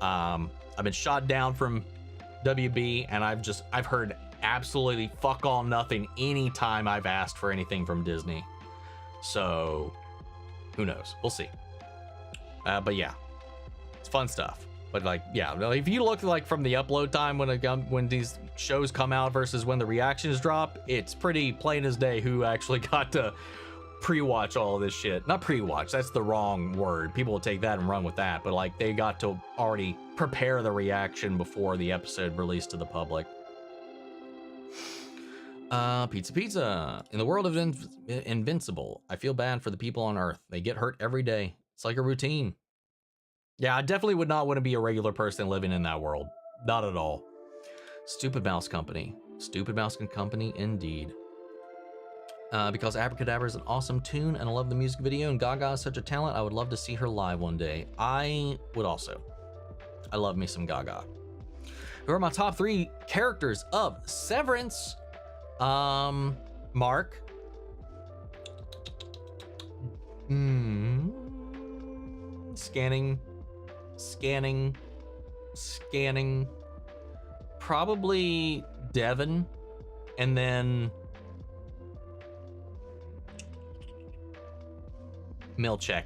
I've been shot down from WB, and I've heard absolutely fuck all nothing anytime I've asked for anything from Disney. So who knows? We'll see. But yeah, it's fun stuff. But like, yeah, if you look like from the upload time when these shows come out versus when the reactions drop, it's pretty plain as day who actually got to pre-watch all of this shit. Not pre-watch, that's the wrong word. People will take that and run with that, but like they got to already prepare the reaction before the episode released to the public. Pizza. In the world of Invincible, I feel bad for the people on Earth. They get hurt every day. It's like a routine. Yeah, I definitely would not want to be a regular person living in that world. Not at all. Stupid Mouse Company. Stupid Mouse Company, indeed. Because Abracadabra is an awesome tune, and I love the music video, and Gaga is such a talent, I would love to see her live one day. I would also. I love me some Gaga. Who are my top 3 characters of Severance? Mark. Scanning. Probably Devin, and then Milchek.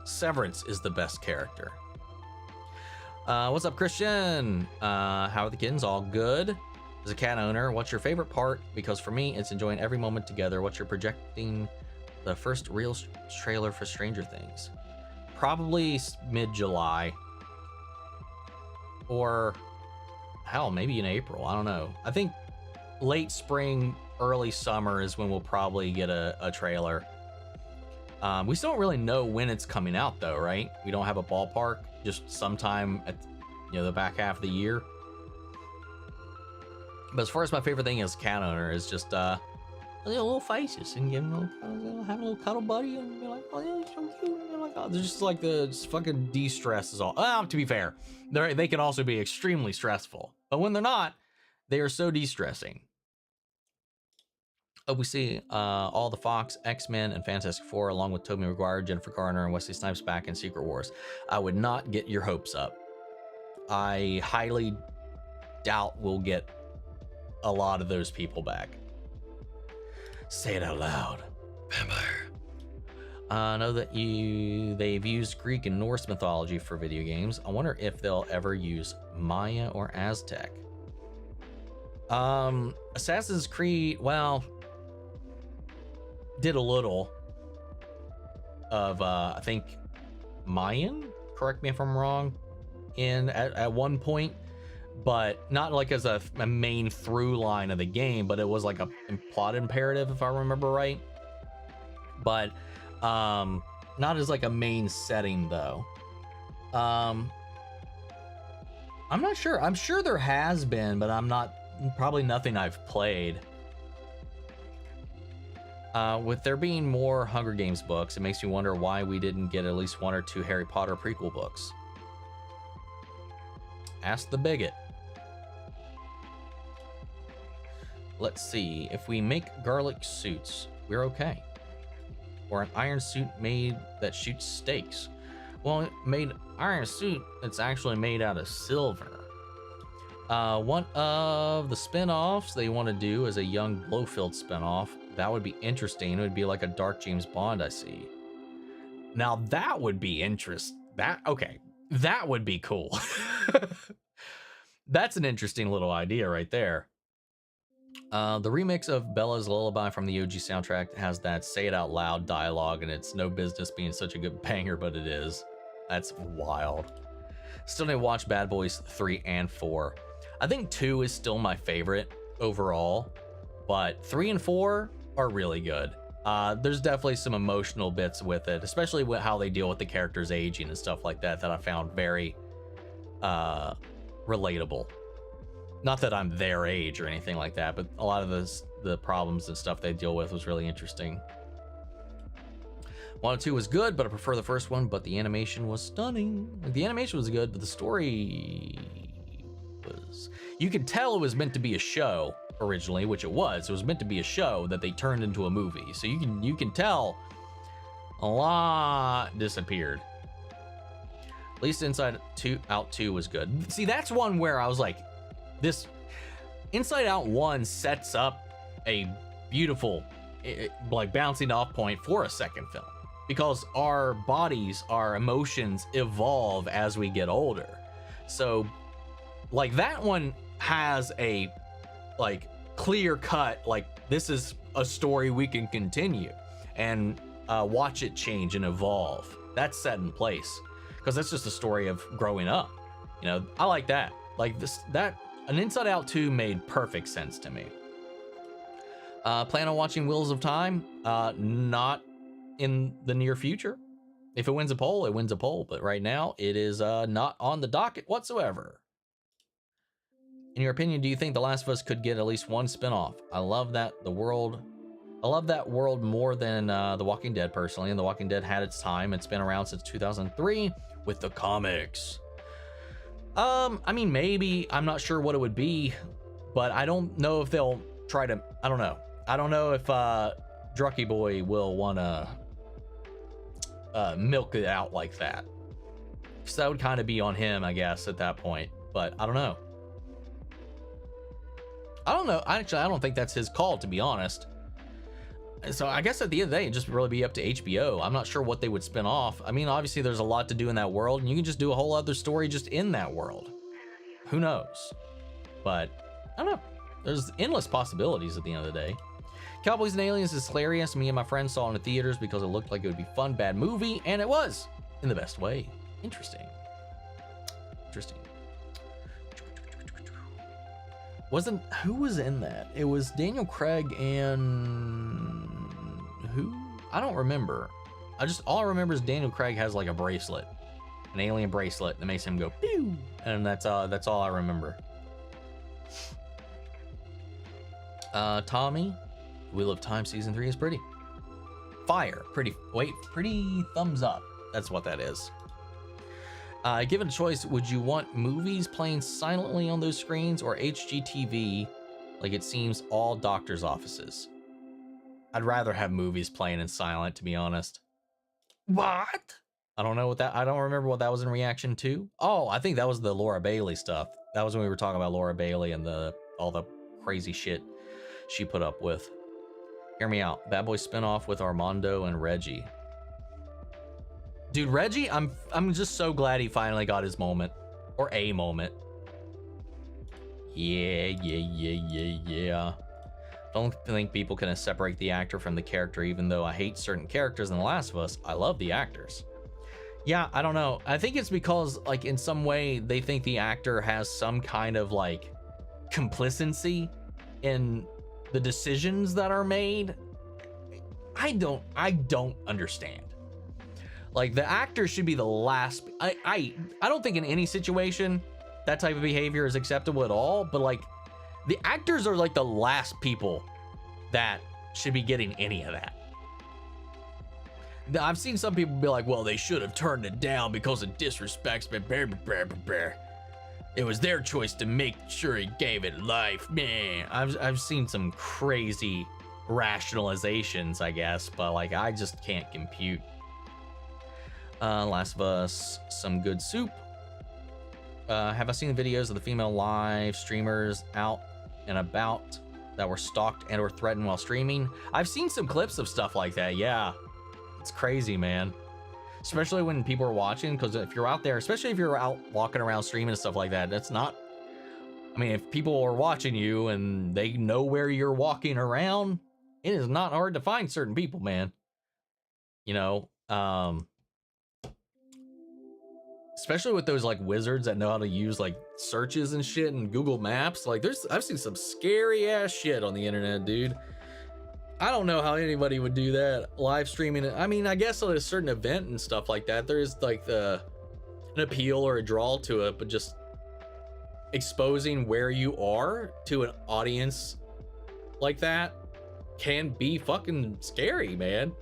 Severance is the best character. What's up, Christian? How are the kittens? All good? As a cat owner, what's your favorite part? Because for me, it's enjoying every moment together. What's your projecting the first real trailer for Stranger Things? Probably mid-July. Or, hell, maybe in April. I don't know. I think late spring, early summer is when we'll probably get a trailer. We still don't really know when it's coming out, though, right? We don't have a ballpark. Just sometime at the back half of the year. But as far as my favorite thing as a cat owner is just little faces and give them have a little cuddle buddy and be like, oh yeah, you're so cute. And you're like, oh, they're just like just fucking de-stress is all. To be fair, they can also be extremely stressful, but when they're not, they are so de-stressing. We see all the Fox, X-Men, and Fantastic Four, along with Tobey Maguire, Jennifer Garner, and Wesley Snipes back in Secret Wars. I would not get your hopes up. I highly doubt we'll get a lot of those people back. Say it out loud. Vampire. I know that they've used Greek and Norse mythology for video games. I wonder if they'll ever use Maya or Aztec. Assassin's Creed, well, did a little of I think Mayan, correct me if I'm wrong, at one point, but not like as a main through line of the game, but it was like a plot imperative if I remember right, but not as like a main setting though. I'm not sure. I'm sure there has been, but probably nothing I've played. With there being more Hunger Games books, it makes me wonder why we didn't get at least 1 or 2 Harry Potter prequel books. Ask the bigot. Let's see. If we make garlic suits, we're okay. Or an iron suit made that shoots stakes. Well, made iron suit that's actually made out of silver. One of the spin-offs they want to do is a young Blofeld spin-off. That would be interesting. It would be like a dark James Bond, I see. Now that would be that would be cool. That's an interesting little idea right there. The remix of Bella's Lullaby from the OG soundtrack has that say it out loud dialogue, and it's no business being such a good banger, but it is. That's wild. Still need to watch Bad Boys 3 and 4. I think 2 is still my favorite overall, but 3 and 4 are really good. There's definitely some emotional bits with it, especially with how they deal with the characters aging and stuff like that I found very relatable. Not that I'm their age or anything like that, but a lot of the problems and stuff they deal with was really interesting. 1 and 2 was good, but I prefer the first one, but the animation was stunning. The animation was good, but the story was... You could tell it was meant to be a show originally, which it was. It was meant to be a show that they turned into a movie. So you can tell a lot disappeared. At least Inside Out 2 was good. See, that's one where I was like, this Inside Out 1 sets up a beautiful like bouncing off point for a second film, because our bodies, our emotions evolve as we get older. So like that one has a like clear cut, like this is a story we can continue and watch it change and evolve. That's set in place because that's just a story of growing up. You know, I like that. Like an Inside Out 2 made perfect sense to me. Plan on watching Wheels of Time? Not in the near future. If it wins a poll, it wins a poll. But right now, it is not on the docket whatsoever. In your opinion, do you think The Last of Us could get at least one spinoff? I love that world more than The Walking Dead personally. And The Walking Dead had its time. It's been around since 2003 with the comics. I mean, maybe. I'm not sure what it would be, but I don't know if they'll try to. I don't know. I don't know if Drucky Boy will want to milk it out like that. So that would kind of be on him, I guess, at that point. But I don't know. I don't know. Actually, I don't think that's his call, to be honest. So I guess at the end of the day, it'd just really be up to HBO. I'm not sure what they would spin off. I mean, obviously there's a lot to do in that world, and you can just do a whole other story just in that world. Who knows? But I don't know. There's endless possibilities at the end of the day. Cowboys and Aliens is hilarious. Me and my friends saw it in the theaters because it looked like it would be a fun, bad movie, and it was in the best way. Interesting. Who was in that? It was Daniel Craig and who? I don't remember. All I remember is Daniel Craig has like a bracelet, an alien bracelet that makes him go pew, and that's all I remember. Tommy, Wheel of Time season 3 is pretty fire. Pretty thumbs up. That's what that is. Given a choice, would you want movies playing silently on those screens or HGTV like it seems all doctors' offices? I'd rather have movies playing in silent, to be honest. What? I don't remember what that was in reaction to. Oh, I think that was the Laura Bailey stuff. That was when we were talking about Laura Bailey and all the crazy shit she put up with. Hear me out. Bad Boys spinoff with Armando and Reggie. Dude, Reggie, I'm just so glad he finally got his moment. Or a moment. Yeah. Don't think people can separate the actor from the character, even though I hate certain characters in The Last of Us. I love the actors. Yeah, I don't know. I think it's because, like, in some way, they think the actor has some kind of, like, complicity in the decisions that are made. I don't understand. Like, the actor should be the last. I don't think in any situation that type of behavior is acceptable at all, but like the actors are like the last people that should be getting any of that. I've seen some people be like, well, they should have turned it down because it disrespects me. It was their choice to make sure he gave it life. Man, I've seen some crazy rationalizations, I guess, but like I just can't compute. Last of Us, some good soup. Have I seen the videos of the female live streamers out and about that were stalked and or threatened while streaming? I've seen some clips of stuff like that. Yeah, it's crazy, man. Especially when people are watching, because if you're out there, especially if you're out walking around streaming and stuff like that, that's not, I mean, if people are watching you and they know where you're walking around, it is not hard to find certain people, man. You know, especially with those like wizards that know how to use like searches and shit and Google Maps. Like I've seen some scary ass shit on the internet, dude. I don't know how anybody would do that, live streaming it. I mean, I guess at a certain event and stuff like that, there's like an appeal or a draw to it, but just exposing where you are to an audience like that can be fucking scary, man.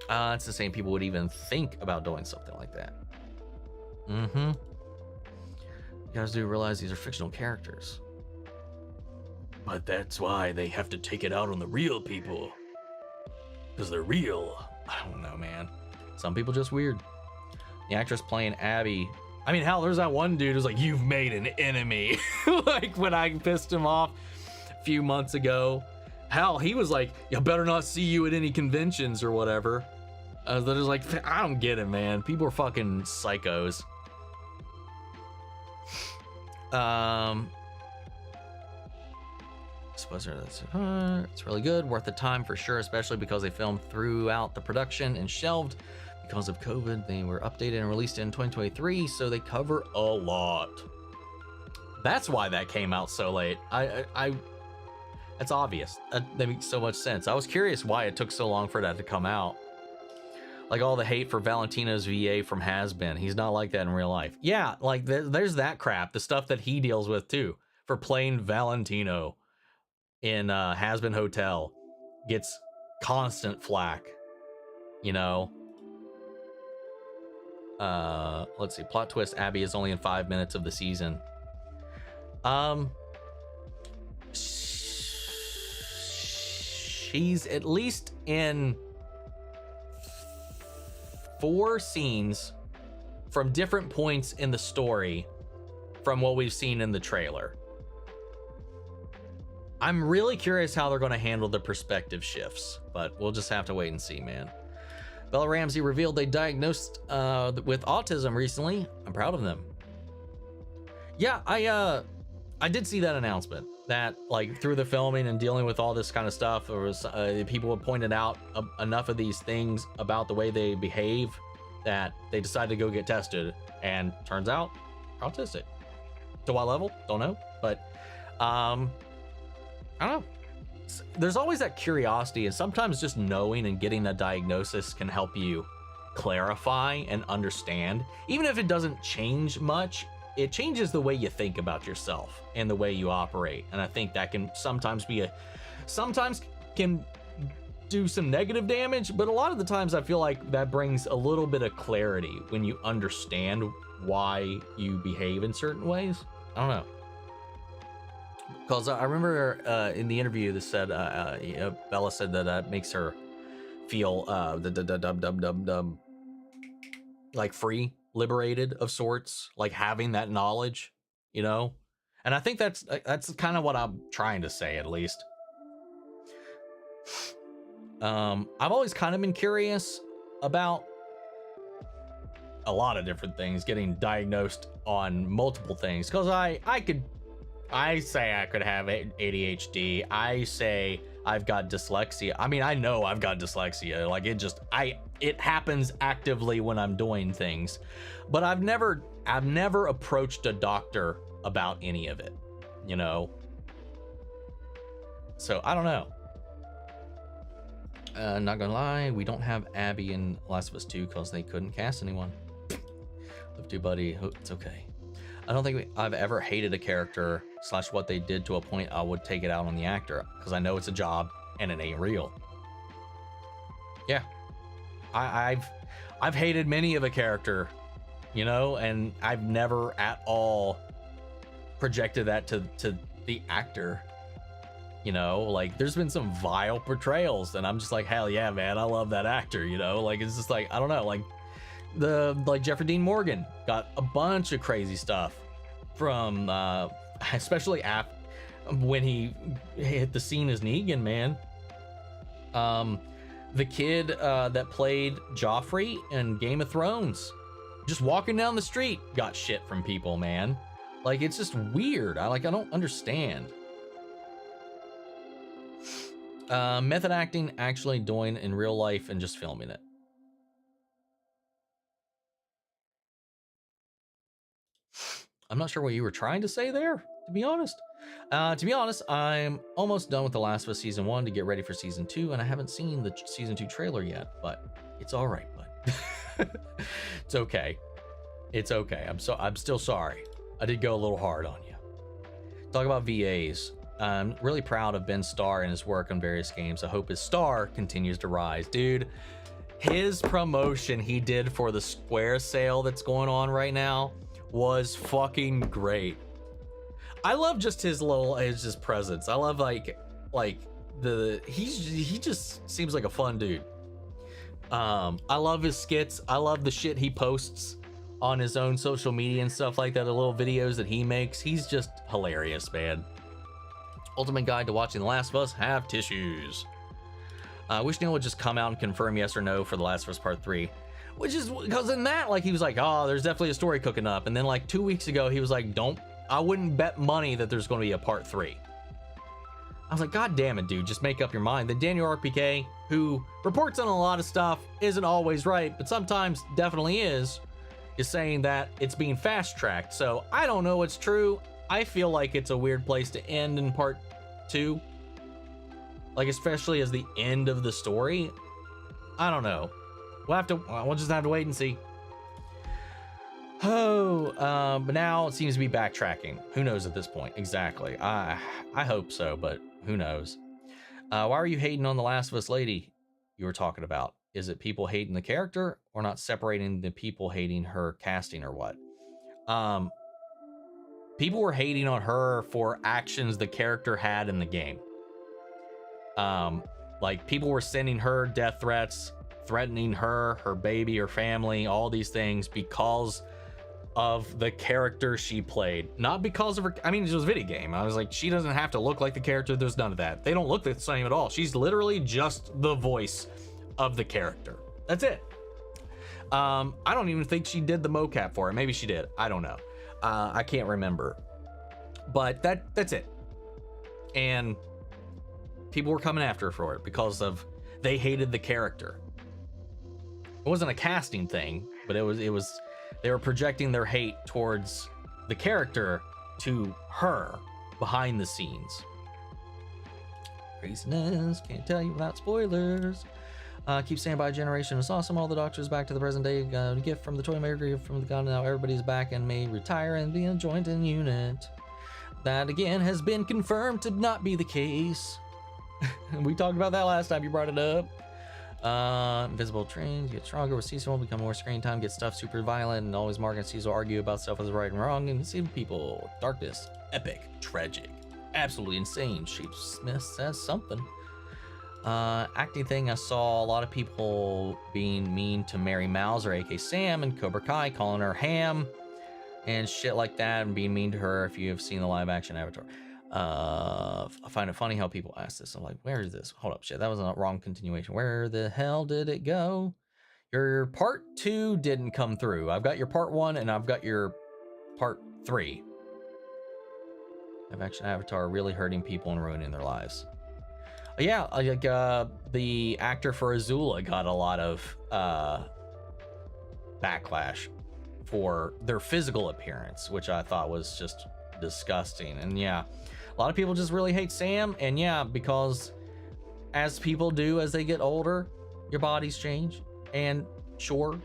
It's the same people would even think about doing something like that. You guys do realize these are fictional characters. But that's why they have to take it out on the real people. Because they're real. I don't know, man. Some people just weird. The actress playing Abby. I mean, hell, there's that one dude who's like, you've made an enemy. Like when I pissed him off a few months ago. Hell, he was like, I better not see you at any conventions or whatever. That is like, I don't get it, man. People are fucking psychos. It's really good, worth the time for sure, especially because they filmed throughout the production and shelved because of COVID. They were updated and released in 2023, so they cover a lot. That's why that came out so late. That's obvious. That makes so much sense. I was curious why it took so long for that to come out. Like all the hate for Valentino's VA from Has-Been. He's not like that in real life. Yeah, like there's that crap, the stuff that he deals with too, for playing Valentino in Has-Been Hotel. Gets constant flack, you know. Let's see, plot twist, Abby is only in 5 minutes of the season. She's at least in 4 scenes from different points in the story from what we've seen in the trailer. I'm really curious how they're going to handle the perspective shifts, but we'll just have to wait and see, man. Bella Ramsey revealed they diagnosed with autism recently. I'm proud of them. Yeah, I did see that announcement that, like, through the filming and dealing with all this kind of stuff, there was people had pointed out enough of these things about the way they behave that they decided to go get tested, and turns out autistic. To what level? Don't know, but I don't know. There's always that curiosity, and sometimes just knowing and getting a diagnosis can help you clarify and understand. Even if it doesn't change much, it changes the way you think about yourself and the way you operate. And I think that can sometimes can do some negative damage, but a lot of the times I feel like that brings a little bit of clarity when you understand why you behave in certain ways. I don't know. Because I remember in the interview that said, Bella said that makes her feel like free, liberated of sorts, like having that knowledge, you know? And I think that's kind of what I'm trying to say, at least. I've always kind of been curious about a lot of different things, getting diagnosed on multiple things, because I say I could have ADHD. I say I've got dyslexia. I mean, I know I've got dyslexia. Like, it happens actively when I'm doing things, but I've never approached a doctor about any of it, you know? So I don't know. Not gonna lie, we don't have Abby in Last of Us 2 because they couldn't cast anyone. Live to buddy, it's okay. I don't think I've ever hated a character / what they did to a point I would take it out on the actor, because I know it's a job and it ain't real. Yeah, I've hated many of a character, you know, and I've never at all projected that to the actor. You know, like, there's been some vile portrayals and I'm just like, hell yeah, man, I love that actor, you know? Like, it's just like, I don't know, like Jeffrey Dean Morgan got a bunch of crazy stuff from especially when he hit the scene as Negan, man. The kid that played Joffrey in Game of Thrones, just walking down the street, got shit from people, man. Like, it's just weird. I don't understand. Method acting, actually doing in real life and just filming it. I'm not sure what you were trying to say there, to be honest. I'm almost done with The Last of Us Season 1 to get ready for Season 2, and I haven't seen the Season 2 trailer yet, but it's all right, bud. It's okay. It's okay. I'm still sorry. I did go a little hard on you. Talk about VAs. I'm really proud of Ben Starr and his work on various games. I hope his star continues to rise. Dude, his promotion he did for the Square sale that's going on right now was fucking great. I love just his presence. I love he just seems like a fun dude. I love his skits. I love the shit he posts on his own social media and stuff like that, the little videos that he makes. He's just hilarious, man. Ultimate guide to watching The Last of Us, have tissues. I wish Neil would just come out and confirm yes or no for The Last of Us Part 3. Which is, because in that, like, he was like, oh, there's definitely a story cooking up. And then, like, 2 weeks ago, he was like, I wouldn't bet money that there's going to be a Part 3. I was like, God damn it, dude, just make up your mind. Then Daniel RPK, who reports on a lot of stuff, isn't always right, but sometimes definitely is saying that it's being fast-tracked. So I don't know what's true. I feel like it's a weird place to end in Part 2. Like, especially as the end of the story. I don't know. We'll just have to wait and see. But now it seems to be backtracking. Who knows at this point? Exactly. I hope so, but who knows? Why are you hating on the Last of Us lady you were talking about? Is it people hating the character or not separating the people hating her casting or what? People were hating on her for actions the character had in the game. Like, people were sending her death threats, threatening her baby, her family, all these things because of the character she played. Not because of her, I mean, it was a video game. I was like, she doesn't have to look like the character. There's none of that. They don't look the same at all. She's literally just the voice of the character. That's it. I don't even think she did the mocap for it. Maybe she did. I don't know. I can't remember. But that's it. And people were coming after her for it because of they hated the character. It wasn't a casting thing, but it was they were projecting their hate towards the character to her behind the scenes. Craziness, can't tell you without spoilers. Keep saying by generation is awesome. All the doctors back to the present day. A gift from the toy maker, gift from the god. Now everybody's back and may retire and be a joint and unit. That again has been confirmed to not be the case. We talked about that last time you brought it up. Invisible trains get stronger with seasonal, become more screen time, get stuff super violent, and always Mark and Cecil argue about stuff as right and wrong, and see people. Darkness, epic, tragic, absolutely insane. Sheep Smith says something. Acting thing, I saw a lot of people being mean to Mary Mauser, aka Sam, and Cobra Kai, calling her ham and shit like that, and being mean to her if you have seen the live action Avatar. I find it funny how people ask this. I'm like, where is this? Hold up, shit, that was a wrong continuation. Where the hell did it go? Your part 2 didn't come through. I've got your part 1 and I've got your part 3. Live action Avatar really hurting people and ruining their lives. Yeah, like the actor for Azula got a lot of backlash for their physical appearance, which I thought was just disgusting. And yeah, a lot of people just really hate Sam. And yeah, because as people do as they get older, your bodies change. And sure,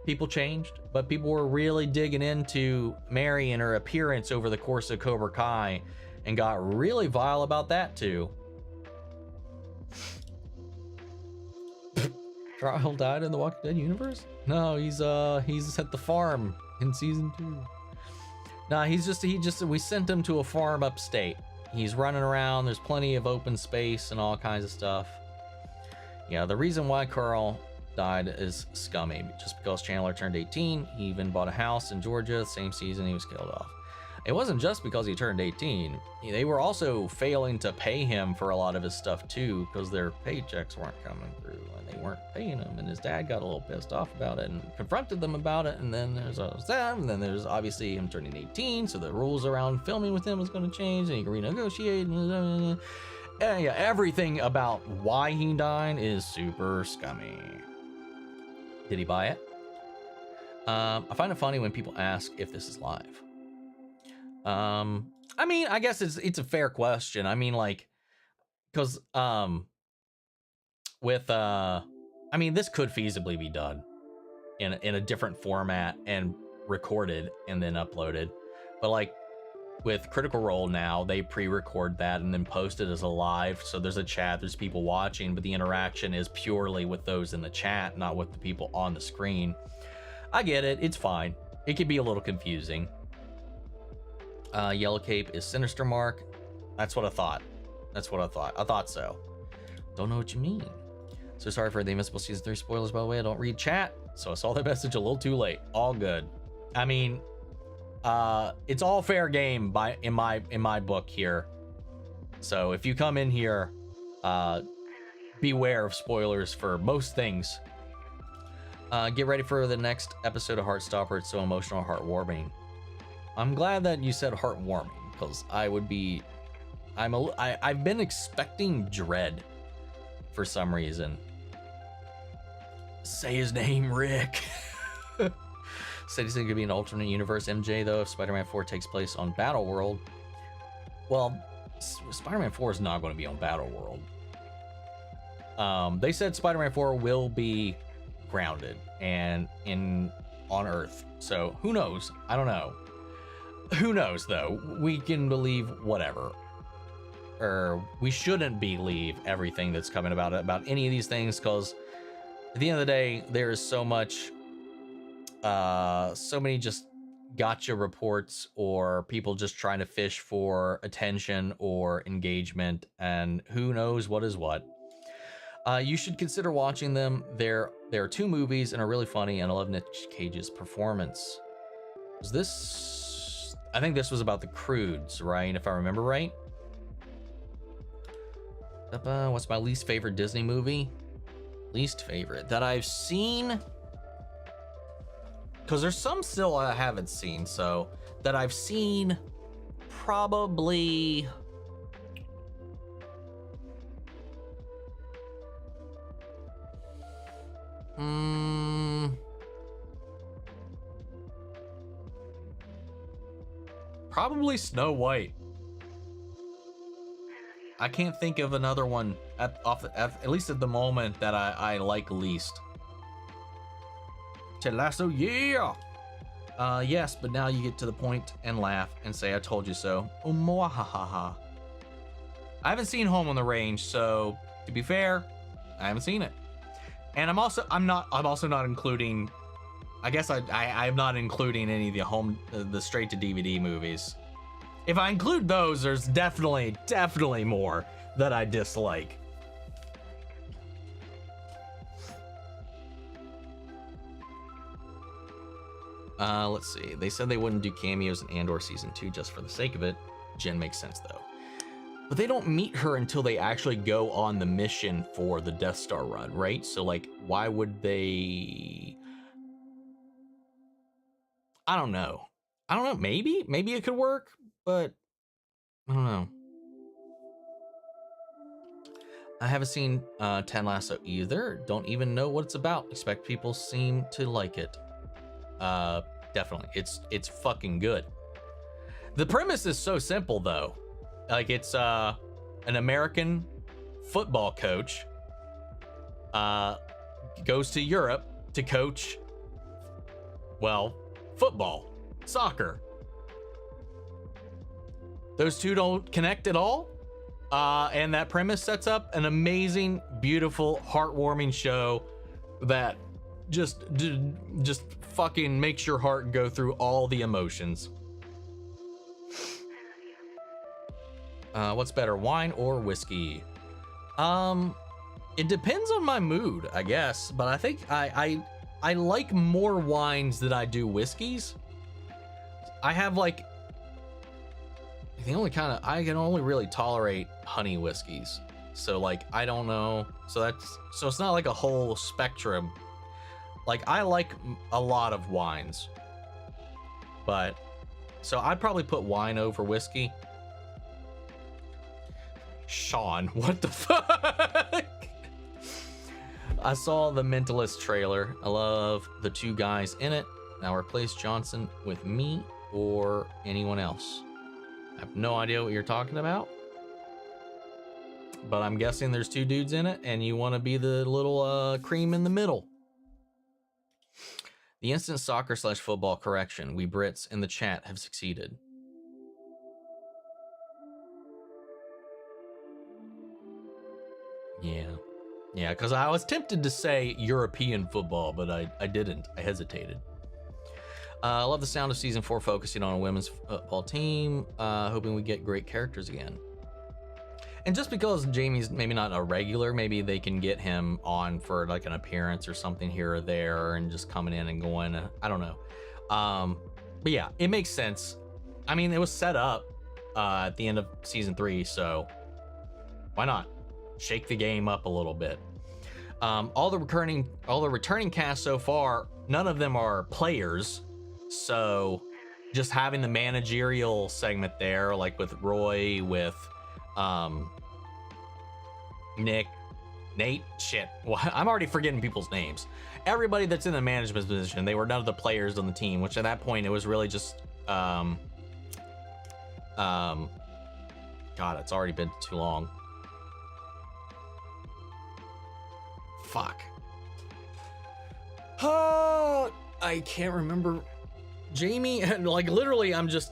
people changed, but people were really digging into Mary and her appearance over the course of Cobra Kai and got really vile about that too. Trial died in the Walking Dead universe? No, he's at the farm in season 2. Nah, he we sent him to a farm upstate. He's running around, there's plenty of open space and all kinds of stuff. Yeah, the reason why Carl died is scummy. Just because Chandler turned 18, he even bought a house in Georgia, same season he was killed off. It wasn't just because he turned 18. They were also failing to pay him for a lot of his stuff too, because their paychecks weren't coming through and they weren't paying him. And his dad got a little pissed off about it and confronted them about it. And then there's that, and then there's obviously him turning 18, so the rules around filming with him was going to change, and he can renegotiate. And yeah, everything about why he died is super scummy. Did he buy it? I find it funny when people ask if this is live. I mean, I guess it's a fair question. I mean, like, because with I mean, this could feasibly be done in a different format and recorded and then uploaded, but like with Critical Role now, they pre-record that and then post it as a live. So there's a chat, there's people watching, but the interaction is purely with those in the chat, not with the people on the screen. I get it. It's fine. It could be a little confusing. Yellow Cape is Sinister Mark. That's what I thought. I thought so. Don't know what you mean. So sorry for the Invincible season 3 spoilers, by the way. I don't read chat, so I saw that message a little too late. All good. I mean, it's all fair game in my book here. So if you come in here, beware of spoilers for most things. Get ready for the next episode of Heartstopper. It's so emotional, heartwarming. I'm glad that you said heartwarming, because I've been expecting dread for some reason. Say his name, Rick. Said he's gonna be an alternate universe MJ though if Spider-Man 4 takes place on Battle World. Well, Spider-Man 4 is not going to be on Battle World. They said Spider-Man 4 will be grounded and on Earth. So who knows? I don't know. Who knows though? We can believe whatever. Or we shouldn't believe everything that's coming about any of these things, because at the end of the day, there is so much, so many just gotcha reports or people just trying to fish for attention or engagement, and who knows what is what. You should consider watching them. There are 2 movies and are really funny, and I love Nick Cage's performance. Was this? I think this was about the Croods, right? If I remember right. What's my least favorite Disney movie? Least favorite that I've seen, because there's some still I haven't seen. So that I've seen, probably. Probably Snow White. I can't think of another one at least at the moment that I like least. Ted Lasso, yeah. Yes, but now you get to the point and laugh and say I told you so. Mwahaha. I haven't seen Home on the Range, so to be fair, I haven't seen it. And I'm also not including, I guess I'm not including any of the straight to DVD movies. If I include those, there's definitely more that I dislike. Let's see. They said they wouldn't do cameos in Andor season 2 just for the sake of it. Jen makes sense though. But they don't meet her until they actually go on the mission for the Death Star run, right? So like, why would they? I don't know. Maybe it could work, but I don't know. I haven't seen Ted Lasso either. Don't even know what it's about. Expect people seem to like it. Definitely. It's fucking good. The premise is so simple though. Like it's an American football coach goes to Europe to coach, well, football, soccer. Those two don't connect at all. And that premise sets up an amazing, beautiful, heartwarming show that just fucking makes your heart go through all the emotions. What's better, wine or whiskey? It depends on my mood, I guess, but I think I like more wines than I do whiskeys. I have like I can only really tolerate honey whiskeys. So like, I don't know. So it's not like a whole spectrum. Like I like a lot of wines, but so I'd probably put wine over whiskey. Sean, what the fuck? I saw the Mentalist trailer. I love the two guys in it. Now replace Johnson with me or anyone else. I have no idea what you're talking about, but I'm guessing there's two dudes in it and you want to be the little cream in the middle. The instant soccer/football correction. We Brits in the chat have succeeded. Yeah, because I was tempted to say European football, but I didn't. I hesitated. I love the sound of season 4 focusing on a women's football team. Hoping we get great characters again. And just because Jamie's maybe not a regular, maybe they can get him on for like an appearance or something here or there and just coming in and going, I don't know. But yeah, it makes sense. I mean, it was set up at the end of season 3, so why not? Shake the game up a little bit. All the returning cast so far, none of them are players. So just having the managerial segment there, like with Roy, with Nick, Nate, shit. Well, I'm already forgetting people's names. Everybody that's in the management position, they were none of the players on the team, which at that point it was really just God, it's already been too long. Fuck. I can't remember. Jamie, like literally, I'm just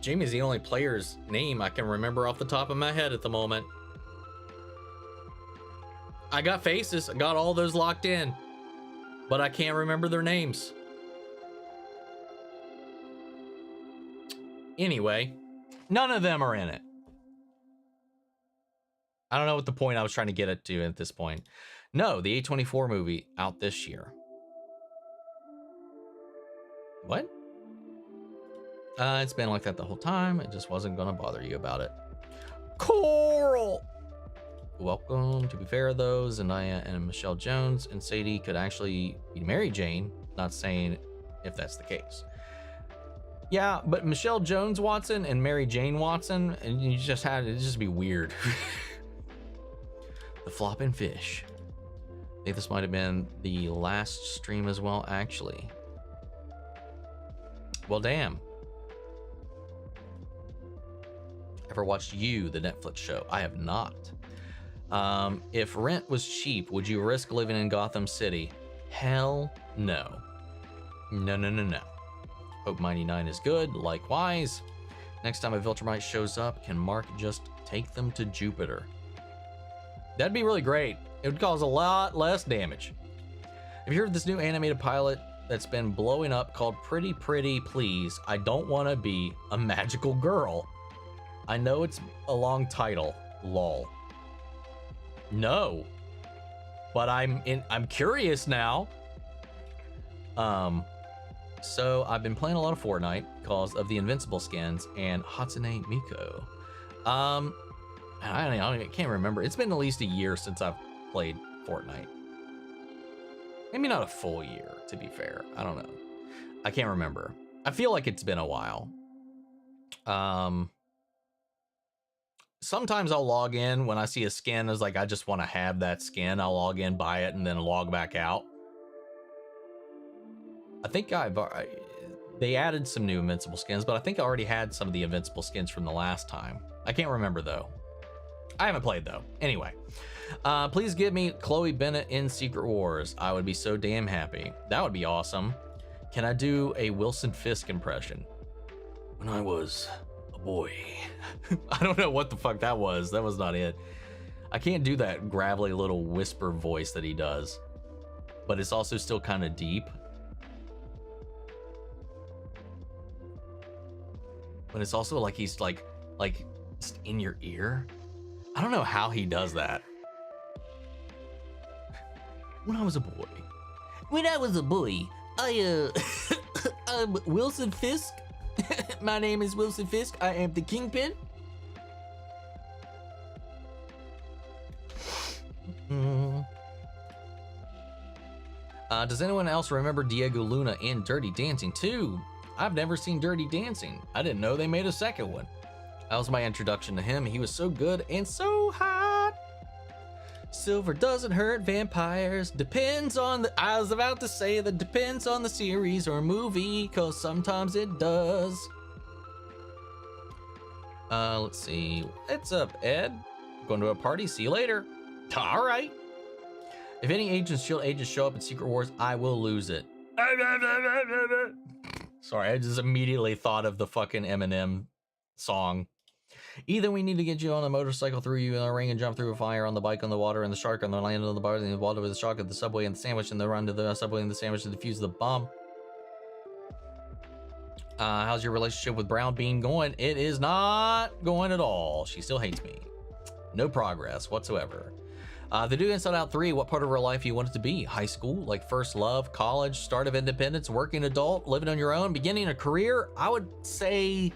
Jamie's the only player's name I can remember off the top of my head at the moment. I got faces, I got all those locked in, but I can't remember their names. Anyway, none of them are in it. I don't know what the point I was trying to get it to at this point. No, the A24 movie out this year. What? It's been like that the whole time. It just wasn't gonna bother you about it. Coral! Welcome. To be fair though, Zendaya and Michelle Jones and Sadie could actually be Mary Jane. Not saying if that's the case. Yeah, but Michelle Jones Watson and Mary Jane Watson, and you just had it just be weird. The flopping fish. I think this might have been the last stream as well, actually. Well, damn. Ever watched You, the Netflix show? I have not. If rent was cheap, would you risk living in Gotham City? Hell no. No. Hope 99 is good. Likewise. Next time a Viltrumite shows up, can Mark just take them to Jupiter? That'd be really great. It would cause a lot less damage. Have you heard of this new animated pilot that's been blowing up called Pretty Pretty Please? I don't want to be a magical girl. I know it's a long title. Lol. No. But I'm curious now. So I've been playing a lot of Fortnite because of the Invincible skins and Hatsune Miku. I can't remember. It's been at least a year since I've played Fortnite. Maybe not a full year, to be fair. I don't know. I can't remember. I feel like it's been a while. Sometimes I'll log in when I see a skin as like I just want to have that skin. I'll log in, buy it, and then log back out. I think they added some new Invincible skins, but I think I already had some of the Invincible skins from the last time. I can't remember though. I haven't played though. Anyway, please give me Chloe Bennett in Secret Wars. I would be so damn happy. That would be awesome. Can I do a Wilson Fisk impression? When I was a boy. I don't know what the fuck that was. That was not it. I can't do that gravelly little whisper voice that he does, but it's also still kind of deep. But it's also like he's like just in your ear. I don't know how he does that. When I was a boy. When I was a boy, I'm Wilson Fisk. My name is Wilson Fisk. I am the Kingpin. Does anyone else remember Diego Luna in Dirty Dancing 2? I've never seen Dirty Dancing. I didn't know they made a second one. That was my introduction to him. He was so good and so hot. Silver doesn't hurt vampires. Depends on the... I was about to say that depends on the series or movie, because sometimes it does. Let's see. What's up, Ed? Going to a party. See you later. All right. If any agents, shield agents show up in Secret Wars, I will lose it. Sorry, I just immediately thought of the fucking Eminem song. Either we need to get you on a motorcycle, through you in a ring, and jump through a fire, on the bike, on the water, and the shark, on the land, on the bar, and the water with the shark, at the subway, and the sandwich, and the run to the subway, and the sandwich, to defuse the bomb. How's your relationship with Brown Bean going? It is not going at all. She still hates me. No progress whatsoever. The dude Inside Out 3, what part of her life you want it to be? High school, like first love, college, start of independence, working adult, living on your own, beginning a career? I would say,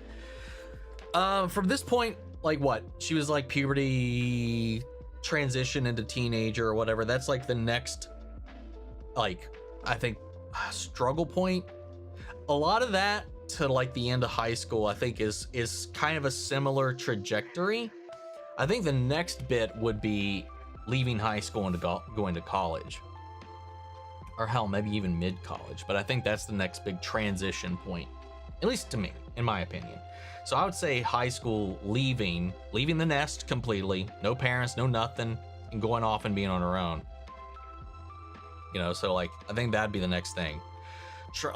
from this point, like what? She was like puberty, transition into teenager or whatever. That's like the next, like, I think, struggle point. A lot of that to like the end of high school, I think is kind of a similar trajectory. I think the next bit would be leaving high school and going to college, or hell, maybe even mid-college. But I think that's the next big transition point, at least to me, in my opinion. So I would say high school, leaving the nest completely, no parents, no nothing, and going off and being on her own. You know, so like I think that'd be the next thing.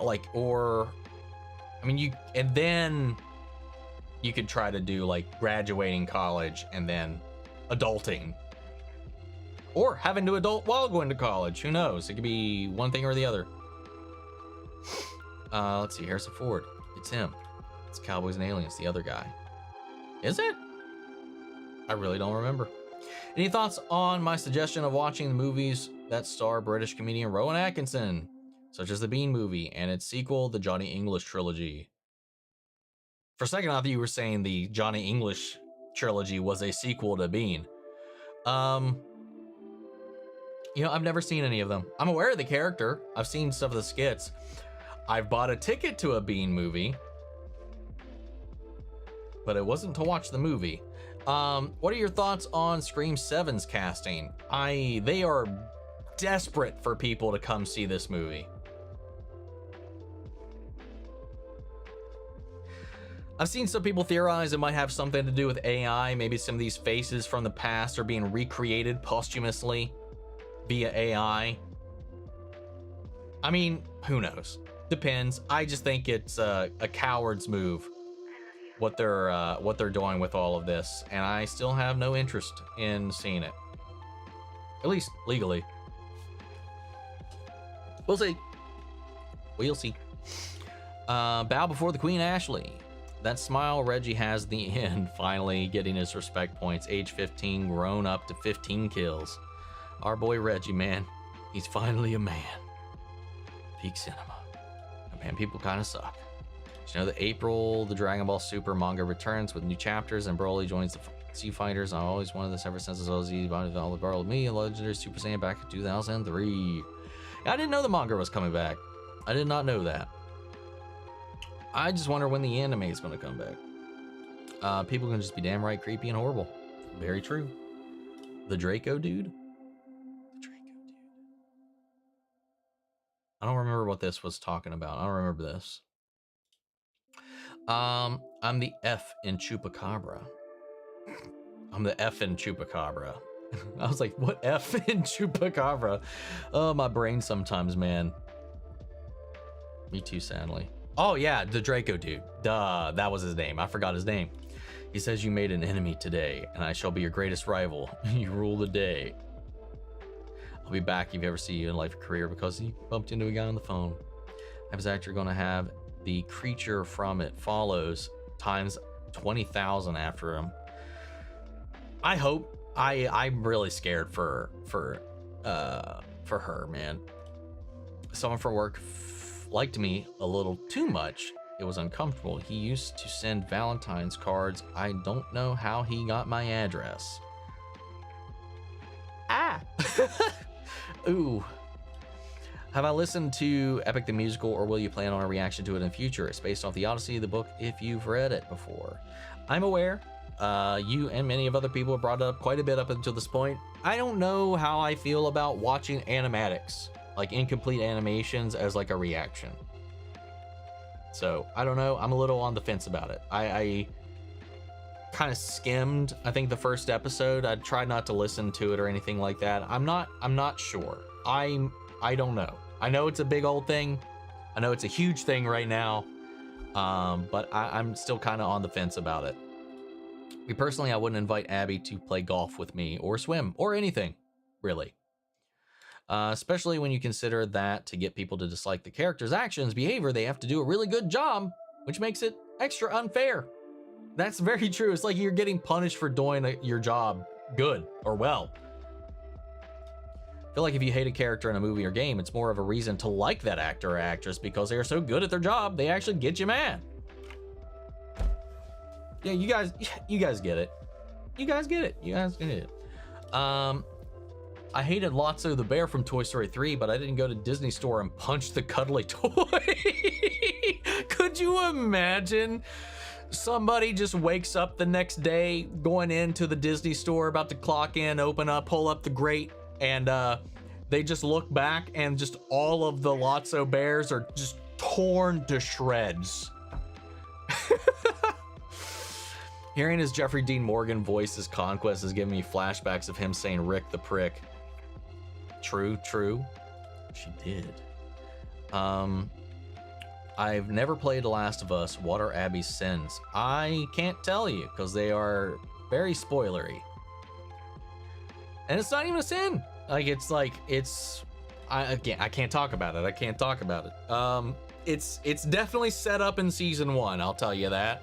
Like, or I mean, and then you could try to do like graduating college and then adulting. Or having to adult while going to college. Who knows? It could be one thing or the other. Let's see. Harrison Ford. It's him. It's Cowboys and Aliens, the other guy. Is it? I really don't remember. Any thoughts on my suggestion of watching the movies that star British comedian Rowan Atkinson? such as the Bean movie and its sequel, the Johnny English trilogy. For a second, I thought you were saying the Johnny English trilogy was a sequel to Bean. You know, I've never seen any of them. I'm aware of the character. I've seen some of the skits. I've bought a ticket to a Bean movie, but it wasn't to watch the movie. What are your thoughts on Scream 7's casting? They are desperate for people to come see this movie. I've seen some people theorize it might have something to do with AI. Maybe some of these faces from the past are being recreated posthumously via AI. I mean, who knows? Depends. I just think it's a coward's move, what they're doing with all of this, and I still have no interest in seeing it, at least legally. We'll see. We'll see. Bow before the Queen, Ashley. That smile Reggie has at the end, finally getting his respect points. Age 15, grown up to 15 kills. Our boy Reggie, man, he's finally a man. Peak cinema. Man, people kind of suck. Did you know that April, the Dragon Ball Super manga returns with new chapters, and Broly joins the Sea Fighters. I always wanted this ever since I was all the girl with me, a legendary Super Saiyan back in 2003. I didn't know the manga was coming back. I did not know that. I just wonder when the anime is going to come back. People can just be damn right creepy and horrible. Very true. The Draco dude? The Draco dude. I don't remember what this was talking about. I don't remember this. I'm the F in Chupacabra. I'm the F in Chupacabra. I was like, what F in Chupacabra? Oh, my brain sometimes, man. Me too, sadly. Oh yeah, the Draco dude. Duh, that was his name. I forgot his name. He says, you made an enemy today, and I shall be your greatest rival. You rule the day. I'll be back if you ever see you in life or career, because he bumped into a guy on the phone. I was actually going to have the creature from It Follows times 20,000 after him. I hope. I'm really scared for her, man. Someone from work liked me a little too much. It was uncomfortable. He used to send Valentine's cards. I don't know how he got my address. Ah. Ooh. Have I listened to Epic the Musical, or will you plan on a reaction to it in the future? It's based off the Odyssey, the book, if you've read it before. I'm aware. You and many of other people have brought it up quite a bit up until this point. I don't know how I feel about watching animatics, like incomplete animations, as like a reaction. So I don't know. I'm a little on the fence about it. I kind of skimmed, I think, the first episode. I tried not to listen to it or anything like that. I'm not sure. I don't know. I know it's a big old thing. I know it's a huge thing right now. But I'm still kind of on the fence about it. Me personally, I wouldn't invite Abby to play golf with me or swim or anything, really. Especially when you consider that to get people to dislike the character's actions, behavior, they have to do a really good job, which makes it extra unfair. That's very true. It's like you're getting punished for doing your job good or well. I feel like if you hate a character in a movie or game, it's more of a reason to like that actor or actress because they are so good at their job, they actually get you mad. Yeah, you guys get it. You guys get it. You guys get it. I hated Lotso the bear from Toy Story 3, but I didn't go to Disney Store and punch the cuddly toy. Could you imagine somebody just wakes up the next day going into the Disney Store, about to clock in, open up, pull up the grate, and they just look back and just all of the Lotso bears are just torn to shreds. Hearing his Jeffrey Dean Morgan voice as Conquest is giving me flashbacks of him saying Rick the Prick. True. She did. I've never played The Last of Us. What are Abby's sins? I can't tell you because they are very spoilery. And it's not even a sin. I can't talk about it. I can't talk about it. It's definitely set up in season 1. I'll tell you that.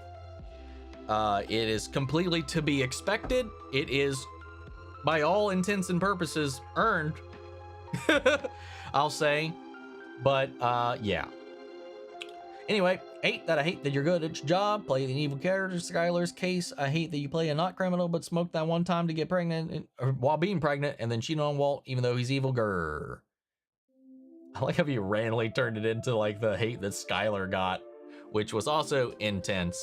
It is completely to be expected. It is, by all intents and purposes, earned. I'll say. But yeah. Anyway, 8, that I hate that you're good at your job, play an evil character. Skylar's case, I hate that you play a not criminal but smoked that one time to get pregnant or while being pregnant and then cheated on Walt even though he's evil. Grr. I like how you randomly turned it into like the hate that Skylar got, which was also intense.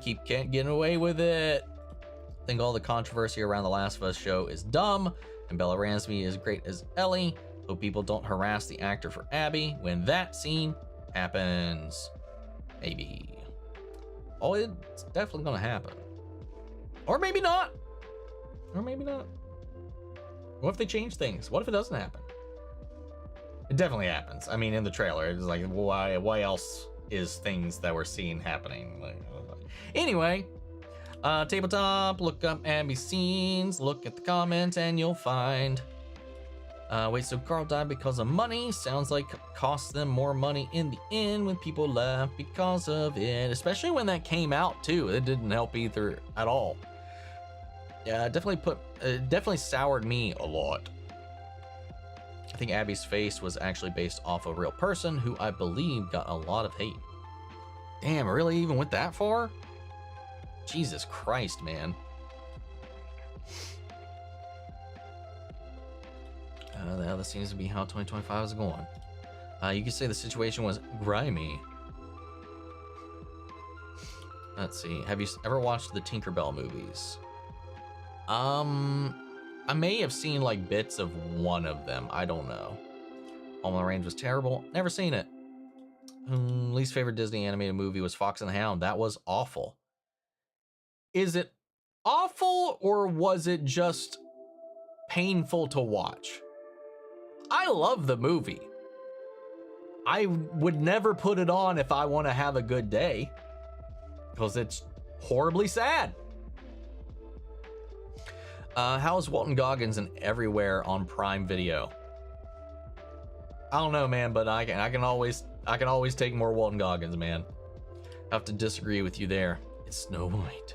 Keep getting away with it. I think all the controversy around the Last of Us show is dumb, and Bella Ramsey is great as Ellie. Hope people don't harass the actor for Abby when that scene happens. Maybe. Oh, it's definitely gonna happen. Or maybe not. Or maybe not. What if they change things? What if it doesn't happen? It definitely happens. I mean, in the trailer, it's like, why else is things that we're seeing happening? Anyway, tabletop, look up Abby's scenes, look at the comments, and you'll find. Wait, so Carl died because of money? Sounds like cost them more money in the end when people laugh because of it. Especially when that came out too. It didn't help either at all. Yeah, definitely soured me a lot. I think Abby's face was actually based off a real person who I believe got a lot of hate. Damn, really even went that far? Jesus Christ, man. That seems to be how 2025 is going. You could say the situation was grimy. Let's see. Have you ever watched the Tinkerbell movies? I may have seen like bits of one of them. I don't know. Home on the Range was terrible. Never seen it. Least favorite Disney animated movie was Fox and the Hound. That was awful. Is it awful or was it just painful to watch? I love the movie. I would never put it on if I want to have a good day because it's horribly sad. How is Walton Goggins in Everywhere on Prime Video? I don't know, man, but I can always take more Walton Goggins, man. I have to disagree with you there. It's Snow White.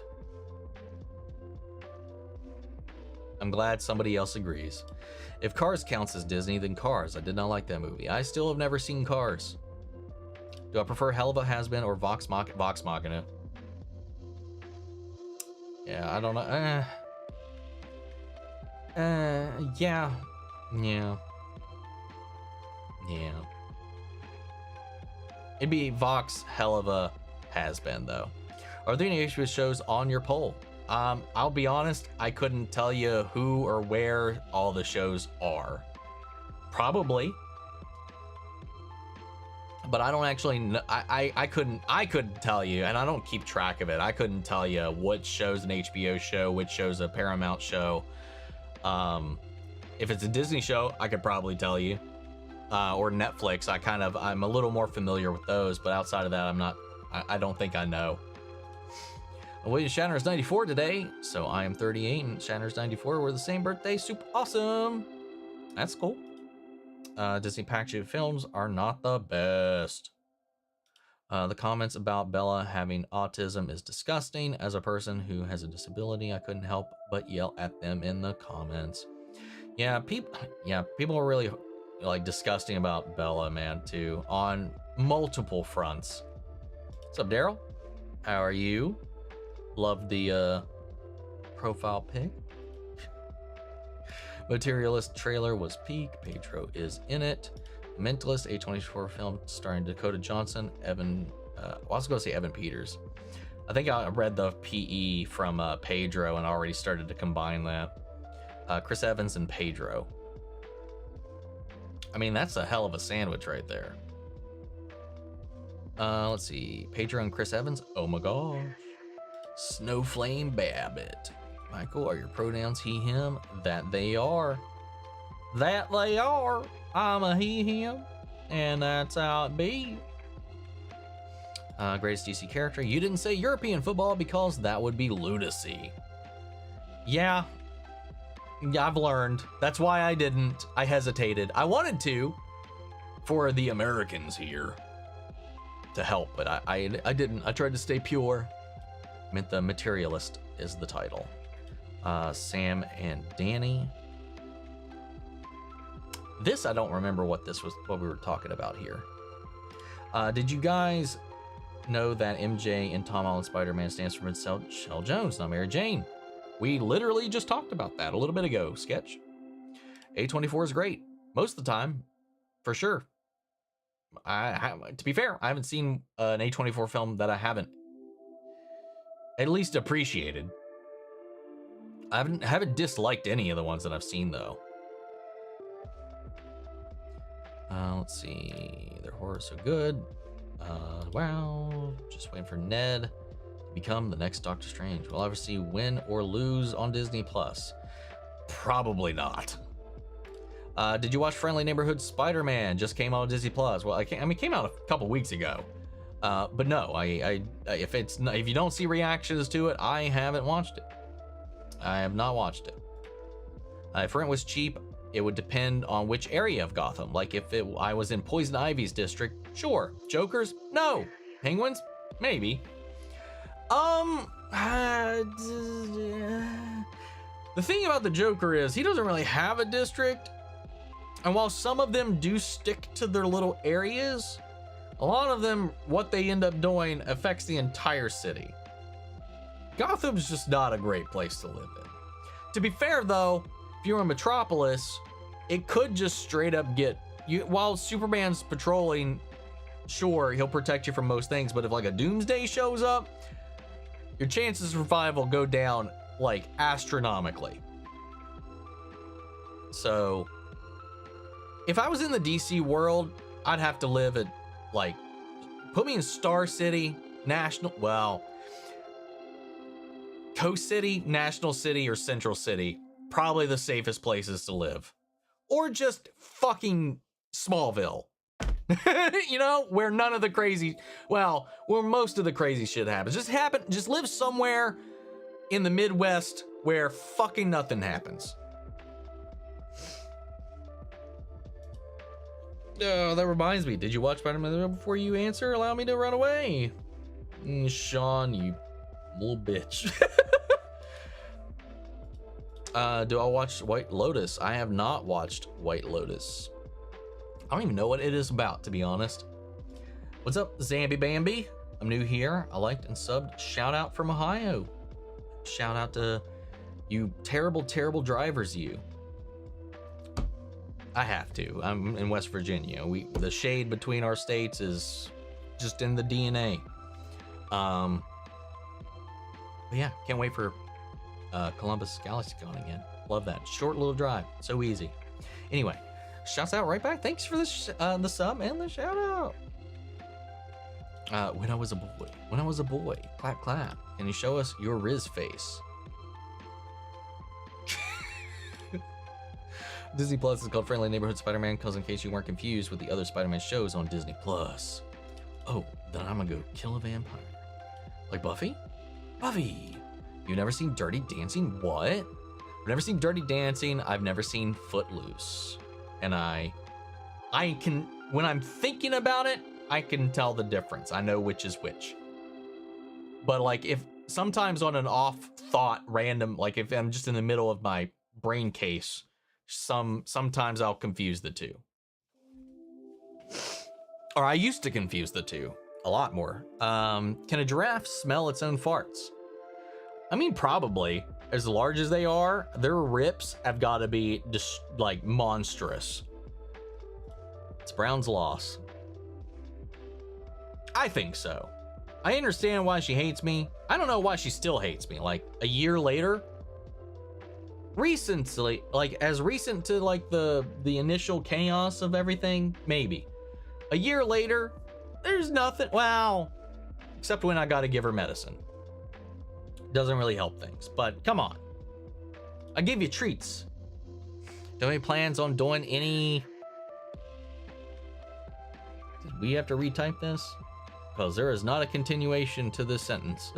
I'm glad somebody else agrees. If Cars counts as Disney, then Cars. I did not like that movie. I still have never seen Cars. Do I prefer Hell of a Has-Been or Vox Machina? Yeah, I don't know. Yeah. It'd be Vox Hell of a Has-Been, though. Are there any HBO shows on your poll? I'll be honest, I couldn't tell you who or where all the shows are. Probably. But I don't actually know. I couldn't tell you, and I don't keep track of it. I couldn't tell you what show's an HBO show, which show's a Paramount show. If it's a Disney show, I could probably tell you. Or Netflix, I'm a little more familiar with those, but outside of that, I don't think I know. William Shatner's 94 today, so I am 38 and Shatner's 94. We're the same birthday. Super awesome. That's cool. Disney packaged films are not the best. The comments about Bella having autism is disgusting. As a person who has a disability, I couldn't help but yell at them in the comments. Yeah, people are really like disgusting about Bella, man, too, on multiple fronts. What's up, Daryl? How are you? Love the profile pic. Materialist trailer was peak. Pedro is in it. Mentalist A24 film starring Dakota Johnson, Evan. I was going to say Evan Peters. I think I read the PE from Pedro and already started to combine that. Chris Evans and Pedro. I mean, that's a hell of a sandwich right there. Let's see. Pedro and Chris Evans. Oh my gosh. Snowflame Babbitt. Michael, are your pronouns he, him? That they are. That they are. I'm a he, him. And that's how it be. Greatest DC character. You didn't say European football because that would be lunacy. Yeah, I've learned. That's why I didn't. I hesitated. I wanted to for the Americans here to help, but I didn't. I tried to stay pure. Meant the Materialist is the title. Sam and Danny. This, I don't remember what we were talking about here. Did you guys know that MJ in Tom Holland Spider-Man stands for Michelle Jones, not Mary Jane? We literally just talked about that a little bit ago, Sketch. A24 is great. Most of the time, for sure. To be fair, I haven't seen an A24 film that I haven't at least appreciated. I haven't disliked any of the ones that I've seen, though. Let's see. Their horror is so good. Wow. Just waiting for Ned to become the next Doctor Strange. Will I ever see Win or Lose on Disney Plus? Probably not. Did you watch Friendly Neighborhood Spider-Man? Just came out on Disney Plus. Well, it came out a couple weeks ago. But no, if you don't see reactions to it, I haven't watched it. I have not watched it. If rent was cheap, it would depend on which area of Gotham. Like if I was in Poison Ivy's district, sure. Jokers, no. Penguins, maybe. The thing about the Joker is he doesn't really have a district. And while some of them do stick to their little areas, a lot of them, what they end up doing affects the entire city. Gotham's just not a great place to live in. To be fair though, if you're in Metropolis, it could just straight up get you. While Superman's patrolling, sure, he'll protect you from most things, but if like a Doomsday shows up, your chances of survival go down like astronomically. So if I was in the DC world, I'd have to live at like, put me in Star City, Coast City, National City, or Central City. Probably the safest places to live. Or just fucking Smallville. You know, where none of the crazy, well, where most of the crazy shit happens. Just live somewhere in the Midwest where fucking nothing happens. Oh, that reminds me. Did you watch Spider-Man before you answer? Allow me to run away. Sean, you little bitch. Do I watch White Lotus? I have not watched White Lotus. I don't even know what it is about, to be honest. What's up, Zambi Bambi? I'm new here. I liked and subbed. Shout out from Ohio. Shout out to you terrible, terrible drivers, you. I have to. I'm in West Virginia. The shade between our states is just in the DNA. But yeah, can't wait for Columbus GalaxyCon again. Love that. Short little drive. So easy. Anyway, shouts out right back. Thanks for the sub and the shout out. When I was a boy. Clap, clap. Can you show us your Riz face? Disney Plus is called Friendly Neighborhood Spider-Man, because in case you weren't confused with the other Spider-Man shows on Disney Plus. Oh, then I'm gonna go kill a vampire. Like Buffy? Buffy! You've never seen Dirty Dancing? What? I've never seen Dirty Dancing. I've never seen Footloose. And I can, when I'm thinking about it, I can tell the difference. I know which is which. But like if sometimes on an off thought, random, like if I'm just in the middle of my brain case, sometimes I'll confuse the two. Or I used to confuse the two a lot more. Can a giraffe smell its own farts? I mean, probably. As large as they are, their rips have got to be just like monstrous. It's Brown's loss. I think so. I understand why she hates me. I don't know why she still hates me. Like a year later, recently, like as recent to like the initial chaos of everything, maybe. A year later, there's nothing. Well, except when I got to give her medicine. Doesn't really help things, but come on. I give you treats. Do you have any plans on doing any? Did we have to retype this? Because there is not a continuation to this sentence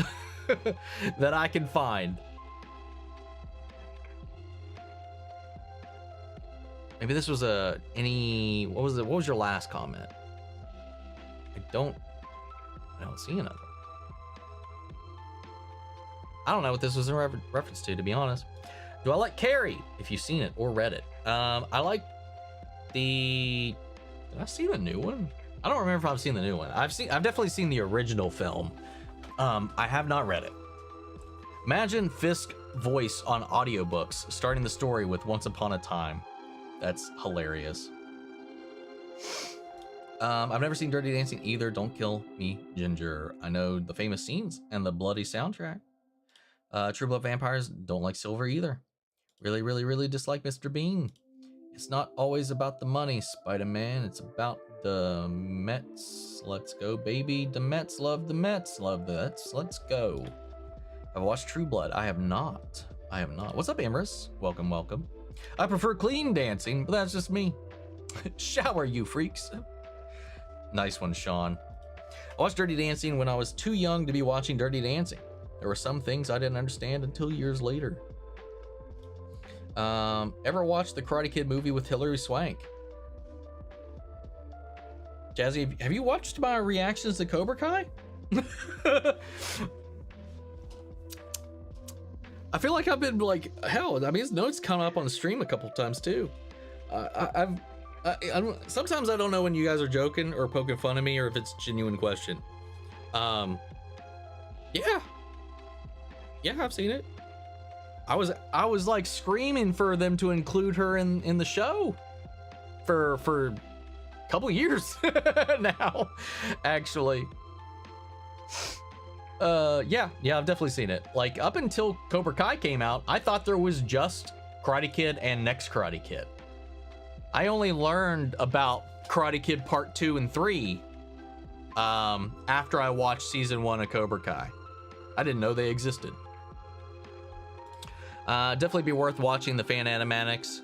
that I can find. Maybe this was what was your last comment? I don't see another. I don't know what this was in reference to be honest. Do I like Carrie? If you've seen it or read it. I like Did I see the new one? I don't remember if I've seen the new one. I've definitely seen the original film. I have not read it. Imagine Fisk voice on audiobooks, starting the story with Once Upon a Time. That's hilarious. I've never seen Dirty Dancing either. Don't kill me, Ginger. I know the famous scenes and the bloody soundtrack. True Blood Vampires don't like Silver either. Really, really, really dislike Mr. Bean. It's not always about the money, Spider-Man. It's about the Mets. Let's go, baby. The Mets love the Mets. Love the Mets. Let's go. I've watched True Blood. I have not. What's up, Amorous? Welcome, welcome. I prefer clean dancing, but that's just me. Shower, you freaks. Nice one, Sean. I watched Dirty Dancing when I was too young to be watching Dirty Dancing. There were some things I didn't understand until years later. Ever watched the Karate Kid movie with Hilary Swank? Jazzy, have you watched my reactions to Cobra Kai? I feel like I've been like, hell, I mean, his notes come up on the stream a couple times too. Sometimes I don't know when you guys are joking or poking fun of me or if it's a genuine question. Yeah, I've seen it. I was like screaming for them to include her in the show for a couple years now, actually. Yeah, I've definitely seen it. Like up until Cobra Kai came out, I thought there was just Karate Kid and Next Karate Kid. I only learned about Karate Kid Part 2 and 3 after I watched season 1 of Cobra Kai. I didn't know they existed. Definitely be worth watching the fan animatics.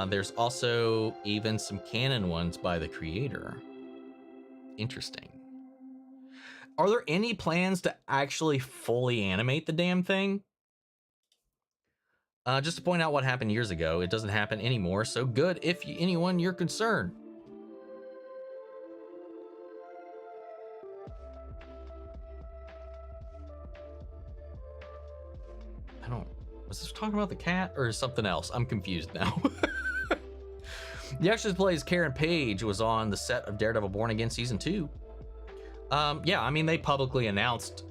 There's also even some canon ones by the creator. Interesting. Are there any plans to actually fully animate the damn thing? Just to point out what happened years ago, it doesn't happen anymore, so good if anyone you're concerned. Was this talking about the cat or something else? I'm confused now. The actress who plays Karen Page was on the set of Daredevil Born Again Season 2. Yeah, I mean, they publicly announced,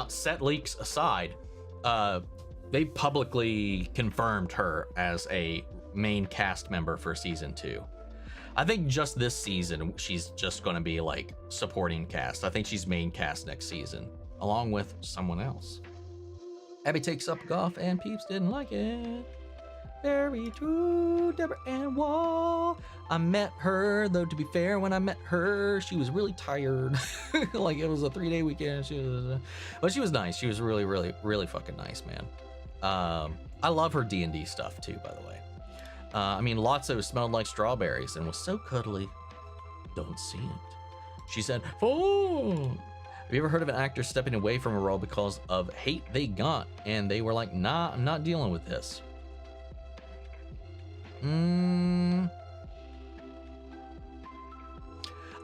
set leaks aside, they publicly confirmed her as a main cast member for Season 2. I think just this season, she's just going to be like supporting cast. I think she's main cast next season, along with someone else. Abby takes up golf and peeps didn't like it. Very true, Deborah Ann Wall. I met her, though to be fair, when I met her, she was really tired. Like it was a 3-day weekend. But she was nice. She was really, really, really fucking nice, man. I love her D&D stuff too, by the way. I mean, Lotso smelled like strawberries and was so cuddly. Don't see it. She said, "Oh." Have you ever heard of an actor stepping away from a role because of hate they got and they were like, nah, I'm not dealing with this?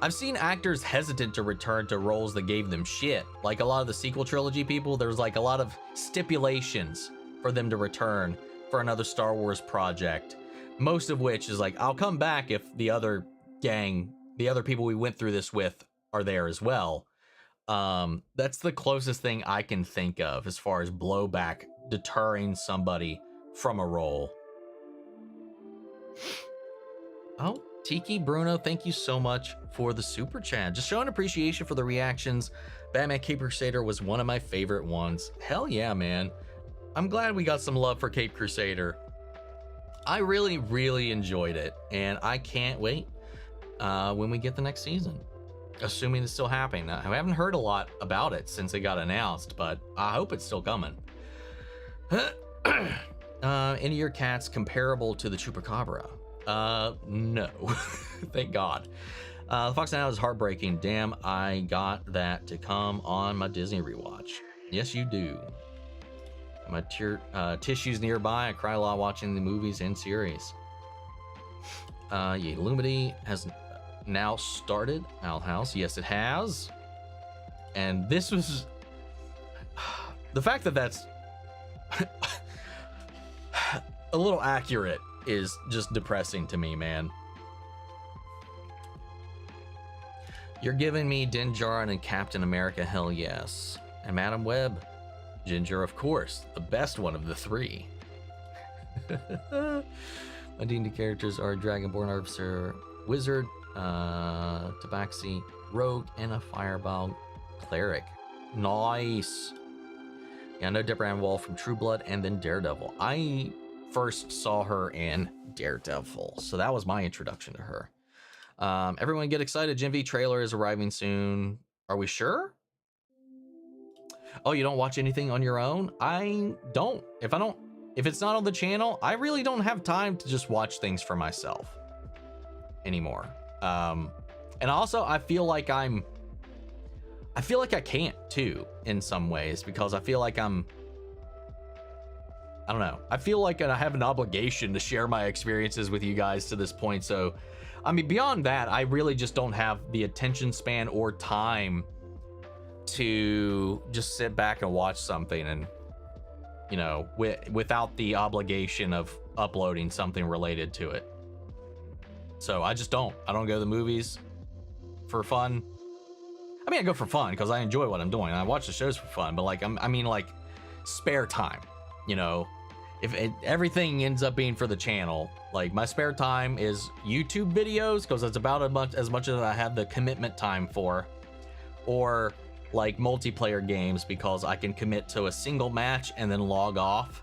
I've seen actors hesitant to return to roles that gave them shit. Like a lot of the sequel trilogy people, there's like a lot of stipulations for them to return for another Star Wars project. Most of which is like, I'll come back if the other gang, the other people we went through this with are there as well. That's the closest thing I can think of as far as blowback deterring somebody from a role. Oh, Tiki Bruno, thank you so much for the super chat. Just showing appreciation for the reactions. Batman Cape Crusader was one of my favorite ones. Hell yeah, man. I'm glad we got some love for Cape Crusader. I really, really enjoyed it, and I can't wait when we get the next season. Assuming it's still happening. I haven't heard a lot about it since it got announced, but I hope it's still coming. Any of your cats comparable to the Chupacabra? No. Thank God. The Fox Now is heartbreaking. Damn, I got that to come on my Disney rewatch. Yes, you do. My tissues nearby. I cry a lot watching the movies and series. Yeah, Lumity has now started Owl House. Yes, it has. And this was the fact that that's a little accurate is just depressing to me, man. You're giving me Din Djarin and Captain America, hell yes. And Madam Web, Ginger, of course, the best one of the three. My D&D characters are Dragonborn Artificer, Wizard, Tabaxi, Rogue, and a Fireball Cleric. Nice. Yeah, I know Deborah Ann Wall from True Blood and then Daredevil. I first saw her in Daredevil, so that was my introduction to her. Everyone get excited. Gen V trailer is arriving soon. Are we sure? Oh, you don't watch anything on your own? I don't. If it's not on the channel, I really don't have time to just watch things for myself anymore. And also I feel like I can't too in some ways, because I feel like I don't know. I feel like I have an obligation to share my experiences with you guys to this point. So, I mean, beyond that, I really just don't have the attention span or time to just sit back and watch something and, you know, without the obligation of uploading something related to it. So I just don't. I don't go to the movies for fun. I mean, I go for fun because I enjoy what I'm doing. I watch the shows for fun, but like, I mean, like spare time, you know, everything ends up being for the channel. Like my spare time is YouTube videos because that's about as much as I have the commitment time for, or like multiplayer games because I can commit to a single match and then log off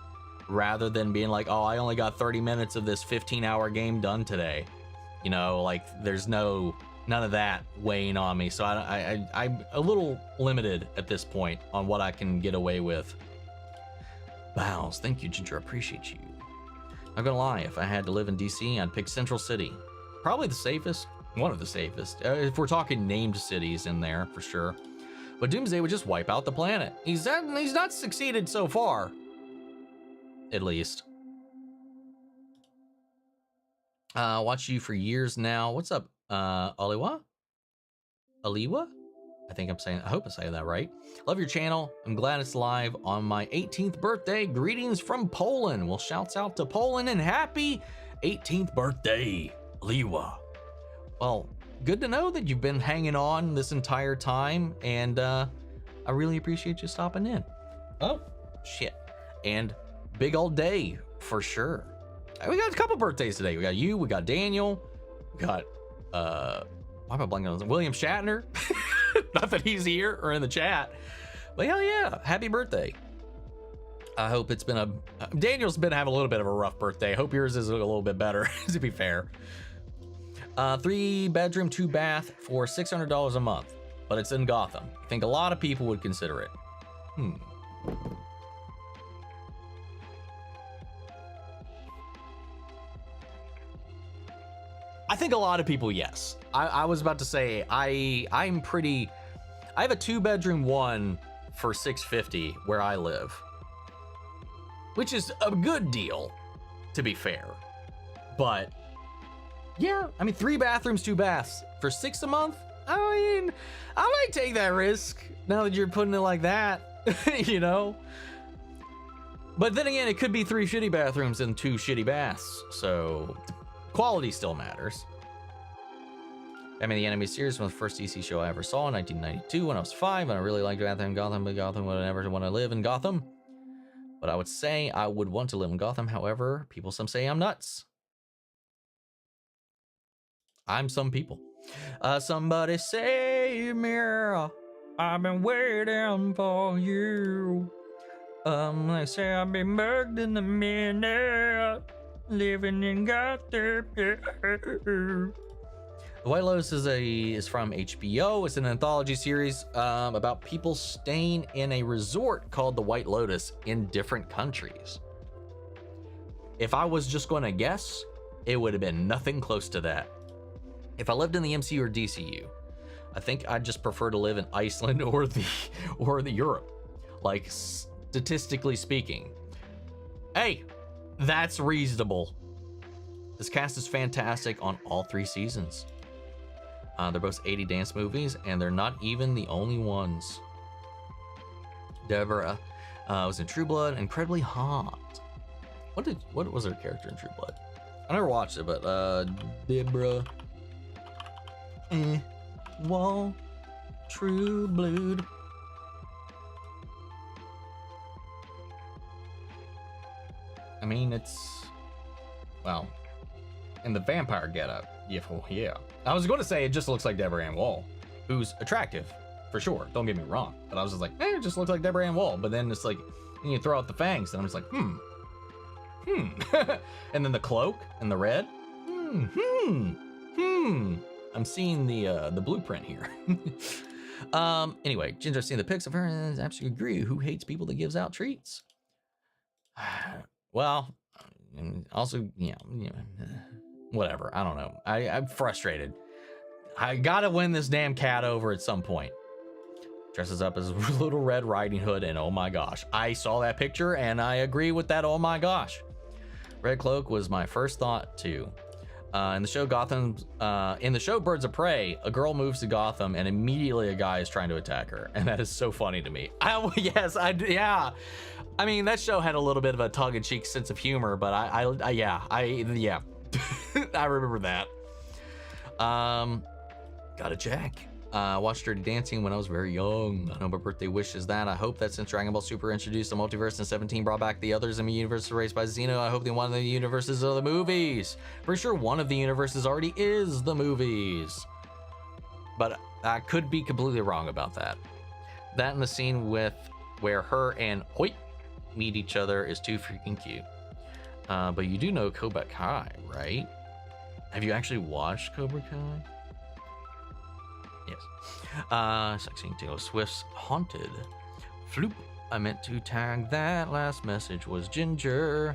rather than being like, oh, I only got 30 minutes of this 15-hour game done today. You know, like there's none of that weighing on me. So I'm a little limited at this point on what I can get away with. Bows, thank you, Ginger, appreciate you. Not gonna lie, if I had to live in DC, I'd pick Central City. Probably the safest, one of the safest. If we're talking named cities in there, for sure. But Doomsday would just wipe out the planet. He's not succeeded so far. At least. Watched you for years now. What's up, Aliwa? Aliwa? I hope I say that right. Love your channel. I'm glad it's live on my 18th birthday. Greetings from Poland. Well, shouts out to Poland and happy 18th birthday, Aliwa. Well, good to know that you've been hanging on this entire time, and I really appreciate you stopping in. Oh, shit. And big old day, for sure. We got a couple birthdays today. We got you, we got Daniel, we got, why am I blanking on this? William Shatner. Not that he's here or in the chat, but hell yeah, happy birthday. I hope it's been Daniel's been having a little bit of a rough birthday. I hope yours is a little bit better, to be fair. 3 bedroom, 2 bath for $600 a month, but it's in Gotham. I think a lot of people would consider it. I think a lot of people, yes. I was about to say, I have a 2 bedroom one for $650 where I live, which is a good deal, to be fair. But yeah, I mean, 3 bathrooms, 2 baths for $6 a month. I mean, I might take that risk now that you're putting it like that, you know. But then again, it could be 3 shitty bathrooms and 2 shitty baths, so quality still matters. I mean, the anime series was the first DC show I ever saw in 1992 when I was 5, and I really liked Gotham, but Gotham would never want to live in Gotham. But I would say I would want to live in Gotham. However, some say I'm nuts. I'm some people. Somebody save me. I've been waiting for you. They say I've been mugged in a minute. Living in Gotham. The White Lotus is from HBO. It's an anthology series about people staying in a resort called the White Lotus in different countries. If I was just going to guess, it would have been nothing close to that. If I lived in the MCU or DCU, I think I'd just prefer to live in Iceland or the Europe, like statistically speaking. Hey, that's reasonable. This cast is fantastic on all 3 seasons. They're both 80 dance movies, and they're not even the only ones. Deborah was in True Blood, incredibly hot. What was her character in True Blood? I never watched it, but Deborah. wall, true blood. I mean, it's, well, in the vampire getup. Yeah, well, yeah. I was going to say it just looks like Deborah Ann Woll, who's attractive, for sure. Don't get me wrong. But I was just like, it just looks like Deborah Ann Woll. But then it's like, and you throw out the fangs, and I'm just like, and then the cloak and the red. I'm seeing the blueprint here. Anyway, Ginger's seen the pics of her and absolutely agree. Who hates people that gives out treats? Well, also, whatever. I don't know. I'm frustrated. I gotta win this damn cat over at some point. Dresses up as Little Red Riding Hood, and oh my gosh, I saw that picture and I agree with that. Oh my gosh, red cloak was my first thought too. In the show Birds of Prey, a girl moves to Gotham and immediately a guy is trying to attack her, and that is so funny to me. Yeah. I mean, that show had a little bit of a tongue-in-cheek sense of humor, but I I remember that. Got a Jack. Watched Dirty Dancing when I was very young. I know my birthday wish is that. I hope that since Dragon Ball Super introduced the multiverse in 17 brought back the others in the universe raised by Xeno, I hope that one of the universes are the movies. Pretty sure one of the universes already is the movies. But I could be completely wrong about that. That and the scene where her and Hoyt meet each other is too freaking cute. But you do know Cobra Kai, right? Have you actually watched Cobra Kai? Yes. Sexy Taylor Swift's Haunted. Floop. I meant to tag that. Last message was Ginger.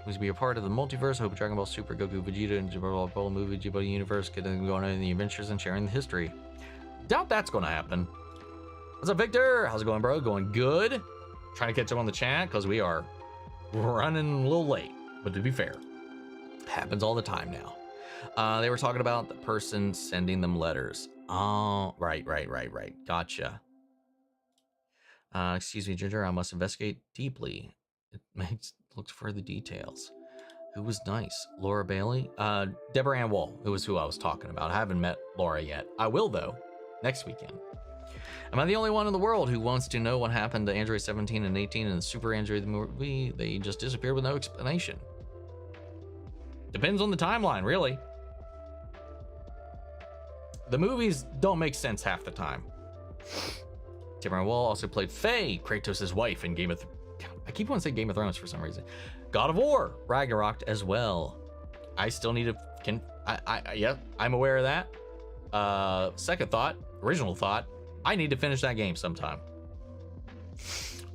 Was to be a part of the multiverse. Hope Dragon Ball Super, Goku, Vegeta, and Dragon Ball movie, Ghibli universe, getting going on in the adventures and sharing the history. Doubt that's going to happen. What's up, Victor? How's it going, bro? Going good. Trying to catch up on the chat because we are running a little late. But to be fair, happens all the time now. They were talking about the person sending them letters. Oh, right. Gotcha. Excuse me, Ginger. I must investigate deeply. It makes look for the details. Who was nice? Laura Bailey? Deborah Ann Woll, who was who I was talking about. I haven't met Laura yet. I will, though, next weekend. Am I the only one in the world who wants to know what happened to Android 17 and 18 in the Super Android movie? They just disappeared with no explanation. Depends on the timeline, really. The movies don't make sense half the time. Deborah Ann Woll also played Faye, Kratos' wife, in I keep wanting to say Game of Thrones for some reason. God of War, Ragnarok as well. I still need to, yeah, I'm aware of that. Second thought, original thought, I need to finish that game sometime.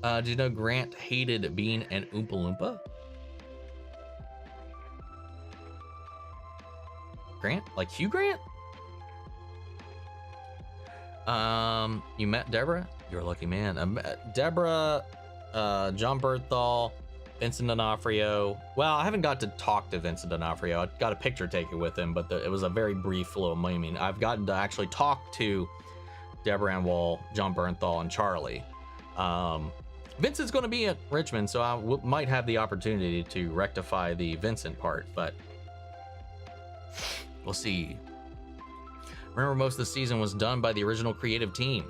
Did you know Grant hated being an Oompa Loompa? Grant? Like Hugh Grant? You met Deborah? You're a lucky man. Deborah, John Berthal, Vincent D'Onofrio. Well, I haven't got to talk to Vincent D'Onofrio. I got a picture taken with him, but it was a very brief little meeting. I've gotten to actually talk to Deborah Ann Woll, John Bernthal, and Charlie. Vincent's going to be at Richmond, so I might have the opportunity to rectify the Vincent part, but we'll see. Remember, most of the season was done by the original creative team.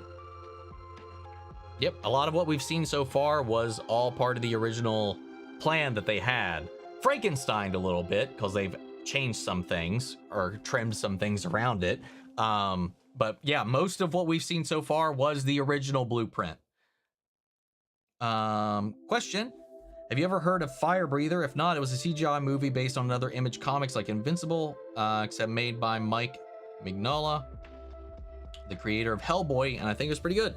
Yep, a lot of what we've seen so far was all part of the original plan that they had. Frankensteined a little bit because they've changed some things or trimmed some things around it. But yeah, most of what we've seen so far was the original blueprint. Question. Have you ever heard of Fire Breather? If not, it was a CGI movie based on another Image comics like Invincible, except made by Mike Mignola, the creator of Hellboy, and I think it was pretty good.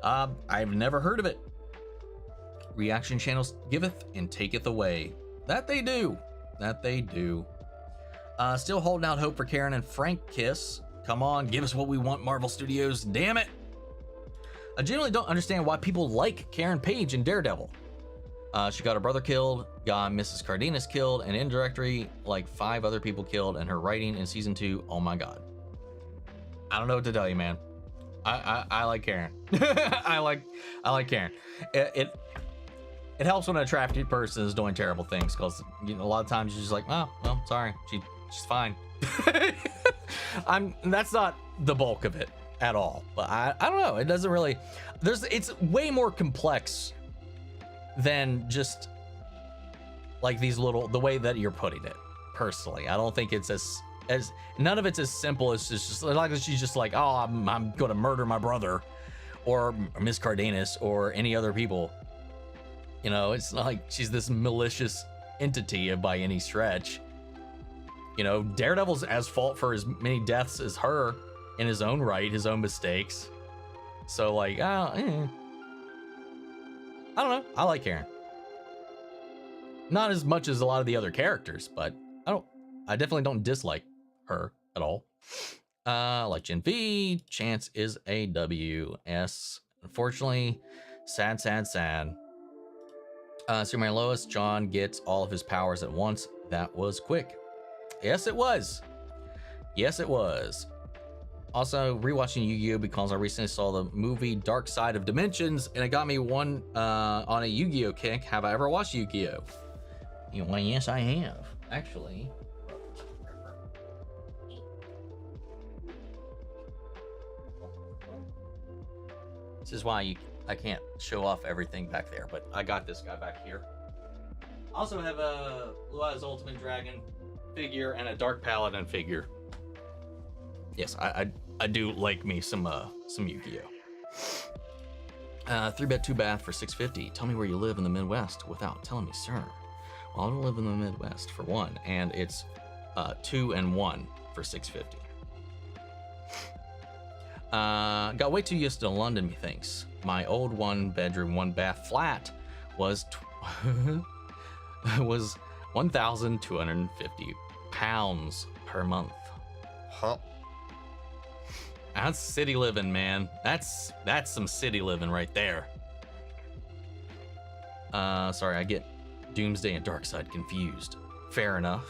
I've never heard of it. Reaction channels giveth and taketh away. That they do. That they do. Still holding out hope for Karen and Frank Kiss. Come on, give us what we want, Marvel Studios. Damn it. I generally don't understand why people like Karen Page in Daredevil. She got her brother killed, got Mrs. Cardenas killed, and indirectly, like 5 other people killed, and her writing in season 2, oh my god. I don't know what to tell you, man. I like Karen. I like Karen. It helps when an attractive person is doing terrible things, because a lot of times you're just like, oh, well, sorry, she's fine. That's not the bulk of it at all. But I don't know. It doesn't really. It's way more complex than just like these little, the way that you're putting it. Personally, I don't think it's as none of it's as simple as just like she's just like, oh, I'm gonna murder my brother or Miss Cardenas or any other people. You know, it's not like she's this malicious entity by any stretch. You know, Daredevil's as fault for as many deaths as her in his own right, his own mistakes. So like, I don't know. I like Karen. Not as much as a lot of the other characters, but I definitely don't dislike her at all. Like Gen V, Chance is a WS. Unfortunately, sad. So my lowest, John gets all of his powers at once. That was quick. Yes, it was. Also, rewatching Yu-Gi-Oh! Because I recently saw the movie Dark Side of Dimensions, and it got me on a Yu-Gi-Oh! Kick. Have I ever watched Yu-Gi-Oh? Well, yes, I have, actually. This is why I can't show off everything back there, but I got this guy back here. I also have a Blue Eyes Ultimate Dragon figure and a Dark Paladin figure. Yes, I do like me some Yu-Gi-Oh. 3-bet 2-bath for $6.50. Tell me where you live in the Midwest without telling me, sir. Well, I don't live in the Midwest for one, and it's 2 and 1 for $6.50. Got way too used to London, methinks. My old 1-bedroom, 1-bath flat was was 1,250 pounds per month. Huh. That's city living, man. That's some city living right there. Sorry, I get Doomsday and Darkseid confused. Fair enough.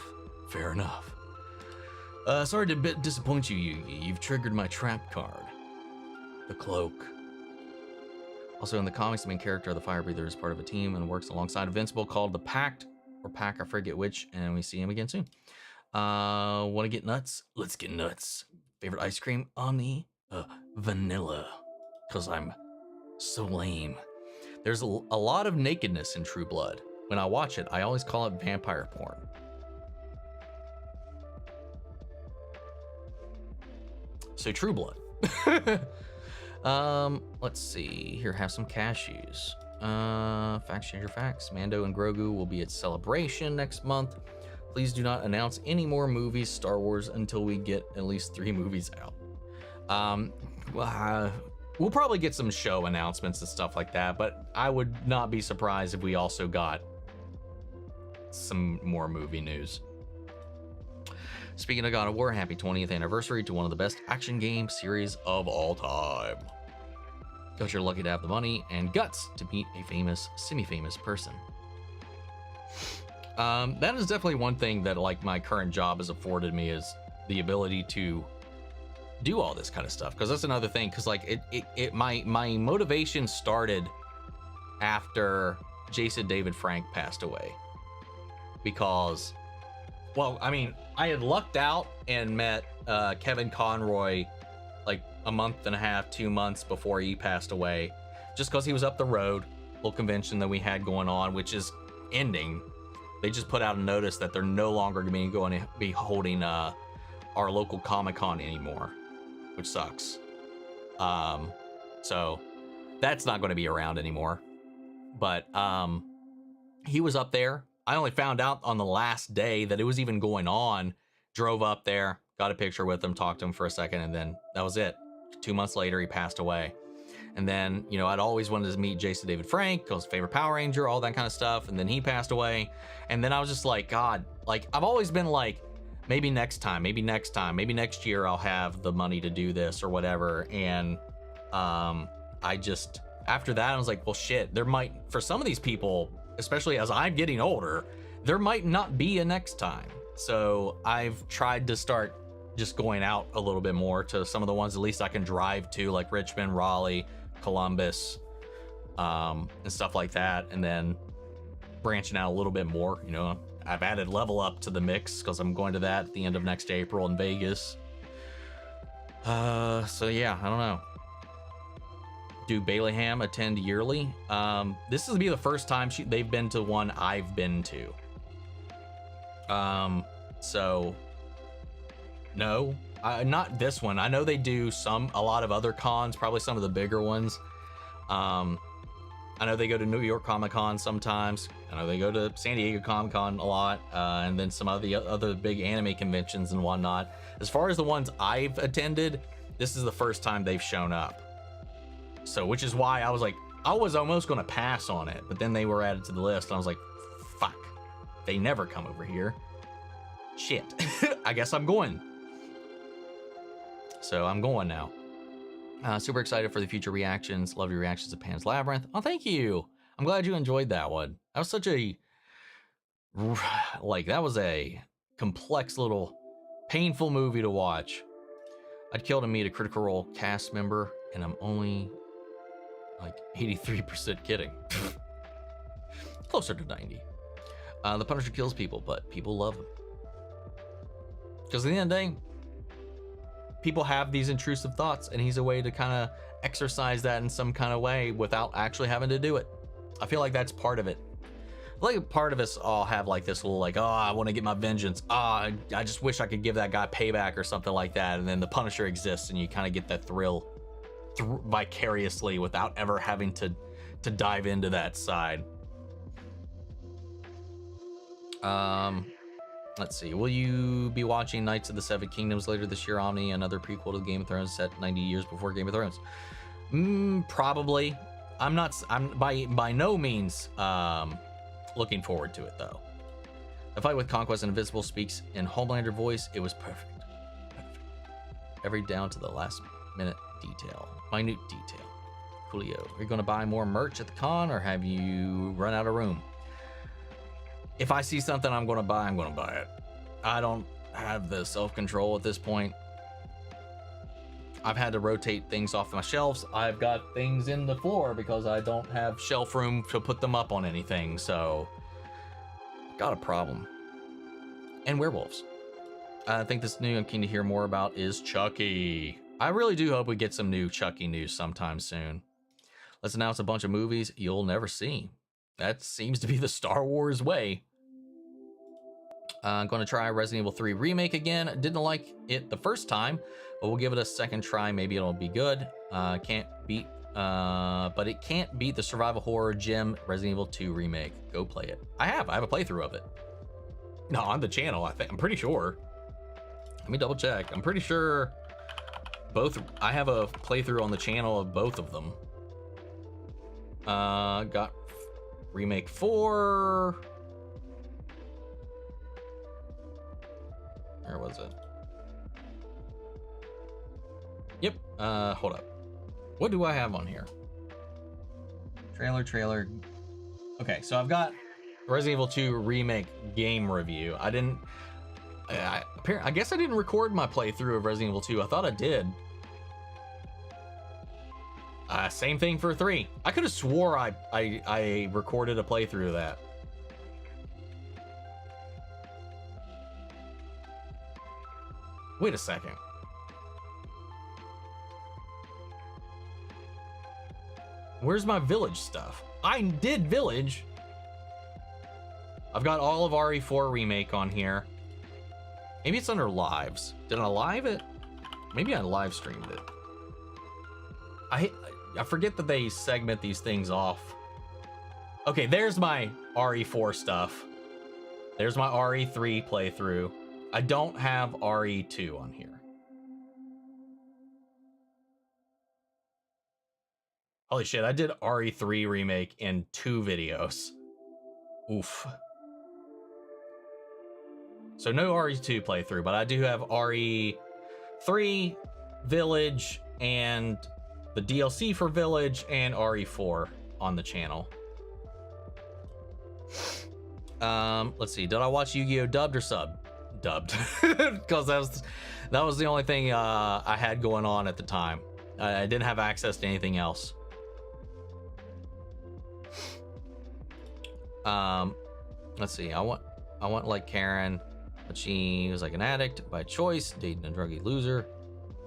Sorry to disappoint you, Yugi. You've triggered my trap card. The cloak. Also in the comics, the main character of the Fire Breather is part of a team and works alongside Invincible called the Pact, or Pack, I forget which, and we see him again soon. Want to get nuts? Let's get nuts. Favorite ice cream? Omni? Vanilla. Because I'm so lame. There's a lot of nakedness in True Blood. When I watch it, I always call it vampire porn. So True Blood. Let's see. Here, have some cashews. Facts changer facts. Mando and Grogu will be at Celebration next month. Please do not announce any more movies, Star Wars, until we get at least 3 movies out. We'll probably get some show announcements and stuff like that, but I would not be surprised if we also got some more movie news. Speaking of God of War, happy 20th anniversary to one of the best action game series of all time. Because you're lucky to have the money and guts to meet a famous, semi-famous person. That is definitely one thing that like my current job has afforded me, is the ability to do all this kind of stuff. Because that's another thing, because like my motivation started after Jason David Frank passed away. Because, well, I mean, I had lucked out and met Kevin Conroy like a month and a half, 2 months before he passed away, just because he was up the road. Little convention that we had going on, which is ending. They just put out a notice that they're no longer going to be holding our local Comic-Con anymore, which sucks. So that's not going to be around anymore. But he was up there. I only found out on the last day that it was even going on. Drove up there, got a picture with him, talked to him for a second, and then that was it. 2 months later, he passed away. And then, you know, I'd always wanted to meet Jason David Frank, because favorite Power Ranger, all that kind of stuff. And then he passed away. And then I was just like, God, like, I've always been like, maybe next time, maybe next year I'll have the money to do this or whatever. And I just, after that, I was like, well, shit, there might, for some of these people, especially as I'm getting older, there might not be a next time. So I've tried to start just going out a little bit more to some of the ones at least I can drive to, like Richmond, Raleigh, Columbus, and stuff like that. And then branching out a little bit more, you know, I've added Level Up to the mix because I'm going to that at the end of next April in Vegas. So yeah, I don't know. Do Baileyham attend yearly? This will be the first time they've been to one I've been to. So no, not this one. I know they do a lot of other cons, probably some of the bigger ones. I know they go to New York Comic Con sometimes. I know they go to San Diego Comic Con a lot, and then some of the other big anime conventions and whatnot. As far as the ones I've attended, this is the first time they've shown up. So, which is why I was like, I was almost going to pass on it, but then they were added to the list, and I was like, fuck, they never come over here. Shit, I guess I'm going. So I'm going now. Super excited for the future reactions. Love your reactions to Pan's Labyrinth. Oh, thank you. I'm glad you enjoyed that one. That was such a, that was a complex little painful movie to watch. I'd kill to meet a Critical Role cast member, and I'm only like 83% kidding. Closer to 90. The Punisher kills people, but people love him. Because at the end of the day, people have these intrusive thoughts, and he's a way to kind of exercise that in some kind of way without actually having to do it. I feel like that's part of it. Like part of us all have like this little like, oh, I want to get my vengeance. I just wish I could give that guy payback or something like that. And then the Punisher exists, and you kind of get that thrill vicariously without ever having to dive into that side. Let's see. Will you be watching Knights of the Seven Kingdoms later this year, Omni? Another prequel to Game of Thrones set 90 years before Game of Thrones. Probably. I'm by no means looking forward to it though. The fight with Conquest and Invincible speaks in Homelander voice. It was perfect. Every down to the last minute detail. Minute detail. Coolio. Are you going to buy more merch at the con, or have you run out of room? If I see something I'm going to buy, I'm going to buy it. I don't have the self-control at this point. I've had to rotate things off my shelves. I've got things in the floor because I don't have shelf room to put them up on anything. So, got a problem. And werewolves. I think this new I'm keen to hear more about is Chucky. I really do hope we get some new Chucky news sometime soon. Let's announce a bunch of movies you'll never see. That seems to be the Star Wars way. I'm going to try Resident Evil 3 Remake again. Didn't like it the first time, but we'll give it a second try. Maybe it'll be good. But it can't beat the survival horror gem Resident Evil 2 Remake. Go play it. I have a playthrough of it. No, on the channel, I think. I'm pretty sure. Let me double check. I'm pretty sure I have a playthrough on the channel of both of them. Got Remake 4. Where was it? Yep. Hold up. What do I have on here? Trailer. Okay, so I've got Resident Evil 2 Remake game review. I guess I didn't record my playthrough of Resident Evil 2. I thought I did. Same thing for 3. I could have swore I recorded a playthrough of that. Wait a second. Where's my Village stuff? I did Village. I've got all of RE4 Remake on here. Maybe it's under lives. Did I live it? Maybe I live streamed it. I forget that they segment these things off. Okay, there's my RE4 stuff. There's my RE3 playthrough. I don't have RE2 on here. Holy shit, I did RE3 Remake in 2 videos. Oof. So no RE2 playthrough, but I do have RE3, Village, and the DLC for Village, and RE4 on the channel. Let's see. Did I watch Yu-Gi-Oh! Dubbed or sub? Dubbed. Because that was the only thing I had going on at the time. I didn't have access to anything else. Let's see. I want like Karen, but she was like an addict by choice, dating a druggy loser.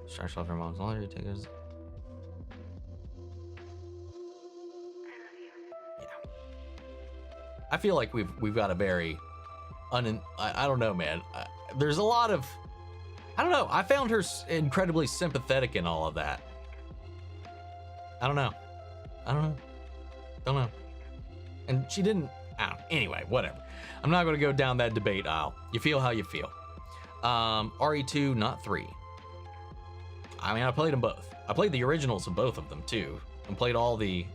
Stretch off your mom's laundry tickets. Yeah. I feel like we've got a very I don't know, man. There's a lot of, I don't know. I found her incredibly sympathetic in all of that. I don't know. Don't know. And she didn't. Anyway, whatever. I'm not going to go down that debate aisle. You feel how you feel. RE2, not 3. I mean, I played them both. I played the originals of both of them too, and played all the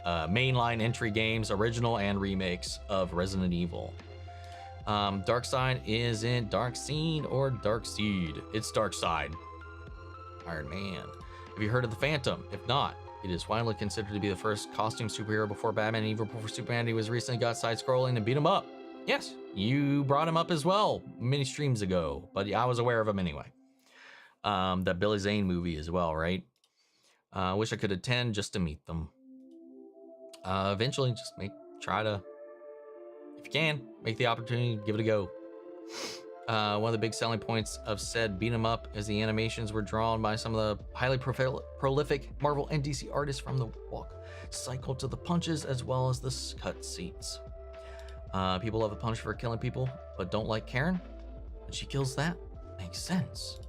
mainline entry games, original and remakes of Resident Evil. Dark Side isn't Dark Seed or Dark Seed. It's Dark Side. Iron Man. Have you heard of the Phantom? If not, it is widely considered to be the first costume superhero before Batman, and even before Superman. He was recently got side-scrolling and beat him up. Yes, you brought him up as well many streams ago, but yeah, I was aware of him anyway. That Billy Zane movie as well, right? Wish I could attend just to meet them. Eventually, just try to, if you can, make the opportunity, give it a go. One of the big selling points of said beat 'em up is the animations were drawn by some of the highly prolific Marvel and DC artists, from the walk cycle to the punches, as well as the cut seats. People love the punch for killing people, but don't like Karen. When she kills that, makes sense.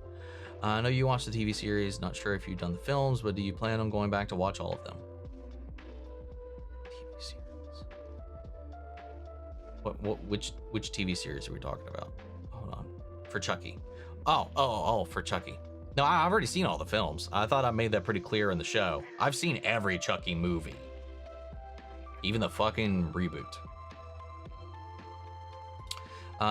I know you watched the TV series, not sure if you've done the films, but do you plan on going back to watch all of them? TV series. Which TV series are we talking about? Hold on. For Chucky. Oh, for Chucky. No, I've already seen all the films. I thought I made that pretty clear in the show. I've seen every Chucky movie. Even the fucking reboot.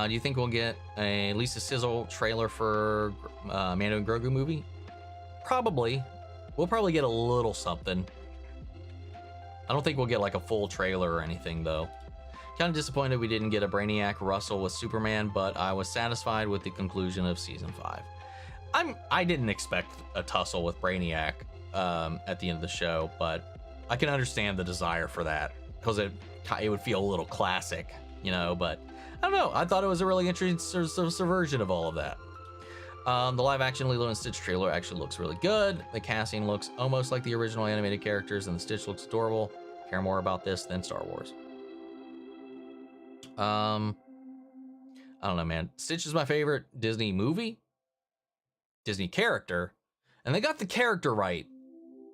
Do you think we'll get at least a sizzle trailer for Mando and Grogu movie? Probably. We'll probably get a little something. I don't think we'll get like a full trailer or anything though. Kind of disappointed we didn't get a Brainiac Russell with Superman, but I was satisfied with the conclusion of season 5. I didn't expect a tussle with Brainiac at the end of the show, but I can understand the desire for that because it would feel a little classic, you know, but I don't know. I thought it was a really interesting subversion of all of that. The live action Lilo and Stitch trailer actually looks really good. The casting looks almost like the original animated characters, and the Stitch looks adorable. Care more about this than Star Wars. I don't know, man. Stitch is my favorite Disney movie, Disney character, and they got the character right.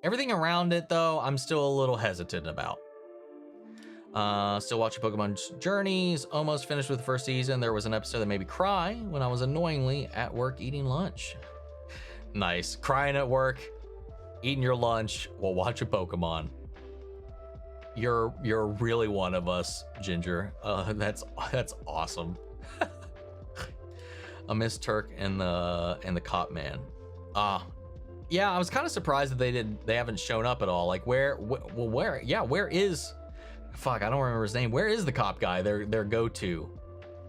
Everything around it, though, I'm still a little hesitant about. Still watching Pokemon Journeys. Almost finished with the first season. There was an episode that made me cry when I was annoyingly at work eating lunch. Nice. Crying at work, eating your lunch while watching Pokemon. You're really one of us, Ginger. That's awesome. I miss Turk and the Cop Man. Yeah, I was kind of surprised that they haven't shown up at all. Like where is, fuck, I don't remember his name. Where is the cop guy? Their go-to.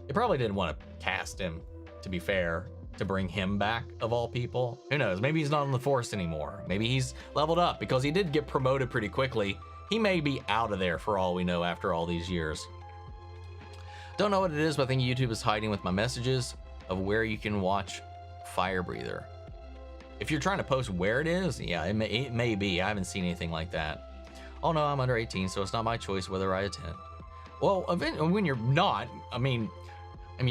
They probably didn't want to cast him, to be fair, to bring him back of all people. Who knows? Maybe he's not on the force anymore. Maybe he's leveled up because he did get promoted pretty quickly. He may be out of there for all we know after all these years. Don't know what it is, but I think YouTube is hiding with my messages of where you can watch Fire Breather. If you're trying to post where it is, yeah, it may be. I haven't seen anything like that. Oh no, I'm under 18, so it's not my choice whether I attend. Well, when you're not, I mean,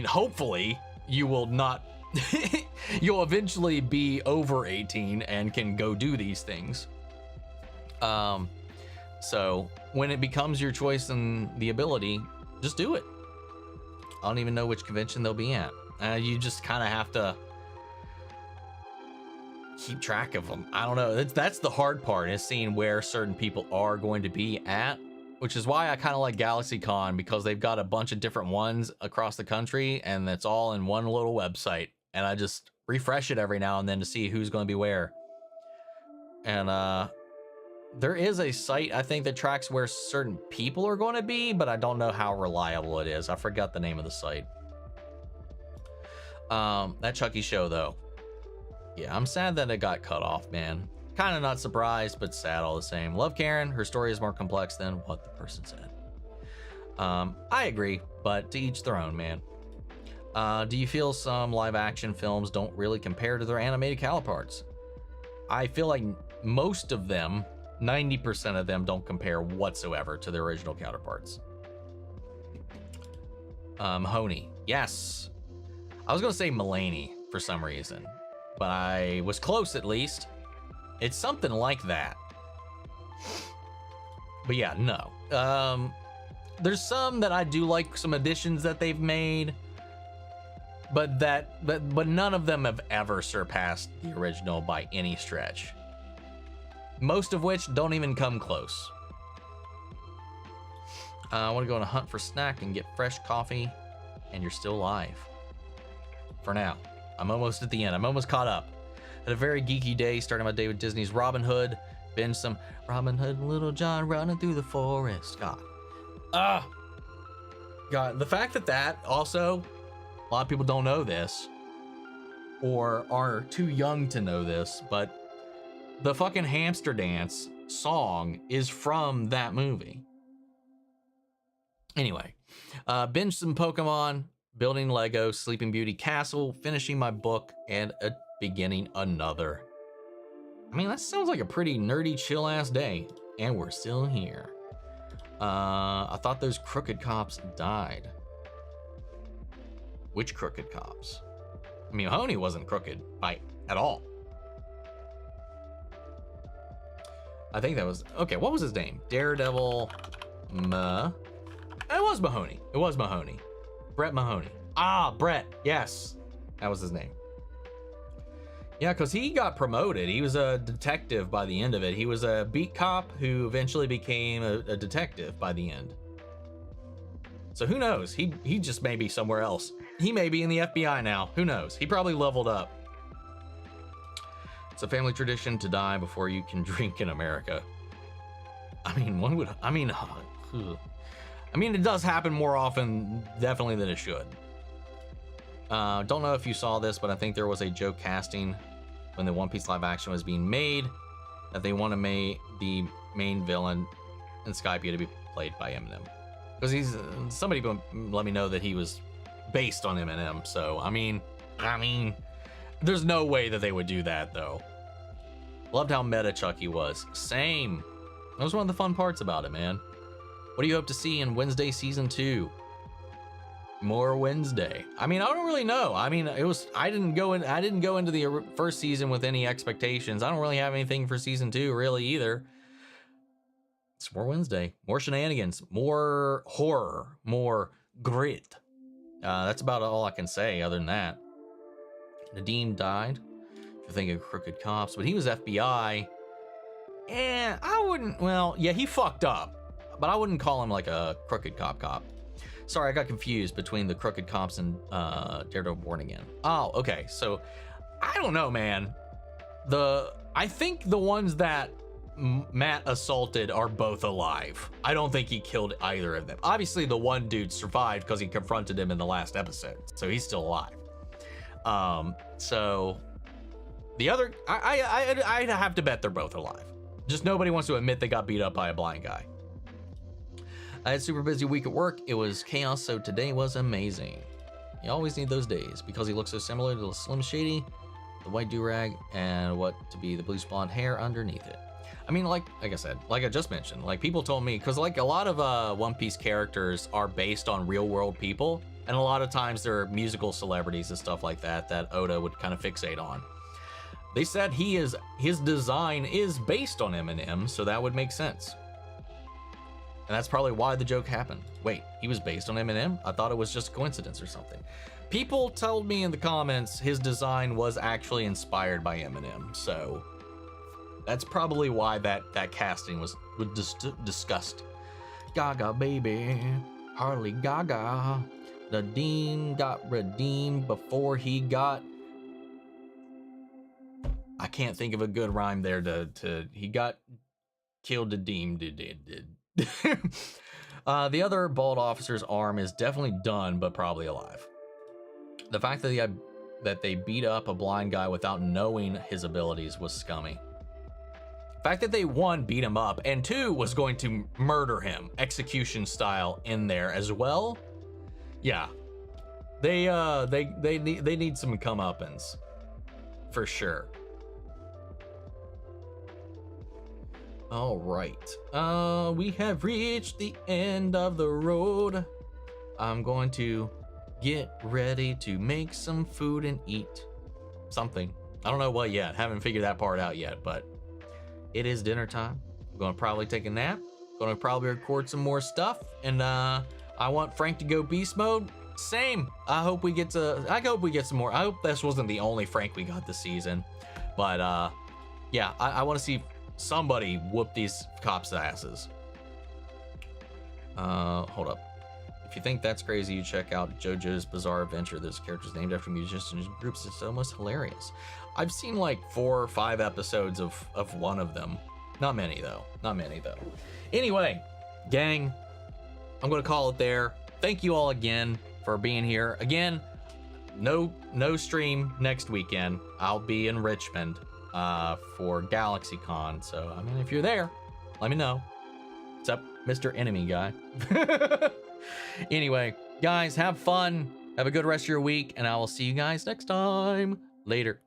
hopefully you will not. You'll eventually be over 18 and can go do these things. So when it becomes your choice and the ability, just do it. I don't even know which convention they'll be at. You just kind of have to keep track of them. I don't know. That's the hard part, is seeing where certain people are going to be at, which is why I kind of like GalaxyCon, because they've got a bunch of different ones across the country and it's all in one little website. And I just refresh it every now and then to see who's going to be where. And there is a site, I think, that tracks where certain people are going to be, but I don't know how reliable it is. I forgot the name of the site. That Chucky show, though. Yeah, I'm sad that it got cut off, man. Kind of not surprised, but sad all the same. Love Karen. Her story is more complex than what the person said. I agree, but to each their own, man. Do you feel some live action films don't really compare to their animated counterparts? I feel like most of them, 90% of them, don't compare whatsoever to their original counterparts. Mahoney, yes. I was gonna say Mulaney for some reason, but I was close at least. It's something like that. But yeah, no. There's some that I do like, some additions that they've made, but none of them have ever surpassed the original by any stretch. Most of which don't even come close. I want to go on a hunt for snack and get fresh coffee, and you're still alive. For now. I'm almost at the end. I'm almost caught up. Had a very geeky day, starting my day with Disney's Robin Hood. Binge some Robin Hood and Little John running through the forest. God. God, the fact that also, a lot of people don't know this, or are too young to know this, but the fucking hamster dance song is from that movie. Anyway, binge some Pokemon, building Lego, Sleeping Beauty Castle, finishing my book, and beginning another. I mean, that sounds like a pretty nerdy, chill-ass day, and we're still here. I thought those crooked cops died. Which crooked cops? I mean, Mahoney wasn't crooked at all. I think that was, okay, what was his name? Daredevil, it was Mahoney. It was Mahoney. Brett Mahoney. Brett, yes. That was his name. Yeah, because he got promoted. He was a detective by the end of it. He was a beat cop who eventually became a detective by the end. So who knows? He just may be somewhere else. He may be in the FBI now. Who knows? He probably leveled up. It's a family tradition to die before you can drink in America. I mean, it does happen more often, definitely, than it should. Don't know if you saw this, but I think there was a joke casting when the One Piece live action was being made that they want to make the main villain in Skypiea to be played by Eminem. Because somebody let me know that he was based on Eminem. So, I mean, there's no way that they would do that, though. Loved how meta Chucky was. Same. That was one of the fun parts about it, man. What do you hope to see in Wednesday season 2? More Wednesday. I mean, I don't really know. I mean, I didn't go into the first season with any expectations. I don't really have anything for season 2 really either. It's more Wednesday, more shenanigans, more horror, more grit. That's about all I can say other than that. Nadeem died. If you're thinking crooked cops, but he was FBI. And I wouldn't, well, yeah, he fucked up, but I wouldn't call him like a crooked cop. Sorry, I got confused between the crooked cops and Daredevil Born Again. Oh, okay. So I don't know, man. I think the ones that Matt assaulted are both alive. I don't think he killed either of them. Obviously, the one dude survived because he confronted him in the last episode, so he's still alive. So the other, I'd have to bet they're both alive. Just nobody wants to admit they got beat up by a blind guy. I had a super busy week at work. It was chaos, so today was amazing. You always need those days because he looks so similar to the Slim Shady, the white do-rag, and what to be the blue blonde hair underneath it. I mean, like I said, like I just mentioned, like people told me, because like a lot of One Piece characters are based on real world people, and a lot of times they're musical celebrities and stuff like that Oda would kind of fixate on. They said his design is based on Eminem, so that would make sense. And that's probably why the joke happened. Wait, he was based on Eminem? I thought it was just a coincidence or something. People told me in the comments his design was actually inspired by Eminem, so that's probably why that casting was discussed. Gaga baby, Harley Gaga. The Dean got redeemed before he got. I can't think of a good rhyme there. He got killed. Did. The other bald officer's arm is definitely done, but probably alive. The fact that they beat up a blind guy without knowing his abilities was scummy. The fact that they, one, beat him up, and two, was going to murder him, execution style, in there as well. Yeah, they need some comeuppance, for sure. All right. We have reached the end of the road. I'm going to get ready to make some food and eat something. I don't know what yet. Haven't figured that part out yet, but it is dinner time. I'm going to probably take a nap. Going to probably record some more stuff. And I want Frank to go beast mode. Same. I hope we get some more. I hope this wasn't the only Frank we got this season. But yeah, I want to see somebody whoop these cops' asses. Hold up. If you think that's crazy, you check out JoJo's Bizarre Adventure. There's characters named after musicians and groups. It's almost hilarious. I've seen like 4 or 5 episodes of one of them. Not many though. Anyway, gang, I'm gonna call it there. Thank you all again for being here. Again, no stream next weekend. I'll be in Richmond for GalaxyCon. So I mean, if you're there, let me know. What's up, Mr. Enemy Guy? Anyway, guys, have fun. Have a good rest of your week, and I will see you guys next time. Later.